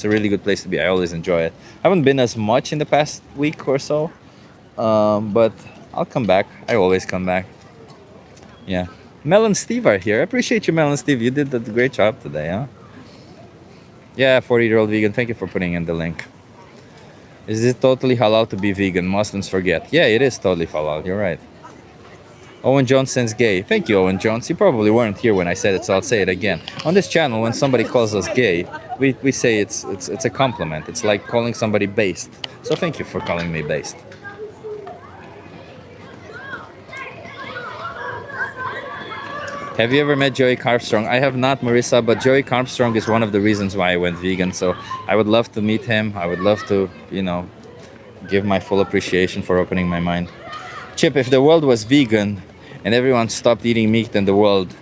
always enjoy it. I haven't been as much in the past week or so, but I'll come back. I always come back. Yeah. Mel and Steve are here. I appreciate you, Mel and Steve. You did a great job today, huh? Yeah, 40-year-old vegan. Thank you for putting in the link. Is it totally halal to be vegan? Muslims forget. Yeah, it is totally halal. You're right. Owen Jones sends gay. Thank you, Owen Jones. You probably weren't here when I said it, so I'll say it again. On this channel, when somebody calls us gay, we say it's a compliment. It's like calling somebody based. So thank you for calling me based. Have you ever met Joey Carpstrong? I have not, Marissa, but Joey Carpstrong is one of the reasons why I went vegan. So I would love to meet him. I would love to, give my full appreciation for opening my mind. Chip, if the world was vegan and everyone stopped eating meat, then the world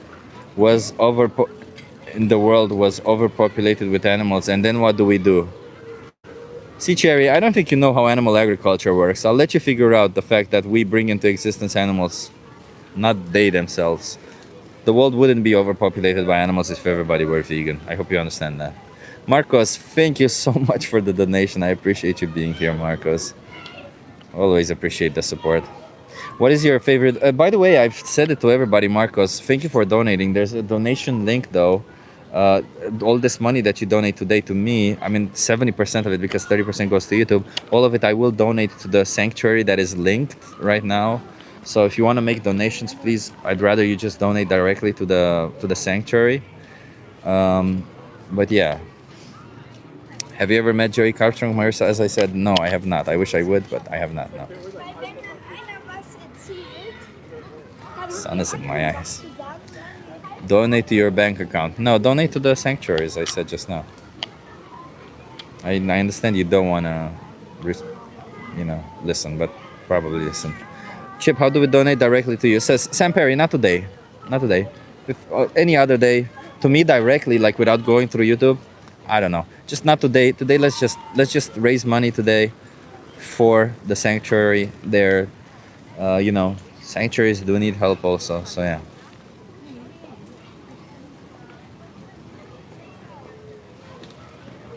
was overpopulated with animals, and then what do we do? See, Cherry, I don't think you know how animal agriculture works. I'll let you figure out the fact that we bring into existence animals not they themselves. The world wouldn't be overpopulated by animals if everybody were vegan. I hope you understand that. Marcos, thank you so much for the donation. I appreciate you being here, Marcos. Always appreciate the support. What is your favorite? By the way, I've said it to everybody, Marcos. Thank you for donating. There's a donation link, though. Uh, all this money that you donate today to me, I mean, 70% of it, because 30% goes to YouTube. All of it, I will donate to the sanctuary that is linked right now. So if you want to make donations, please, I'd rather you just donate directly to the sanctuary. But yeah. Have you ever met Joey Carpstrong, Marissa? As I said, no, I have not. I wish I would, but I have not, no. Sun is in my eyes. Donate to your bank account. No, donate to the sanctuary, as I said just now. I understand you don't want to, listen, but probably listen. Chip, how do we donate directly to you? It says, Sam Perry, not today. Not today. If, any other day. To me directly, like without going through YouTube, I don't know. Just not today. Today, let's just raise money today for the sanctuary. There, sanctuaries do need help also. So yeah.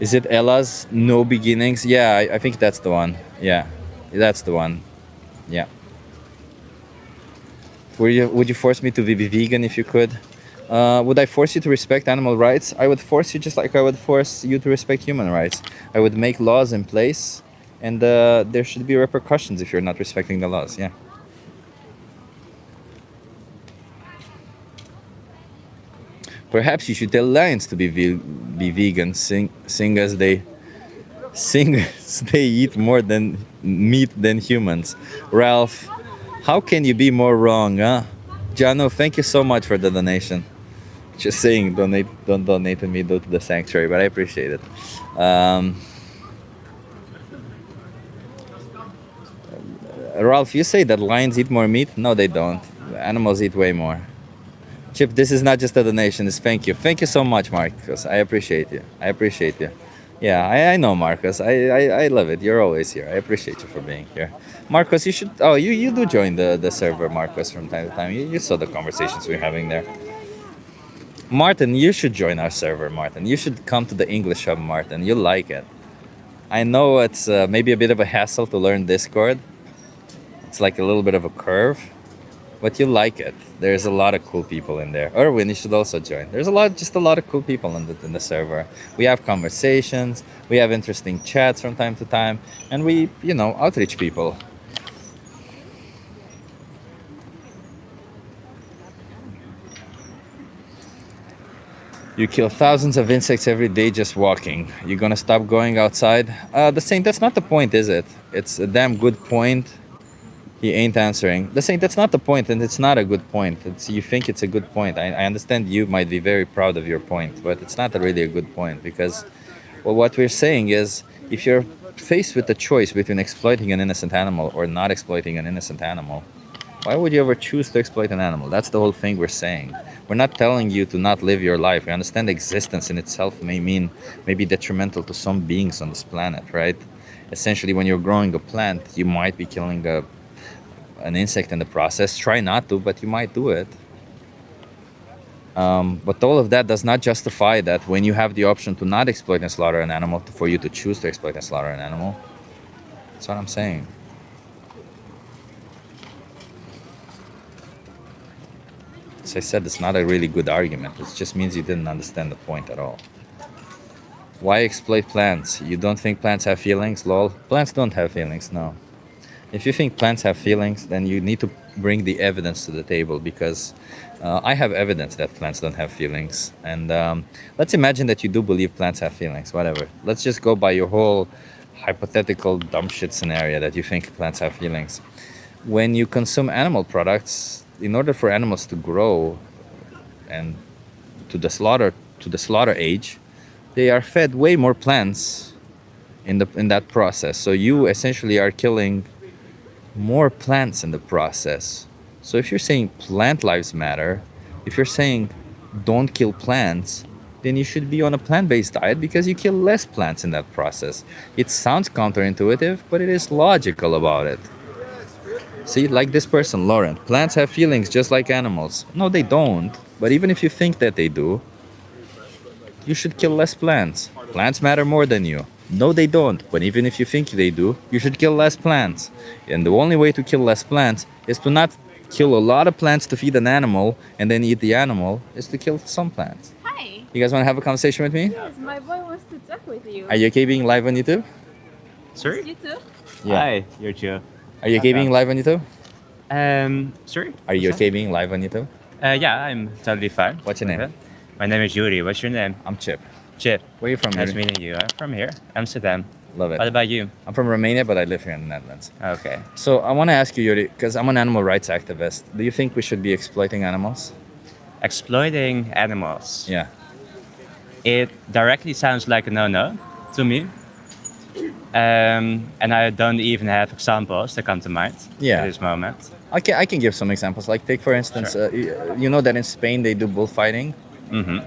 Is it Ella's No Beginnings? Yeah, I think that's the one. Yeah, that's the one. Yeah. Would you force me to be vegan if you could? Would I force you to respect animal rights? I would force you just like I would force you to respect human rights. I would make laws in place, and there should be repercussions if you're not respecting the laws. Yeah. Perhaps you should tell lions to be vegan, sing as they eat more than meat than humans. Ralph, how can you be more wrong, huh? Jano, thank you so much for the donation. Just saying, don't donate to me, go to the sanctuary, but I appreciate it. Ralph, you say that lions eat more meat? No, they don't. Animals eat way more. Chip, this is not just a donation, it's thank you. Thank you so much, Marcus. I appreciate you. I appreciate you. Yeah, I know, Marcus. I love it. You're always here. I appreciate you for being here. Marcus, you should... Oh, you do join the server, Marcus, from time to time. You saw the conversations we're having there. Martin, you should join our server, Martin. You should come to the English Hub, Martin. You'll like it. I know it's maybe a bit of a hassle to learn Discord. It's like a little bit of a curve. But you'll like it. There's a lot of cool people in there. Erwin, you should also join. There's a lot of cool people in the server. We have conversations, we have interesting chats from time to time, and we, outreach people. You kill thousands of insects every day just walking. You're gonna stop going outside? The Saint, that's not the point, is it? It's a damn good point. He ain't answering. The Saint, that's not the point, and it's not a good point. You think it's a good point. I understand you might be very proud of your point, but it's not really a good point because, well, what we're saying is if you're faced with the choice between exploiting an innocent animal or not exploiting an innocent animal, why would you ever choose to exploit an animal? That's the whole thing we're saying. We're not telling you to not live your life. We understand existence in itself may be detrimental to some beings on this planet, right? Essentially, when you're growing a plant, you might be killing an insect in the process. Try not to, but you might do it. But all of that does not justify that when you have the option to not exploit and slaughter an animal, for you to choose to exploit and slaughter an animal. That's what I'm saying. As I said, it's not a really good argument. It just means you didn't understand the point at all. Why exploit plants? You don't think plants have feelings? Lol. Plants don't have feelings, no. If you think plants have feelings, then you need to bring the evidence to the table because I have evidence that plants don't have feelings. And let's imagine that you do believe plants have feelings, whatever. Let's just go by your whole hypothetical dumb shit scenario that you think plants have feelings. When you consume animal products, in order for animals to grow and to the slaughter age, they are fed way more plants in that process. So you essentially are killing more plants in the process. So if you're saying plant lives matter, if you're saying don't kill plants, then you should be on a plant-based diet because you kill less plants in that process. It sounds counterintuitive, but it is logical about it. See, like this person, Lauren. Plants have feelings just like animals. No, they don't. But even if you think that they do, you should kill less plants. Plants matter more than you. No, they don't. But even if you think they do, you should kill less plants. And the only way to kill less plants is to not kill a lot of plants to feed an animal and then eat the animal, is to kill some plants. Hi. You guys want to have a conversation with me? Yes, my boy wants to talk with you. Are you okay being live on YouTube? Sorry? You too? Hi, you're Joe. Are you okay being live on YouTube? Sorry? Are you okay being live on YouTube? Yeah, I'm totally fine. What's your name? Okay. My name is Yuri. What's your name? I'm Chip. Chip. Where are you from? Nice Yuri? meeting you. I'm from here, Amsterdam. Love it. What about you? I'm from Romania, but I live here in the Netherlands. Okay. So I want to ask you, Yuri, because I'm an animal rights activist. Do you think we should be exploiting animals? Exploiting animals. Yeah. It directly sounds like a no-no to me. And I don't even have examples that come to mind Yeah. at this moment. I can give some examples. Like, take for instance, you know that in Spain they do bullfighting. Hmm.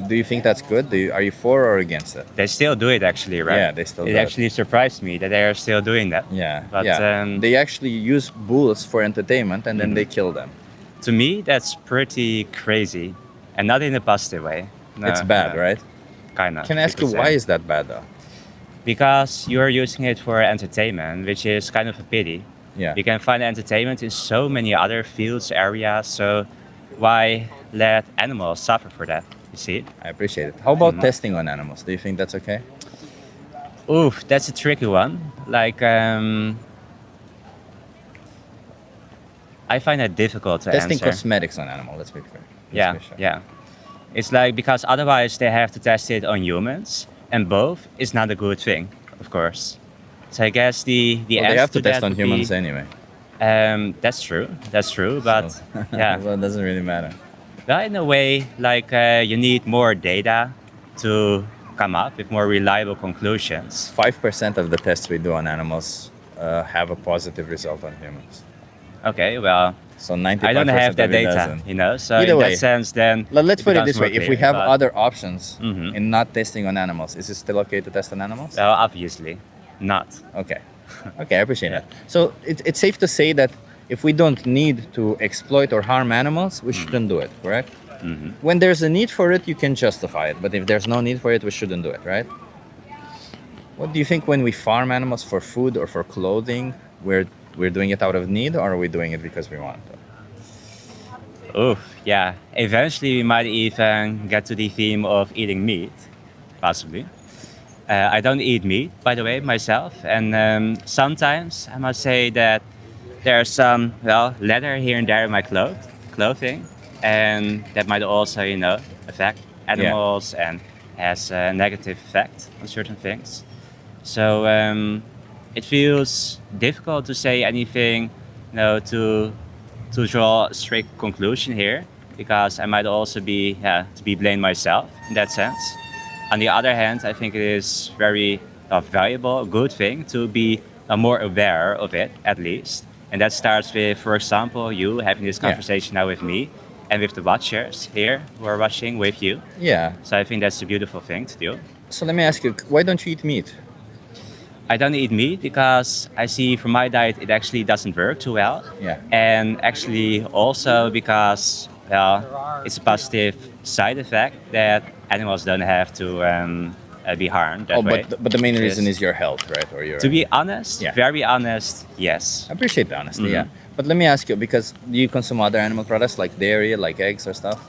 Do you think that's good? Are you for or against it? They still do it actually, right? Yeah, they still It do it. actually surprised me that they are still doing that. Yeah, But yeah. They actually use bulls for entertainment and then Mhm. they kill them. to me, that's pretty crazy. And not in a positive way. No, It's bad, no. right? Kind of. Can I ask you why is that bad though? Because you're using it for entertainment, which is kind of a pity. Yeah. You can find entertainment in so many other fields, areas. So why let animals suffer for that? You see? I appreciate it. How about Mhm. testing on animals? Do you think that's okay? Oof, that's a tricky one. Like, I find that difficult to Testing answer. cosmetics on animals. Let's be fair. Yeah, Let's be sure. yeah. It's like because otherwise they have to test it on humans, and both is not a good thing, of course. So I guess the Well, they answer have to that test on would be- humans anyway. That's true. That's true. But So- yeah, well, it doesn't really matter. well, in a way, like you need more data to come up with more reliable conclusions. 5% of the tests we do on animals have a positive result on humans. Okay, well, So 95% I don't have that of it data, doesn't. you know. So Either in way, that sense, then Let's put it becomes this way: more if we clear, have but- other options Mhm. in not testing on animals, is it still okay to test on animals? well, obviously, not. Okay, okay, I appreciate that. So it's safe to say that if we don't need to exploit or harm animals, we shouldn't do it, correct? Mhm. When there's a need for it, you can justify it, but if there's no need for it, we shouldn't do it, right? What do you think when we farm animals for food or for clothing, we're doing it out of need, or are we doing it because we want to? Oof, yeah. Eventually, we might even get to the theme of eating meat, possibly. I don't eat meat, by the way, myself. And sometimes I must say that there's some, well, leather here and there in my clothing. And that might also, you know, affect animals and has a negative effect on certain things. So it feels difficult to say anything, you know, to draw a strict conclusion here, because I might also be to be blamed myself in that sense. On the other hand, I think it is very valuable, a good thing to be more aware of it, at least. And that starts with, for example, you having this conversation now with me and with the watchers here who are watching with you. Yeah. So I think that's a beautiful thing to do. So let me ask you, why don't you eat meat? I don't eat meat because I see from my diet it actually doesn't work too well. Yeah. And actually also because, well, it's a positive side effect that animals don't have to be harmed that way. But the main Which reason is- is your health, right? Or your To be honest, Yeah. very honest, yes. I appreciate the honesty, Mhm. yeah. But let me ask you, because do you consume other animal products like dairy, like eggs or stuff?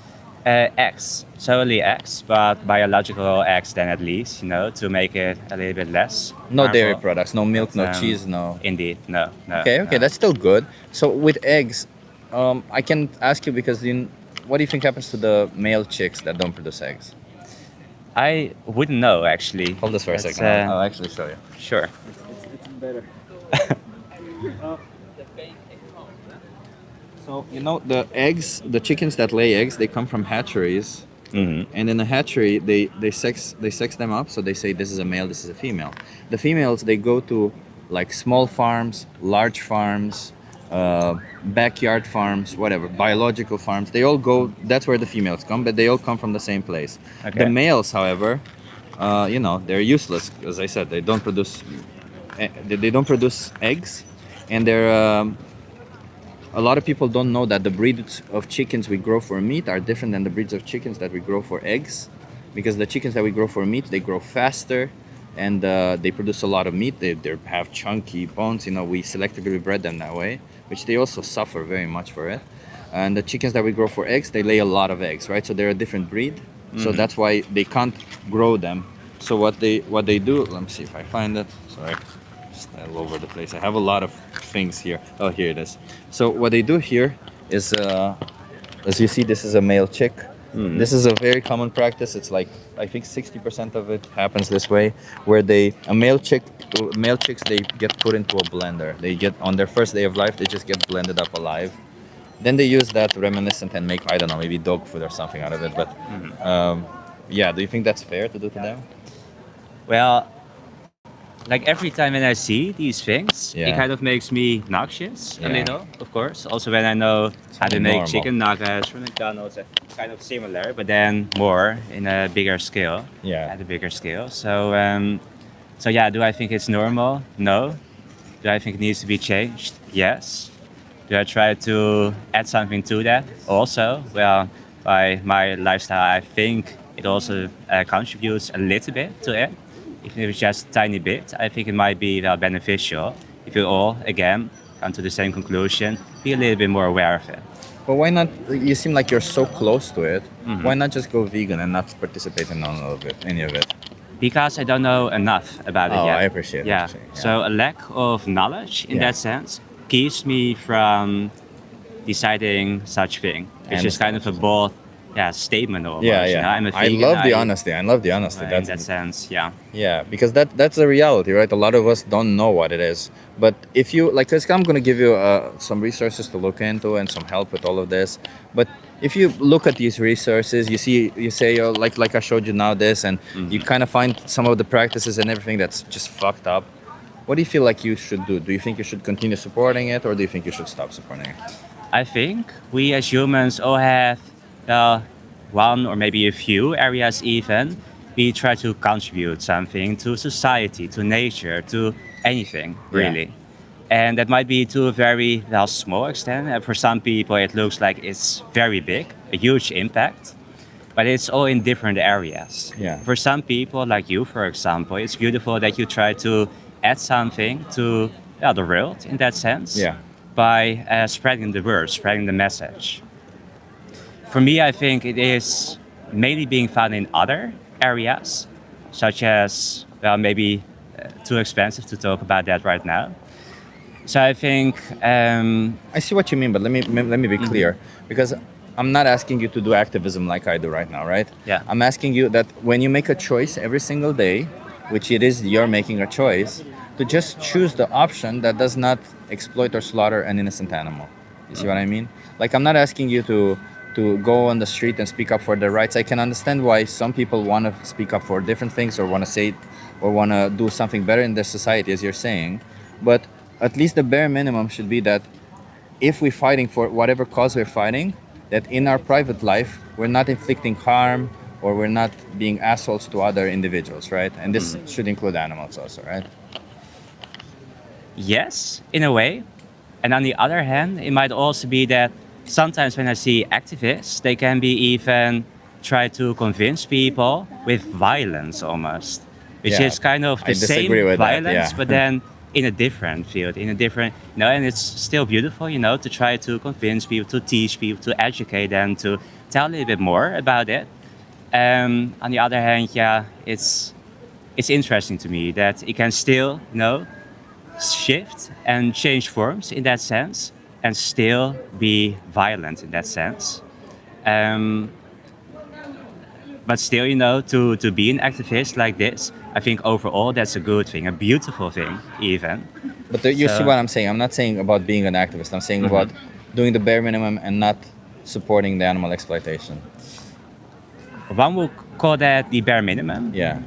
Eggs, solely eggs, but biological eggs then at least, you know, to make it a little bit less No dairy harmful. products, no milk, no But, cheese, no. Indeed, no. Okay, no. that's still good. So with eggs, I can ask you because what do you think happens to the male chicks that don't produce eggs? I wouldn't know actually. Hold this for a That's, second. I'll actually show you. Sure. It's better. So you know the chickens that lay eggs, they come from hatcheries, Mhm. and in the hatchery they sex them up. So they say this is a male, this is a female. The females they go to like small farms, large farms, backyard farms, whatever, biological farms. They all go. That's where the females come, but they all come from the same place. Okay. The males, however, they're useless. As I said, they don't produce. They don't produce eggs, and a lot of people don't know that the breeds of chickens we grow for meat are different than the breeds of chickens that we grow for eggs, because the chickens that we grow for meat, they grow faster, and they produce a lot of meat. They have chunky bones. You know, we selectively bred them that way, which they also suffer very much for it. And the chickens that we grow for eggs, they lay a lot of eggs, right? So they're a different breed. So that's why they can't grow them. So what they do, let me see if I find it. Sorry, just all over the place. I have a lot of things here. Oh, here it is. So what they do here is, as you see, this is a male chick. This is a very common practice. It's like, I think 60% of it happens this way, where male chicks, they get put into a blender. They get, on their first day of life, they just get blended up alive. Then they use that reminiscent and make, I don't know, maybe dog food or something out of it. But yeah, do you think that's fair to do to them? Well, like every time when I see these things, Yeah. it kind of makes me noxious a Yeah. little, of course. Also when I know how to make normal. chicken nuggets from McDonald's, kind of similar, but then more in a bigger scale. Yeah. At a bigger scale. So yeah, do I think it's normal? No. Do I think it needs to be changed? Yes. Do I try to add something to that? Also, well, by my lifestyle, I think it also contributes a little bit to it. Even if it's just a tiny bit, I think it might be beneficial if you all, again, come to the same conclusion, be a little bit more aware of it. But why not? You seem like you're so close to it. Why not just go vegan and not participate in any of it? Because I don't know enough about it Oh, yet. I appreciate what Yeah. you're saying, yeah. So a lack of knowledge in Yeah. that sense keeps me from deciding such thing. It's just kind of a bold statement almost. Yeah, You know? I'm a I vegan, love the honesty. I love the honesty. in That's that sense, yeah. Yeah, because that's the reality, right? A lot of us don't know what it is. But if you like, cause I'm gonna give you some resources to look into and some help with all of this. But if you look at these resources, you say, oh, like I showed you now this, and you kind of find some of the practices and everything that's just fucked up. What do you feel like you should do? Do you think you should continue supporting it, or do you think you should stop supporting it? I think we as humans all have one or maybe a few areas even we try to contribute something to society, to nature, to anything really. And that might be to a very small extent. And for some people it looks like it's very big, a huge impact. But it's all in different areas. Yeah. For some people, like you, for example, it's beautiful that you try to add something to the world in that sense. Yeah. By spreading the word, spreading the message. For me, I think it is mainly being found in other areas, such as, well, maybe too expensive to talk about that right now. So I think... I see what you mean, but let me be clear. Because I'm not asking you to do activism like I do right now, right? Yeah. I'm asking you that when you make a choice every single day, which it is you're making a choice, to just choose the option that does not exploit or slaughter an innocent animal. You see what I mean? Like, I'm not asking you to go on the street and speak up for their rights. I can understand why some people want to speak up for different things or want to say it or want to do something better in their society, as you're saying. But at least the bare minimum should be that if we're fighting for whatever cause we're fighting, that in our private life, we're not inflicting harm or we're not being assholes to other individuals, right? And this should include animals also, right? Yes, in a way. And on the other hand, it might also be that sometimes when I see activists, they can be even try to convince people with violence almost, which Yeah, is kind of I the same disagree with that, violence, yeah. but then in a different field, in a different, and it's still beautiful, to try to convince people, to teach people, to educate them, to tell a little bit more about it. On the other hand, it's interesting to me that it can still, shift and change forms in that sense and still be violent in that sense. But still, to be an activist like this, I think overall that's a good thing, a beautiful thing even. But you see what I'm saying? I'm not saying about being an activist. I'm saying about doing the bare minimum and not supporting the animal exploitation. One would call that the bare minimum. Yeah.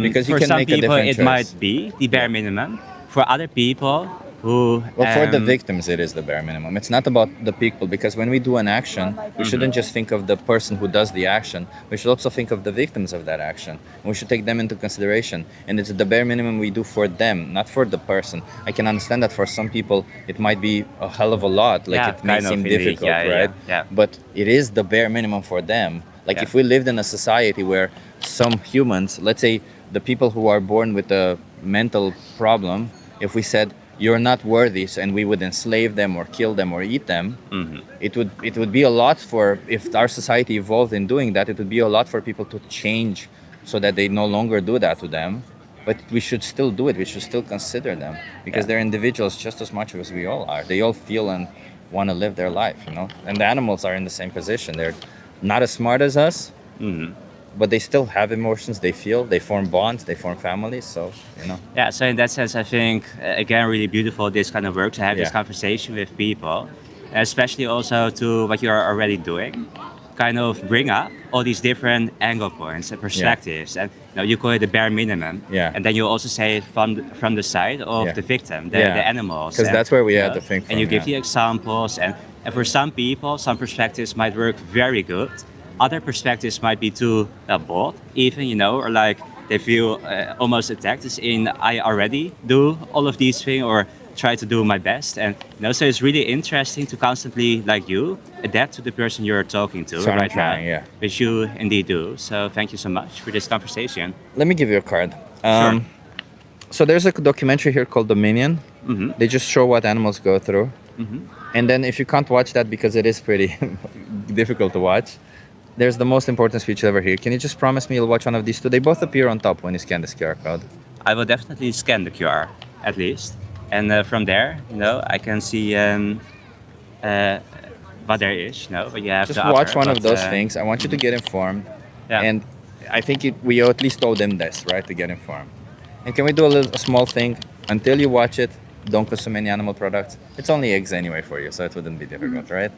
Because you for can some make a people different it choice. might be the bare minimum. For other people, who Well, for the victims, it is the bare minimum. It's not about the people, because when we do an action, we shouldn't just think of the person who does the action. We should also think of the victims of that action. And we should take them into consideration. And it's the bare minimum we do for them, not for the person. I can understand that for some people, it might be a hell of a lot. Like, Yeah, it may kind of seem indeed. difficult, Yeah, yeah, right? yeah. But it is the bare minimum for them. Like, Yeah. if we lived in a society where some humans, let's say the people who are born with a mental problem, if we said, you're not worthy, and we would enslave them or kill them or eat them, it would be a lot for, if our society evolved in doing that, it would be a lot for people to change so that they no longer do that to them. But we should still do it. We should still consider them, because they're individuals just as much as we all are. They all feel and want to live their life, you know. And the animals are in the same position. They're not as smart as us, but they still have emotions. They feel, they form bonds, they form families. So, you know. Yeah, so in that sense, I think, again, really beautiful, this kind of work, to have this Yeah. conversation with people, especially also to what you're already doing, kind of bring up all these different angle points and perspectives. And you call it the bare minimum. Yeah. And then you also say it from the side of Yeah. the victim, the Yeah. animals. Because And, that's where we you had know, to think from. And you give yeah. the examples. And for some people, some perspectives might work very good. Other perspectives might be too bold, even, or like they feel almost attacked, as in, I already do all of these things, or try to do my best. And so it's really interesting to constantly, like you, adapt to the person you're talking to So I'm right trying, now, yeah. which you indeed do. So thank you so much for this conversation. Let me give you a card. Sure. So there's a documentary here called Dominion. Mm-hmm. They just show what animals go through. Mm-hmm. And then if you can't watch that because it is pretty difficult to watch, there's the most important speech ever here. Can you just promise me you'll watch one of these two? They both appear on top when you scan this QR code. I will definitely scan the QR, at least. And from there, I can see what there is, but you have Just to watch offer, one but, of those things. I want you to get informed. Yeah. And I think we at least owe them this, right, to get informed. And can we do a small thing? Until you watch it, don't consume any animal products. It's only eggs anyway for you, so it wouldn't be difficult, right?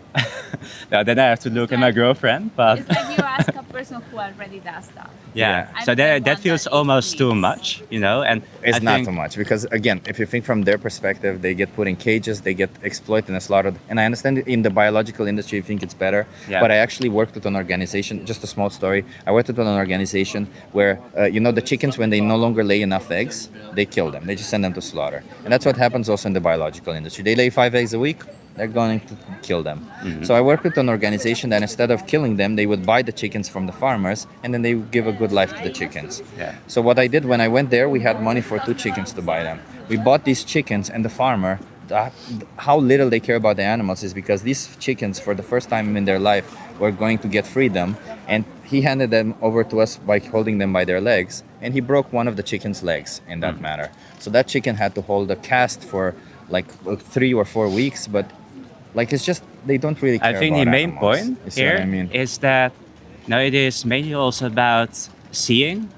Now, then I have to look at my girlfriend, but It's like you ask a person who already does that. yeah. I'm So the that one feels that almost too eats much, and It's I not think, too much, because again, if you think from their perspective, they get put in cages, they get exploited and slaughtered. And I understand in the biological industry you think it's better, Yeah. but I actually worked with an organization. Just a small story. I worked with an organization where the chickens, when they no longer lay enough eggs, they kill them. They just send them to slaughter. And that's what happens also in the biological industry. They lay 5 eggs a week. They're going to kill them. Mm-hmm. So I worked with an organization that instead of killing them, they would buy the chickens from the farmers, and then they would give a good life to the chickens. Yeah. So what I did when I went there, we had money for 2 chickens to buy them. We bought these chickens, and the farmer, how little they care about the animals is because these chickens, for the first time in their life, were going to get freedom, and he handed them over to us by holding them by their legs, and he broke one of the chicken's legs in that manner. So that chicken had to hold a cast for like 3 or 4 weeks, but it's just, they don't really care I think about the main animals. point You see what here I mean? is that it is mainly also about seeing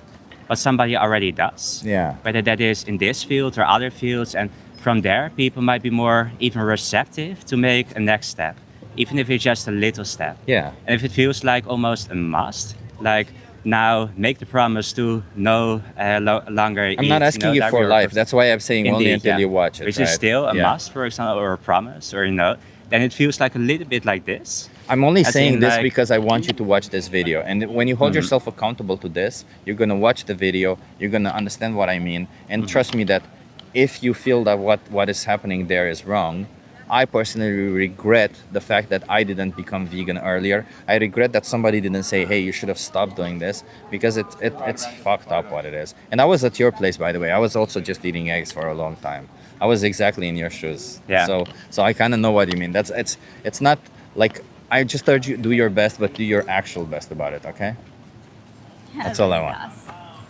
what somebody already does. Yeah. Whether that is in this field or other fields, and from there, people might be more even receptive to make a next step, even if it's just a little step. Yeah. And if it feels like almost a must, like now make the promise to no longer eat. I'm not asking you for dairy or life. That's why I'm saying only Indeed, until yeah. you watch it. Which right? is still a Yeah. must, for example, or a promise, or then it feels like a little bit like this. I'm only As saying in, this like- because I want you to watch this video. And when you hold Mhm. yourself accountable to this, you're going to watch the video, you're going to understand what I mean. And trust me that if you feel that what is happening there is wrong, I personally regret the fact that I didn't become vegan earlier. I regret that somebody didn't say, hey, you should have stopped doing this, because it's fucked up what it is. And I was at your place, by the way. I was also just eating eggs for a long time. I was exactly in your shoes. Yeah. So I kind of know what you mean. It's not like, I just urge you, do your best, but do your actual best about it, okay? That's all I want.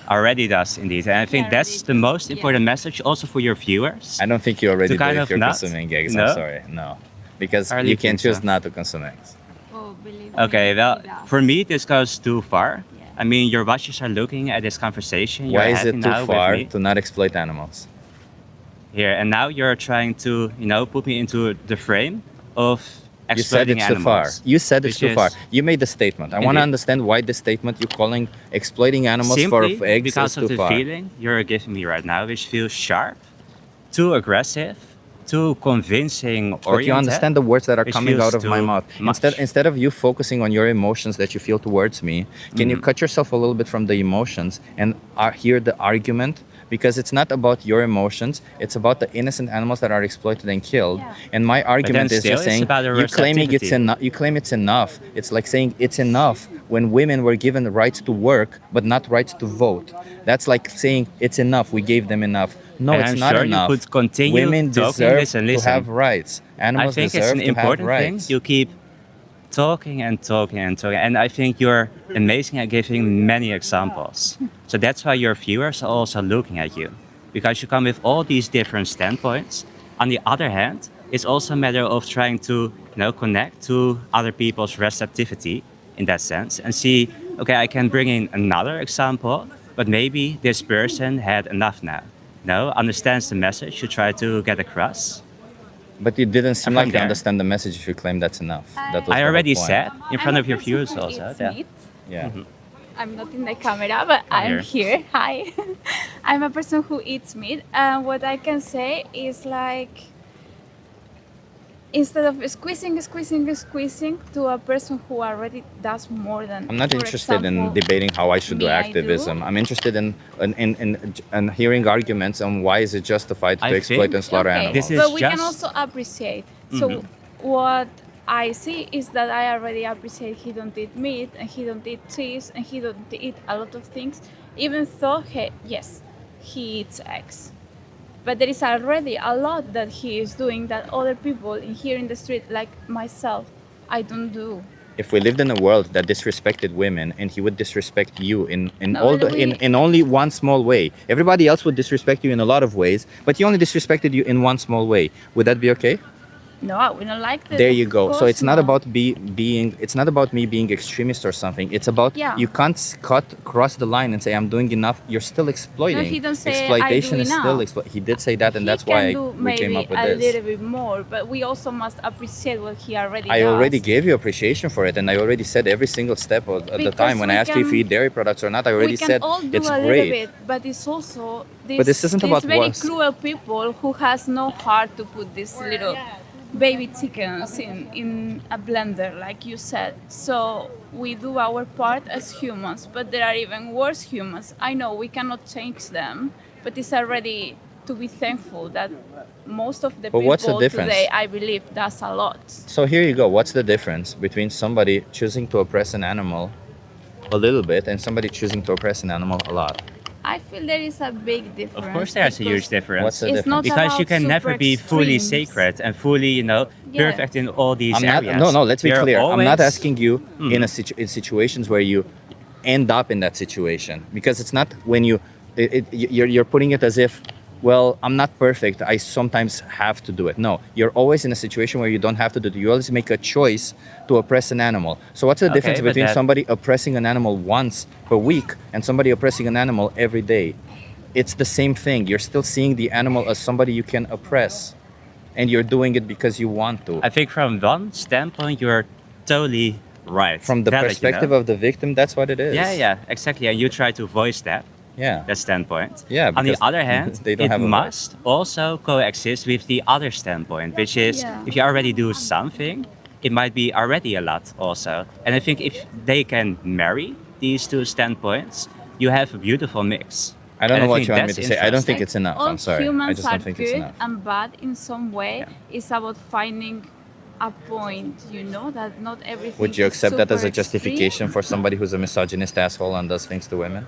Already does, indeed. And I think Yeah, that's already the most does, important message also for your viewers. I don't think you already To do kind if of you're not? consuming eggs. No? I'm sorry. No. Because I really you can think choose so. not to consume eggs. Oh, believe Okay, me, well, it does. for me, this goes too far. Yeah. I mean, your watchers are looking at this conversation. Why you're is it having too now far with me to not exploit animals? here, and now you're trying to, put me into the frame of You said exploiting it's too far. animals. You said it's which too far. is You made the statement. I want to Indeed. understand why this statement you're calling exploiting animals Simply for eggs because is of too the far. feeling you're giving me right now, which feels sharp, too aggressive, too convincing But oriented. you understand the words that are which coming feels out of my too mouth. much. Instead of you focusing on your emotions that you feel towards me, can you cut yourself a little bit from the emotions and hear the argument? Because it's not about your emotions; it's about the innocent animals that are exploited and killed. Yeah. And my argument is still, just it's saying about the you claiming it's receptivity. enough. You claim it's enough. It's like saying it's enough when women were given the rights to work but not rights to vote. That's like saying it's enough. We gave them enough. No, And it's I'm not sure enough. you could continue Women talking. deserve Listen. to have rights. I Animals think it's deserve an to have important thing. rights. You keep talking and talking and talking, and I think you're amazing at giving many examples. So that's why your viewers are also looking at you, because you come with all these different standpoints. On the other hand, it's also a matter of trying to connect to other people's receptivity in that sense and see, okay, I can bring in another example, but maybe this person had enough now. No, understands the message you try to get across. But it didn't seem And like from you there- understand the message if you claim that's enough. That was I the whole already point. said in front I'm of a your person viewers who also. eats Yeah. meat. Yeah. I'm not in the camera, but I'm here. here. Hi. I'm a person who eats meat, and what I can say is like, instead of squeezing to a person who already does more than. I'm not for interested in example, debating how I should do me, I activism. do. I'm interested in hearing arguments on why is it justified to I exploit think and slaughter Okay, animals. This is but we can just- also appreciate. So what I see is that I already appreciate he don't eat meat and he don't eat cheese and he don't eat a lot of things, even though yes, he eats eggs. But there is already a lot that he is doing that other people in here in the street, like myself, I don't do. If we lived in a world that disrespected women and he would disrespect you in No, all but the in, we- in only one small way, everybody else would disrespect you in a lot of ways, but he only disrespected you in one small way. Would that be okay? No, I would not like that. There you of go. So course it's not not. about it's not about me being extremist or something. It's about Yeah. you can't cross the line and say I'm doing enough. You're still exploiting. he don't say, Exploitation "I do is still enough." he did say that, and He that's can why do we maybe came up with a this. little bit more, but we also must appreciate what he already I does. already gave you appreciation for it, and I already said every single step at the Because time when I we asked you if you can- eat dairy products or not. I already we can said all do it's a great. little bit, but it's also this isn't these about very worse. cruel people who has no heart to put these little baby chickens in a blender, like you said. So we do our part as humans, but there are even worse humans. I know we cannot change them, but it's already to be thankful that most of the But people what's the difference? today, I believe, does a lot. So here you go. What's the difference between somebody choosing to oppress an animal a little bit and somebody choosing to oppress an animal a lot? I feel there is a big difference. Of course, there's a huge difference. What's the It's difference? not Because you about can never super be fully extremes. sacred and fully, Yeah. perfect in all these I'm not. areas. No, let's be You're clear. I'm not always- asking you in situations where you end up in that situation, because it's not when you're putting it as if, well, I'm not perfect. I sometimes have to do it. No, you're always in a situation where you don't have to do it. You always make a choice to oppress an animal. So what's the Okay, difference but between that- somebody oppressing an animal once per week and somebody oppressing an animal every day? It's the same thing. You're still seeing the animal as somebody you can oppress, and you're doing it because you want to. I think from one standpoint, you're totally right. From the Valid, perspective of the victim, that's what it is. Yeah, exactly. And you try to voice that Yeah. standpoint. Yeah, On the because other hand, they don't it have a must also coexist with the other standpoint, which is Yeah. if you already do something, it might be already a lot also. And I think if they can marry these two standpoints, you have a beautiful mix. I don't And know what think you want me that's to say. I don't think interesting. it's enough. All I'm sorry. I humans just are don't think it's good enough. and bad in some way. Yeah. It's about finding a point, that not everything. Would you is accept that as a super justification for somebody who's a misogynist asshole and does things to women?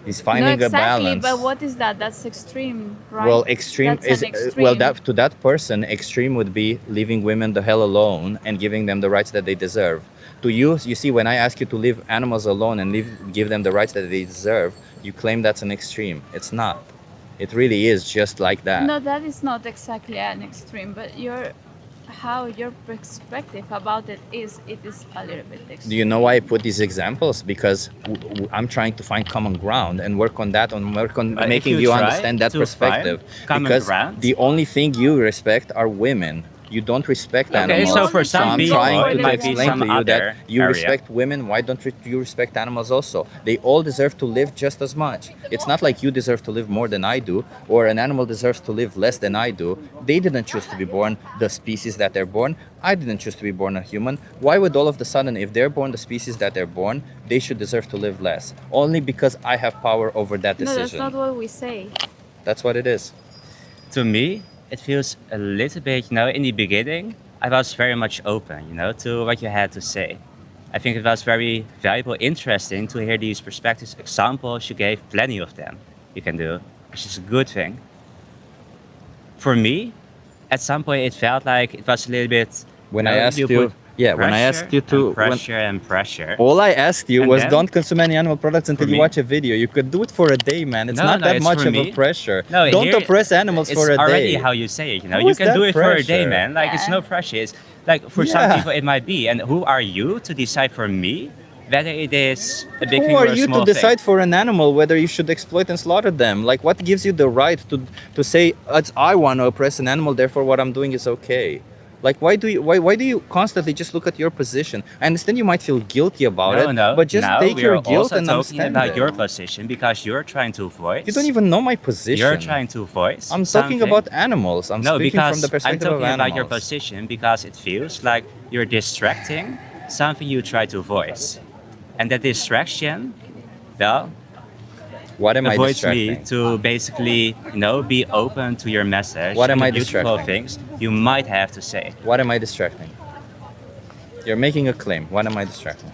He's extreme. finding No, a exactly, balance. but what is that? That's extreme, right? Well, extreme That's is an extreme. well that to that person, extreme would be leaving women the hell alone and giving them the rights that they deserve. To you, you see, when I ask you to leave animals alone and give them the rights that they deserve, you claim that's an extreme. It's not. It really is just like that. No, that is not exactly an extreme, but how your perspective about it is a little bit extreme. Do you know why I put these examples? Because I'm trying to find common ground and work on But if making you you try understand that to perspective. find common Because ground- the only thing you respect are women. you don't respect Okay, animals. so for some I'm people, trying it to might be explain some to you that other you area. respect women. Why don't you respect animals also? They all deserve to live just as much. It's not like you deserve to live more than I do, or an animal deserves to live less than I do. They didn't choose to be born the species that they're born. I didn't choose to be born a human. Why would all of the sudden, if they're born the species that they're born, they should deserve to live less? Only because I have power over that No, decision. that's not what we say. That's what it is. To me, it feels a little bit, in the beginning, I was very much open, to what you had to say. I think it was very valuable, interesting to hear these perspectives, examples. You gave plenty of them you can do, which is a good thing. For me, at some point, it felt like it was a little bit. When I asked you, when I asked you to, pressure. all I asked you And was then- don't consume any animal products until For you me- watch a video. You could do it for a day, man. It's not that it's much for of a me. pressure. No, Don't here, oppress animals for a It's already day. how you say it. How You is can that do it for a day, pressure? man. Like it's no pressure. It's like for some Yeah. people it might be. And who are you to decide for me whether it is a big Who thing or are a you small to decide thing? for an animal whether you should exploit and slaughter them? Like, what gives you the right to say I want to oppress an animal, therefore what I'm doing is okay? Like, why do you constantly just look at your position? I understand you might feel guilty about it, No. but just now take we your are guilt also and talking understand about it. your position because you're trying to voice. You don't even know my position. You're trying to voice. I'm talking something. about animals. I'm No, speaking because from the perspective I'm of talking animals. about your position because it feels like you're distracting something you try to voice, and that distraction, well, What am I avoids me distracting? to basically, be open to your message. What am and I the beautiful distracting? things you might have to say. What am I distracting? You're making a claim. What am I distracting?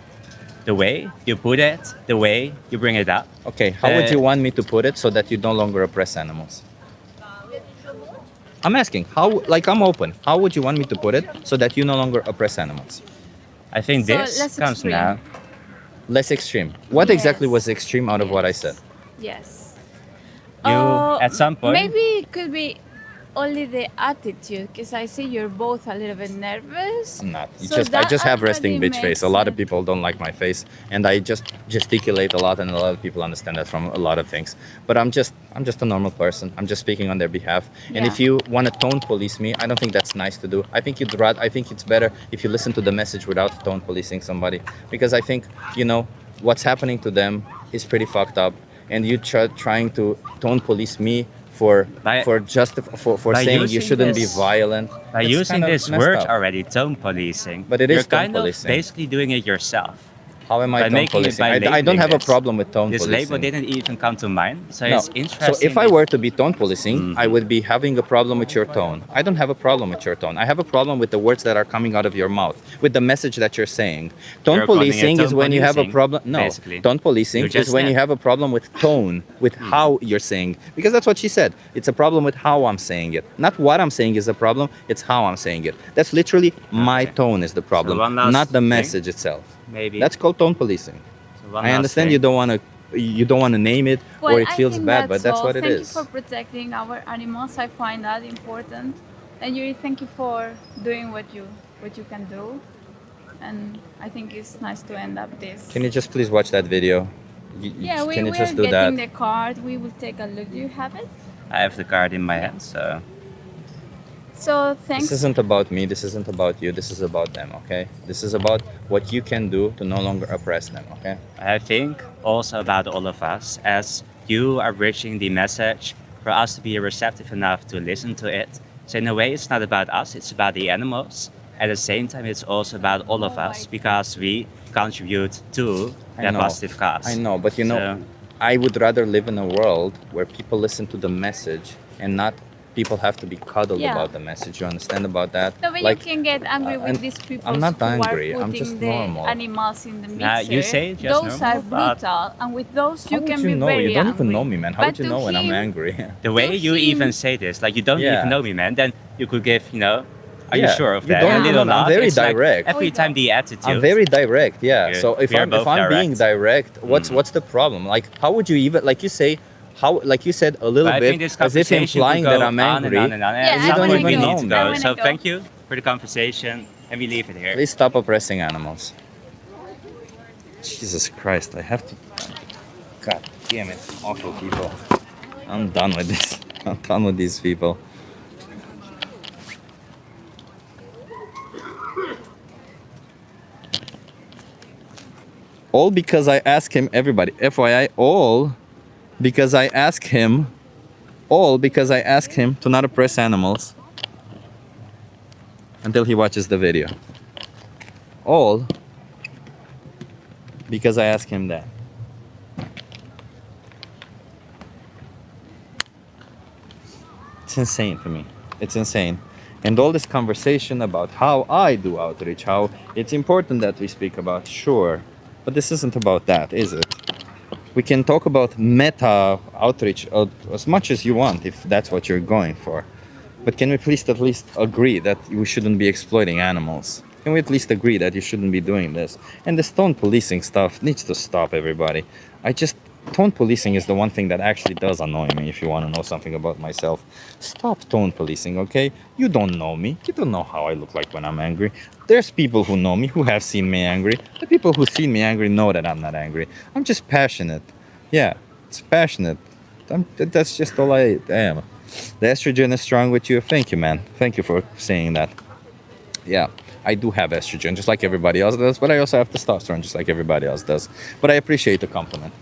The way you put it, the way you bring it up. Okay, how would you want me to put it so that you no longer oppress animals? I'm asking, I'm open. How would you want me to put it so that you no longer oppress animals? I think So this less comes extreme. now. Less extreme. What exactly was extreme out of what I said? Yes. You, at some point, Maybe it could be only the attitude, because I see you're both a little bit nervous. I'm not. So I that just have already resting bitch face. makes A lot of it- people don't like my face, and I just gesticulate a lot, and a lot of people understand that from a lot of things. But I'm just a normal person. I'm just speaking on their behalf. And Yeah. if you want to tone police me, I don't think that's nice to do. I think it's better if you listen to the message without tone policing somebody, because I think what's happening to them is pretty fucked up, and you trying to tone police me for By saying you using shouldn't be this- violent. By It's using kind of this messed word up. already, tone policing. But it you're is tone kind policing. of basically doing it yourself. How am I By tone making it- policing? by I don't labeling have a this. problem with tone This policing. label didn't even come to mind, so No. it's interesting. So if I that- were to be tone policing, I would be having a problem with your tone. I don't have a problem with your tone. I have a problem with the words that are coming out of your mouth, with the message that you're saying. Tone You're calling it policing is tone when you have a policing, problem. No, basically. tone policing You is just when you said. have a problem with tone, with how you're saying. Because that's what she said. It's a problem with how I'm saying it. Not what I'm saying is the problem, it's how I'm saying it. That's literally my Okay. tone is the problem, one last not the thing. message itself. Maybe. That's called tone policing. So one I last understand thing. you don't want to name it Well, or it I feels think bad, but that's all. what it Thank is. you for protecting our animals. I find that important. And Yuri, thank you for doing what you can do. And I think it's nice to end up this. Can you just please watch that video? Yeah, we can you are just do getting that? the card. We will take a look. Do you have it? I have the card in my hand, so So thanks. This isn't about me. This isn't about you. This is about them. Okay. This is about what you can do to no longer oppress them. Okay. I think also about all of us, as you are reaching the message, for us to be receptive enough to listen to it. So in a way, it's not about us, it's about the animals. At the same time, it's also about all of us because we contribute to I that know. positive cause. I know, but So- I would rather live in a world where people listen to the message and not people have to be cuddled Yeah. about the message. You understand about that? No, but Like, you can get angry with and these people I'm not who angry, are I'm putting just the normal. animals in the mixer. Nah, you say just those normal, are but- brutal, and with those how you would can you be know? very You don't angry. even know me, man. How But would you to know when I'm him- angry? The way To you him- even say this, like you don't Yeah. even know me, man, then you could give, are you Yeah, sure of you that? don't A even little know. I'm laugh. very It's like direct. every time the attitude. I'm very direct, yeah. Yeah, So if we are I'm both being direct, what's the problem? Like, how would you even, like you say, like you said a little But I bit think this as if conversation implying could that go I'm on angry. and on and on. Yeah, At I some don't point even we know need to me. go. I wanna So go. thank you for the conversation, and we leave it here. Please stop oppressing animals. Jesus Christ, I have to. God damn it, awful people. I'm done with this. I'm done with these people. All because I ask him, everybody, FYI, all because I ask him to not oppress animals until he watches the video. All because I ask him that. It's insane for me. It's insane. And all this conversation about how I do outreach, how it's important that we speak about, sure. But this isn't about that, is it? We can talk about meta outreach as much as you want if that's what you're going for. But can we please at least agree that we shouldn't be exploiting animals? Can we at least agree that you shouldn't be doing this? And this tone policing stuff needs to stop, everybody. Tone policing is the one thing that actually does annoy me if you want to know something about myself. Stop tone policing, okay? You don't know me. You don't know how I look like when I'm angry. There's people who know me, who have seen me angry. The people who seen me angry know that I'm not angry. I'm just passionate. Yeah, it's passionate. That's just all I am. The estrogen is strong with you. Thank you, man. Thank you for saying that. Yeah, I do have estrogen, just like everybody else does, but I also have testosterone, just like everybody else does. But I appreciate the compliment.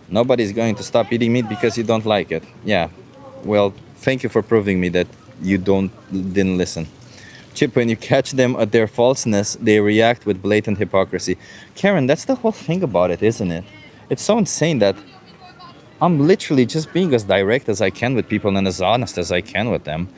Nobody's going to stop eating meat because you don't like it. Yeah, well, thank you for proving me that you didn't listen. Chip, when you catch them at their falseness, they react with blatant hypocrisy. Karen, that's the whole thing about it, isn't it? It's so insane that I'm literally just being as direct as I can with people and as honest as I can with them.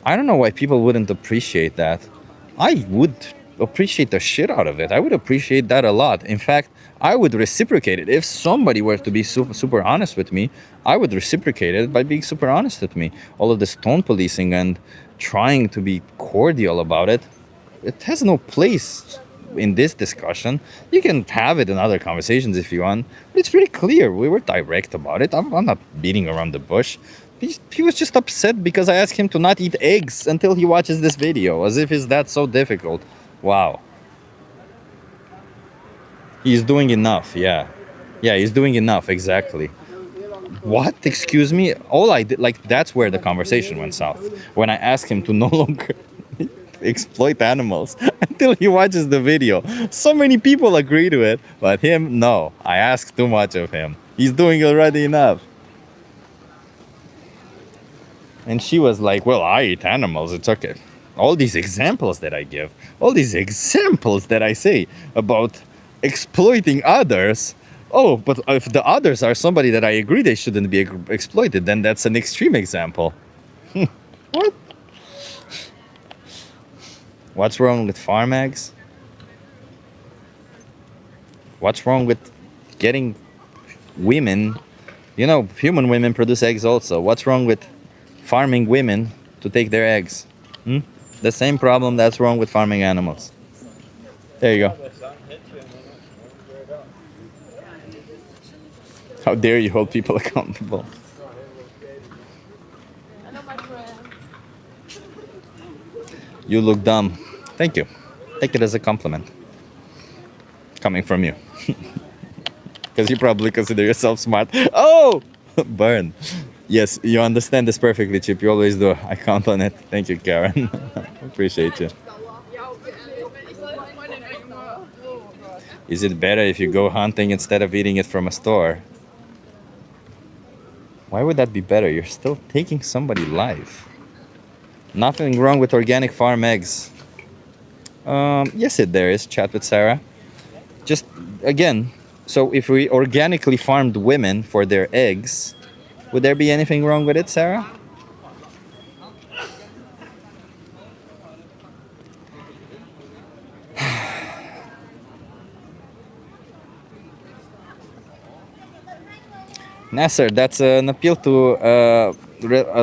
I don't know why people wouldn't appreciate that. I would appreciate the shit out of it. I would appreciate that a lot. In fact, I would reciprocate it. If somebody were to be super honest with me, I would reciprocate it by being super honest with me. All of this tone policing and trying to be cordial about it, it has no place in this discussion. You can have it in other conversations if you want, but it's pretty clear. We were direct about it. I'm not beating around the bush. He was just upset because I asked him to not eat eggs until he watches this video, as if it's that so difficult. Wow. He's doing enough, yeah. Yeah, he's doing enough, exactly. What? Excuse me? All I did, that's where the conversation went south. When I asked him to no longer exploit animals until he watches the video. So many people agree to it, but him, no. I asked too much of him. He's doing already enough. And she was like, well, I eat animals, it's okay. All these examples that I give, all these examples that I say about exploiting others. Oh, but if the others are somebody that I agree they shouldn't be exploited, then that's an extreme example. What? What's wrong with farm eggs? What's wrong with getting women? You know, human women produce eggs also. What's wrong with farming women to take their eggs? The same problem that's wrong with farming animals. There you go. How dare you hold people accountable? You look dumb. Thank you. Take it as a compliment. Coming from you. Because you probably consider yourself smart. Oh! Burn. Yes, you understand this perfectly, Chip. You always do. I count on it. Thank you, Karen. Appreciate you. Is it better if you go hunting instead of eating it from a store? Why would that be better? You're still taking somebody's life. Nothing wrong with organic farm eggs. Yes, there is. Chat with Sarah. Just, again, so if we organically farmed women for their eggs, would there be anything wrong with it, Sarah? Nasser, that's an appeal to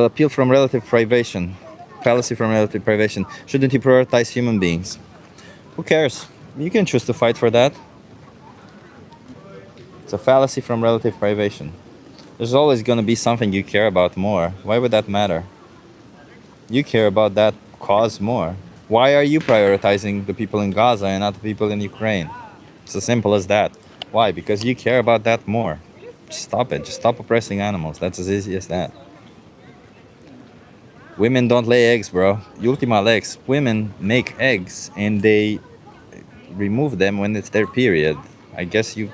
appeal from relative privation, fallacy from relative privation. Shouldn't he prioritize human beings? Who cares? You can choose to fight for that. It's a fallacy from relative privation. There's always going to be something you care about more. Why would that matter? You care about that cause more. Why are you prioritizing the people in Gaza and not the people in Ukraine? It's as simple as that. Why? Because you care about that more. Just stop it. Just stop oppressing animals. That's as easy as that. Women don't lay eggs, bro. Ultima lex. Women make eggs and they remove them when it's their period. I guess you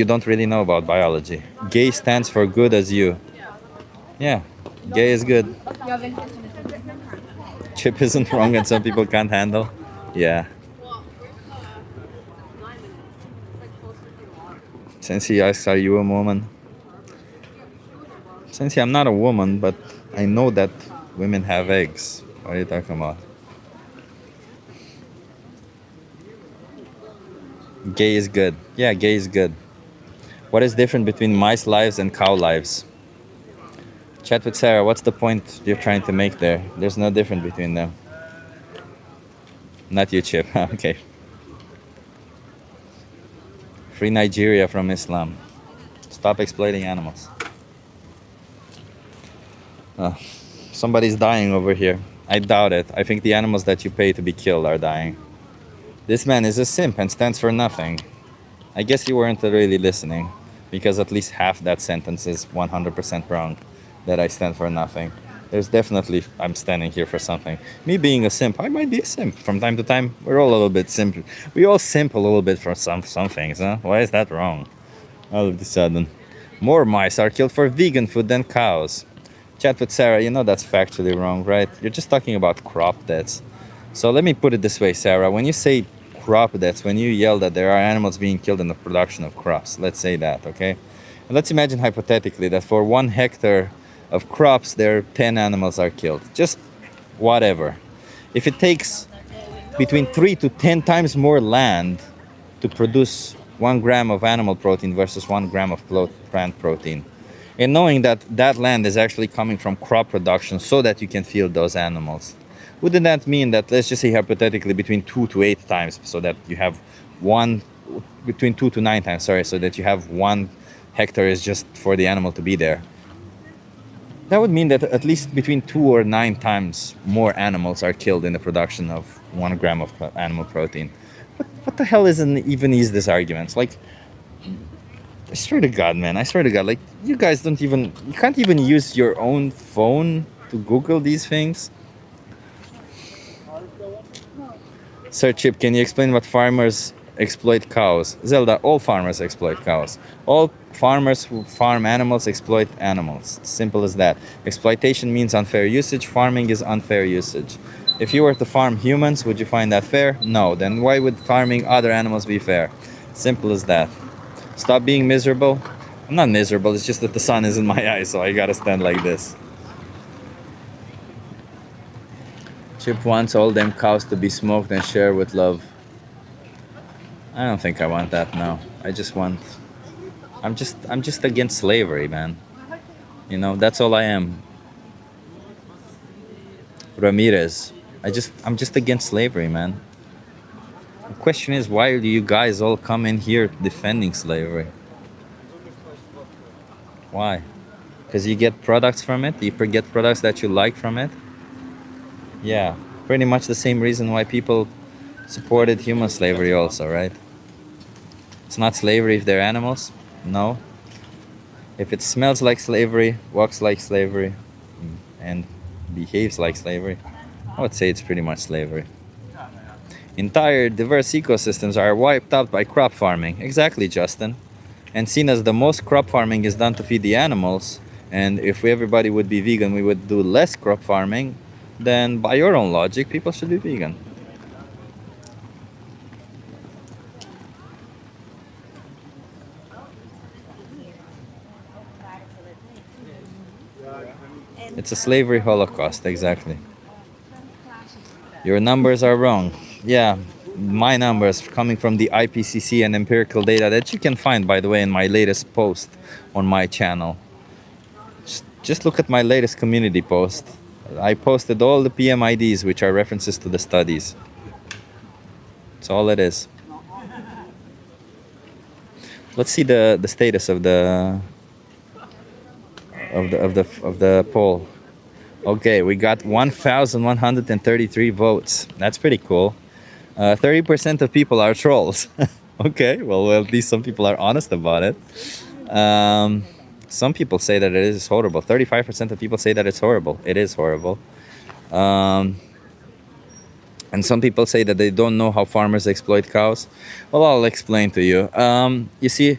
don't really know about biology. Gay stands for good as you. Yeah, gay is good. Chip isn't wrong and some people can't handle. Yeah. Since he asks, are you a woman? Since I'm not a woman, but I know that women have eggs. What are you talking about? Gay is good. Yeah, gay is good. What is different between mice lives and cow lives? Chat with Sarah, what's the point you're trying to make there? There's no difference between them. Not you, Chip. Okay. Free Nigeria from Islam. Stop exploiting animals. Somebody's dying over here. I doubt it. I think the animals that you pay to be killed are dying. This man is a simp and stands for nothing. I guess you weren't really listening, because at least half that sentence is 100% wrong, that I stand for nothing. There's definitely, I'm standing here for something. Me being a simp, I might be a simp. From time to time, we're all a little bit simp. We all simp a little bit for some things, huh? Why is that wrong? All of a sudden. More mice are killed for vegan food than cows. Chat with Sarah, you know that's factually wrong, right? You're just talking about crop deaths. So let me put it this way, Sarah. When you say crop deaths, when you yell that there are animals being killed in the production of crops, let's say that, okay? And let's imagine hypothetically that for 1 hectare of crops, there are 10 animals are killed. Just whatever. If it takes between 3 to 10 times more land to produce 1 gram of animal protein versus 1 gram of plant protein, and knowing that that land is actually coming from crop production so that you can feed those animals, wouldn't that mean that, let's just say hypothetically, between 2 to 8 times, so that you have between 2 to 9 times, sorry, so that you have 1 hectare is just for the animal to be there? That would mean that at least between 2 or 9 times more animals are killed in the production of 1 gram of animal protein. What the hell even is this argument? Like, I swear to God, man, I swear to God, like, you guys you can't even use your own phone to Google these things? Sir Chip, can you explain what farmers exploit cows? Zelda, all farmers exploit cows. All farmers who farm animals exploit animals. Simple as that. Exploitation means unfair usage. Farming is unfair usage. If you were to farm humans, would you find that fair? No. Then why would farming other animals be fair? Simple as that. Stop being miserable. I'm not miserable, it's just that the sun is in my eyes, so I gotta stand like this. Chip wants all them cows to be smoked and shared with love. I don't think I want that, no. I'm just against slavery, man. You know, that's all I am. Ramirez, I'm just against slavery, man. The question is, why do you guys all come in here defending slavery? Why? Because you get products from it? You get products that you like from it? Yeah, pretty much the same reason why people supported human slavery also, right? It's not slavery if they're animals? No. If it smells like slavery, walks like slavery, and behaves like slavery, I would say it's pretty much slavery. Entire diverse ecosystems are wiped out by crop farming. Exactly, Justin. And seen as the most crop farming is done to feed the animals, and if everybody would be vegan, we would do less crop farming, then by your own logic, people should be vegan. It's a slavery holocaust, exactly. Your numbers are wrong. Yeah, my numbers coming from the IPCC and empirical data that you can find, by the way, in my latest post on my channel. Just look at my latest community post. I posted all the PMIDs, which are references to the studies. That's all it is. Let's see the status of the poll. Okay, we got 1,133 votes. That's pretty cool. 30% of people are trolls. Okay, well, at least some people are honest about it. Some people say that it is horrible. 35% of people say that it's horrible. It is horrible. And some people say that they don't know how farmers exploit cows. Well, I'll explain to you. You see,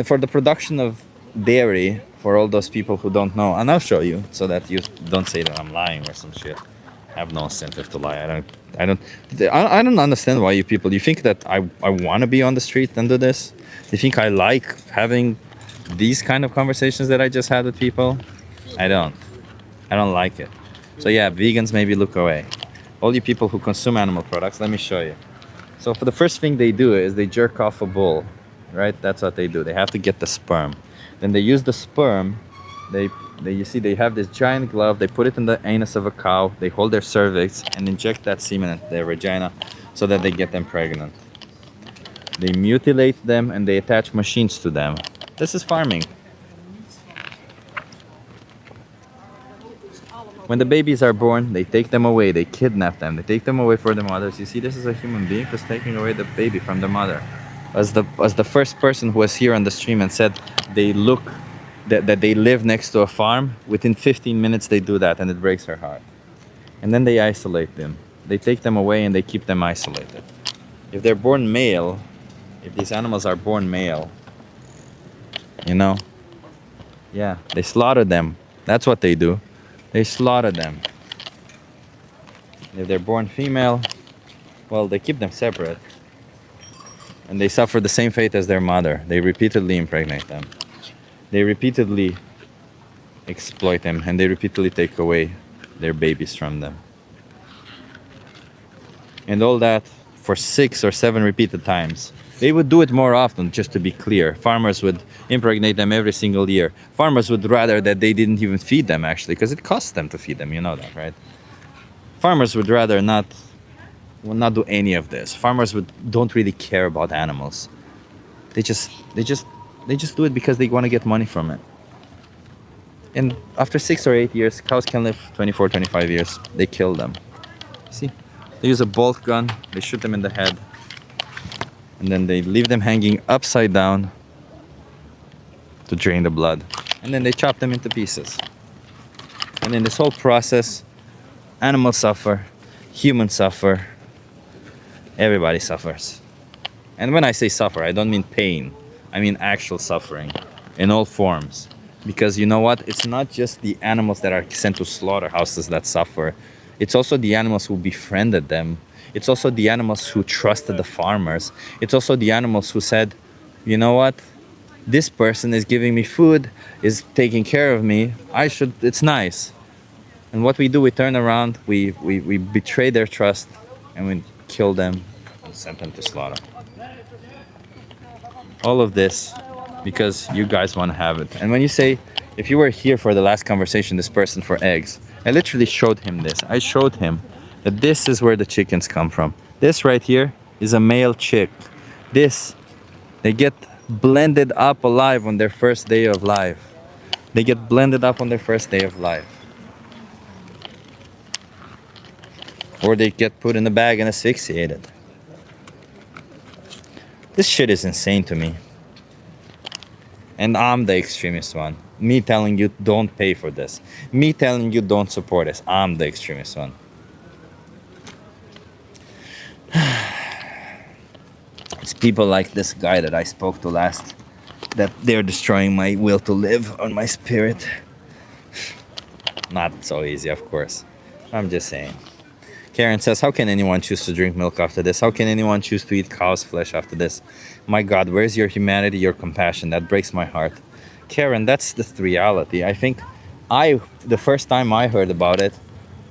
for the production of dairy, for all those people who don't know, and I'll show you so that you don't say that I'm lying or some shit. I have no incentive to lie. I don't understand why you people. You think that I want to be on the street and do this? You think I like having these kind of conversations that I just had with people? I don't like it. So yeah, vegans maybe look away. All you people who consume animal products, let me show you. So for the first thing they do is they jerk off a bull, right? That's what they do. They have to get the sperm. Then they use the sperm. You see, they have this giant glove. They put it in the anus of a cow. They hold their cervix and inject that semen into their vagina so that they get them pregnant. They mutilate them and they attach machines to them. This is farming. When the babies are born, they take them away. They kidnap them. They take them away for their mothers. You see, this is a human being who's taking away the baby from the mother. As the first person who was here on the stream and said that they live next to a farm, within 15 minutes they do that, and it breaks her heart. And then they isolate them. They take them away and they keep them isolated. If they're born male, if these animals are born male, you know, yeah, they slaughter them. That's what they do. They slaughter them. If they're born female, well, they keep them separate. And they suffer the same fate as their mother. They repeatedly impregnate them. They repeatedly exploit them, and they repeatedly take away their babies from them. And all that for 6 or 7 repeated times. They would do it more often, just to be clear. Farmers would impregnate them every single year. Farmers would rather that they didn't even feed them, actually, because it costs them to feed them, you know that, right? Farmers would rather not do any of this. Farmers don't really care about animals. They just do it because they want to get money from it. And after 6 or 8 years, cows can live 24, 25 years. They kill them. See? They use a bolt gun, they shoot them in the head, and then they leave them hanging upside down to drain the blood. And then they chop them into pieces. And in this whole process, animals suffer, humans suffer, everybody suffers. And when I say suffer, I don't mean pain. I mean actual suffering in all forms. Because you know what? It's not just the animals that are sent to slaughterhouses that suffer. It's also the animals who befriended them. It's also the animals who trusted the farmers. It's also the animals who said, you know what? This person is giving me food, is taking care of me. It's nice. And what we do, we turn around, we betray their trust, and we kill them and send them to slaughter. All of this because you guys want to have it. And when you say, if you were here for the last conversation, this person for eggs, I literally showed him this. I showed him that this is where the chickens come from. This right here is a male chick. They get blended up alive on their first day of life. They get blended up on their first day of life. Or they get put in a bag and asphyxiated. This shit is insane to me. And I'm the extremist one. Me telling you don't pay for this. Me telling you don't support this. I'm the extremist one. It's people like this guy that I spoke to last that they're destroying my will to live on my spirit. Not so easy, of course. I'm just saying. Karen says, how can anyone choose to drink milk after this? How can anyone choose to eat cow's flesh after this? My God, where's your humanity, your compassion? That breaks my heart. Karen, that's the reality. I think the first time I heard about it,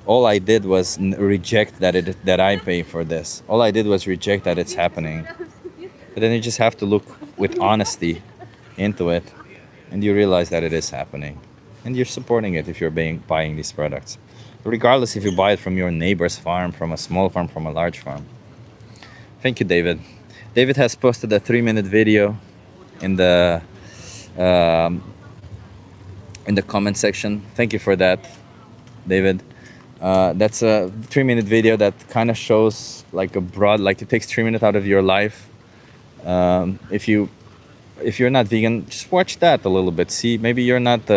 all I did was reject that I pay for this. All I did was reject that it's happening. But then you just have to look with honesty into it, and you realize that it is happening. And you're supporting it if you're buying these products. Regardless if you buy it from your neighbor's farm, from a small farm, from a large farm. Thank you, David. David has posted a 3-minute video in the comment section. Thank you for that, David. That's a 3-minute video that kind of shows like it takes 3 minutes out of your life. If you if you're not vegan, just watch that a little bit. See, maybe you're not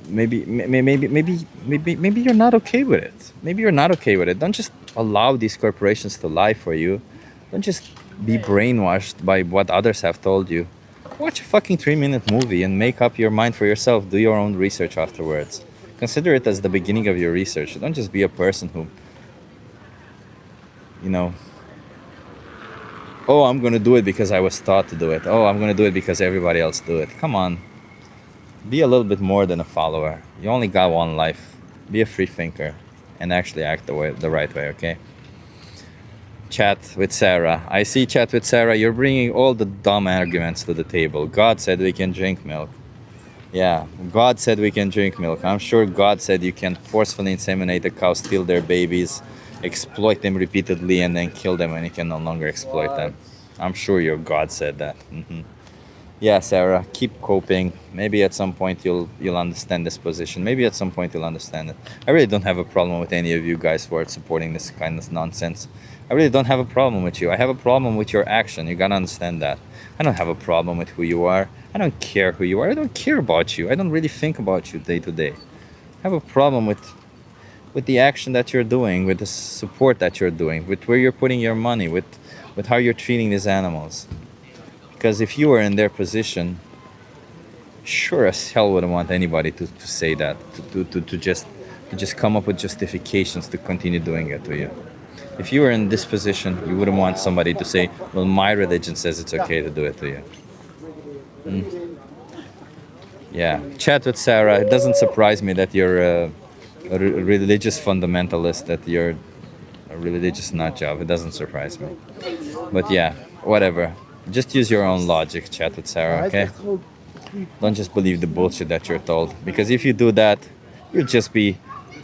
maybe you're not okay with it. Maybe you're not okay with it. Don't just allow these corporations to lie for you. Don't just be brainwashed by what others have told you. Watch a fucking 3-minute movie and make up your mind for yourself. Do your own research afterwards. Consider it as the beginning of your research. Don't just be a person who, you know, oh, I'm gonna do it because I was taught to do it. Oh, I'm gonna do it because everybody else do it. Come on. Be a little bit more than a follower. You only got one life. Be a free thinker and actually act the right way, okay? Chat with Sarah. I see, chat with Sarah. You're bringing all the dumb arguments to the table. God said we can drink milk. Yeah, God said we can drink milk. I'm sure God said you can forcefully inseminate a cow, steal their babies, exploit them repeatedly, and then kill them when you can no longer exploit them. I'm sure your God said that. Yeah, Sarah, keep coping. Maybe at some point you'll understand this position. Maybe at some point you'll understand it. I really don't have a problem with any of you guys who are supporting this kind of nonsense. I really don't have a problem with you. I have a problem with your action. You gotta understand that. I don't have a problem with who you are. I don't care who you are. I don't care about you. I don't really think about you day to day. I have a problem with the action that you're doing, with the support that you're doing, with where you're putting your money, with how you're treating these animals. Because if you were in their position, sure as hell wouldn't want anybody to say that, to just come up with justifications to continue doing it to you. If you were in this position, you wouldn't want somebody to say, well, my religion says it's okay to do it to you. Yeah, chat with Sarah. It doesn't surprise me that you're a religious fundamentalist, that you're a religious nut job. It doesn't surprise me. But yeah, whatever. Just use your own logic, chat with Sarah, okay? Don't just believe the bullshit that you're told. Because if you do that, you'll just be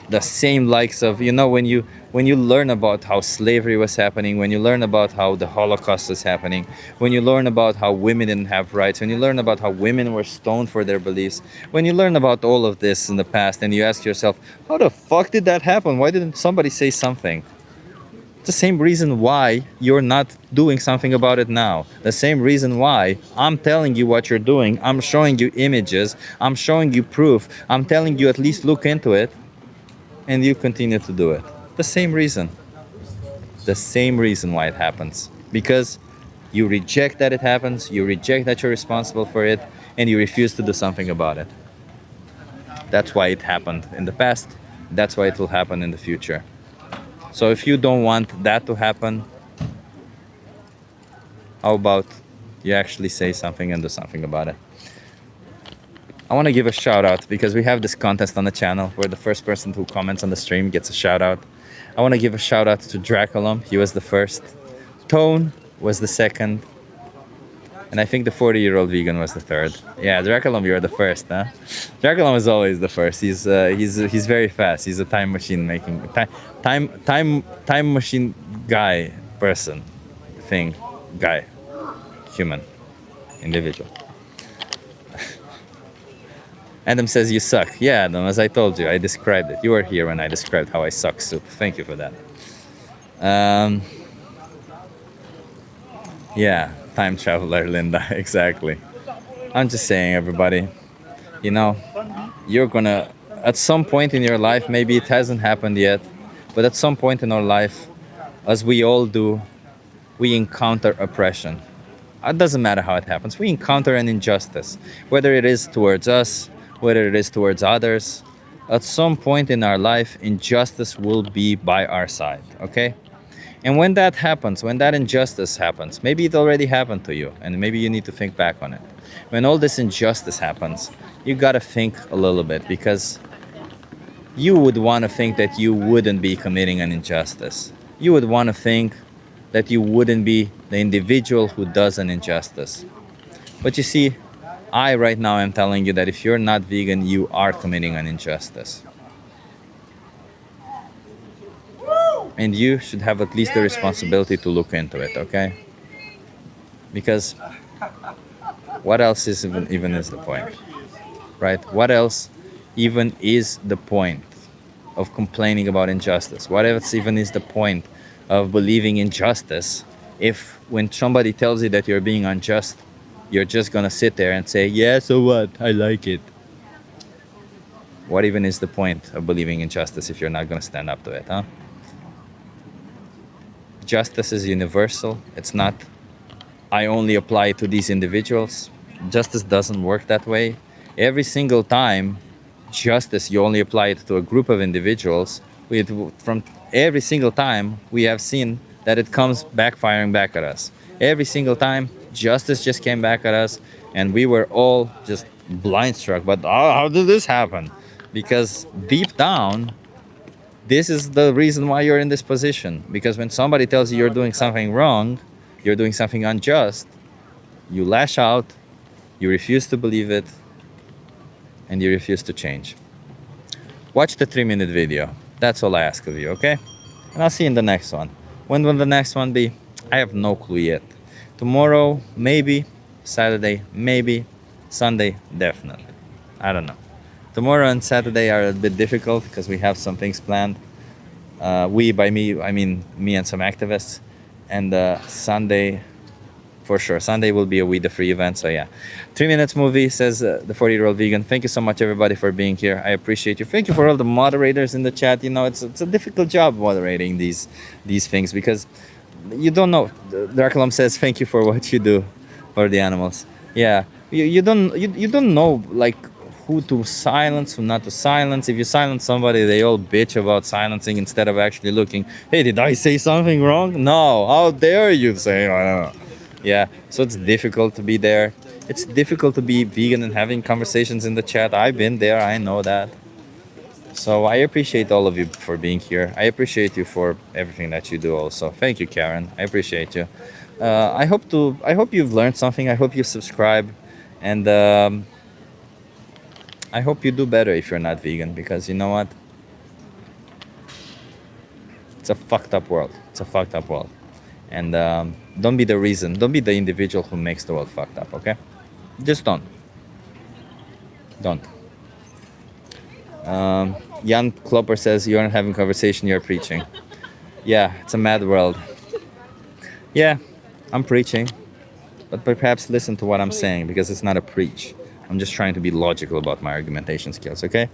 the same likes of, you know, when you learn about how slavery was happening, when you learn about how the Holocaust was happening, when you learn about how women didn't have rights, when you learn about how women were stoned for their beliefs, when you learn about all of this in the past and you ask yourself, how the fuck did that happen? Why didn't somebody say something? It's the same reason why you're not doing something about it now. The same reason why I'm telling you what you're doing. I'm showing you images. I'm showing you proof. I'm telling you at least look into it. And you continue to do it. The same reason. The same reason why it happens. Because you reject that it happens. You reject that you're responsible for it. And you refuse to do something about it. That's why it happened in the past. That's why it will happen in the future. So if you don't want that to happen, how about you actually say something and do something about it? I want to give a shout out because we have this contest on the channel where the first person who comments on the stream gets a shout out. I want to give a shout out to Draculum. He was the first. Tone was the second. And I think the 40-year-old vegan was the third. Yeah, Draculum, you're the first, huh? Draculum is always the first. He's very fast. He's a time machine making time machine guy, person, thing, guy, human, individual. Adam says you suck. Yeah, Adam, as I told you, I described it. You were here when I described how I suck soup. Thank you for that. Yeah, time traveler, Linda. Exactly. I'm just saying, everybody, you know, you're gonna, at some point in your life, maybe it hasn't happened yet, but at some point in our life, as we all do, we encounter oppression. It doesn't matter how it happens. We encounter an injustice, whether it is towards us, whether it is towards others. At some point in our life, injustice will be by our side, okay? And when that happens, when that injustice happens, maybe it already happened to you, and maybe you need to think back on it. When all this injustice happens, you gotta think a little bit, because you would want to think that you wouldn't be committing an injustice. You would want to think that you wouldn't be the individual who does an injustice. But you see, I right now am telling you that if you're not vegan, you are committing an injustice. And you should have at least the responsibility to look into it, okay? Because what else is even is the point, right? What else even is the point of complaining about injustice? What else even is the point of believing in justice If when somebody tells you that you're being unjust, you're just gonna sit there and say, yeah, so what? I like it. What even is the point of believing in justice if you're not gonna stand up to it, huh? Justice is universal. It's not, I only apply it to these individuals. Justice doesn't work that way. Every single time, justice, you only apply it to a group of individuals. From every single time, we have seen that it comes backfiring back at us. Every single time, justice just came back at us, and we were all just blind struck. But how did this happen? Because deep down, this is the reason why you're in this position. Because when somebody tells you you're doing something wrong, you're doing something unjust, you lash out, you refuse to believe it, and you refuse to change. Watch the 3-minute video. That's all I ask of you, okay? And I'll see you in the next one. When will the next one be? I have no clue yet. Tomorrow, maybe. Saturday, maybe. Sunday, definitely. I don't know. Tomorrow and Saturday are a bit difficult because we have some things planned. We, by me, I mean me and some activists. And Sunday, for sure. Sunday will be a We the Free event, so yeah. 3 minutes movie, says the 40-year-old vegan. Thank you so much, everybody, for being here. I appreciate you. Thank you for all the moderators in the chat. You know, it's a difficult job moderating these things because you don't know. Draculum says, thank you for what you do for the animals. Yeah, you don't know, like, who to silence, who not to silence. If you silence somebody, they all bitch about silencing instead of actually looking, hey, did I say something wrong? No, how dare you say, I don't know. Yeah, so it's difficult to be there. It's difficult to be vegan and having conversations in the chat. I've been there, I know that. So I appreciate all of you for being here. I appreciate you for everything that you do also. Thank you, Karen. I appreciate you. I hope you've learned something. I hope you subscribe. And I hope you do better if you're not vegan, because you know what? It's a fucked up world. It's a fucked up world. And don't be the reason. Don't be the individual who makes the world fucked up, okay? Just don't. Don't. Jan Klopper says, you aren't having conversation, you're preaching. Yeah, it's a mad world. Yeah, I'm preaching. But perhaps listen to what I'm saying, because it's not a preach. I'm just trying to be logical about my argumentation skills, okay?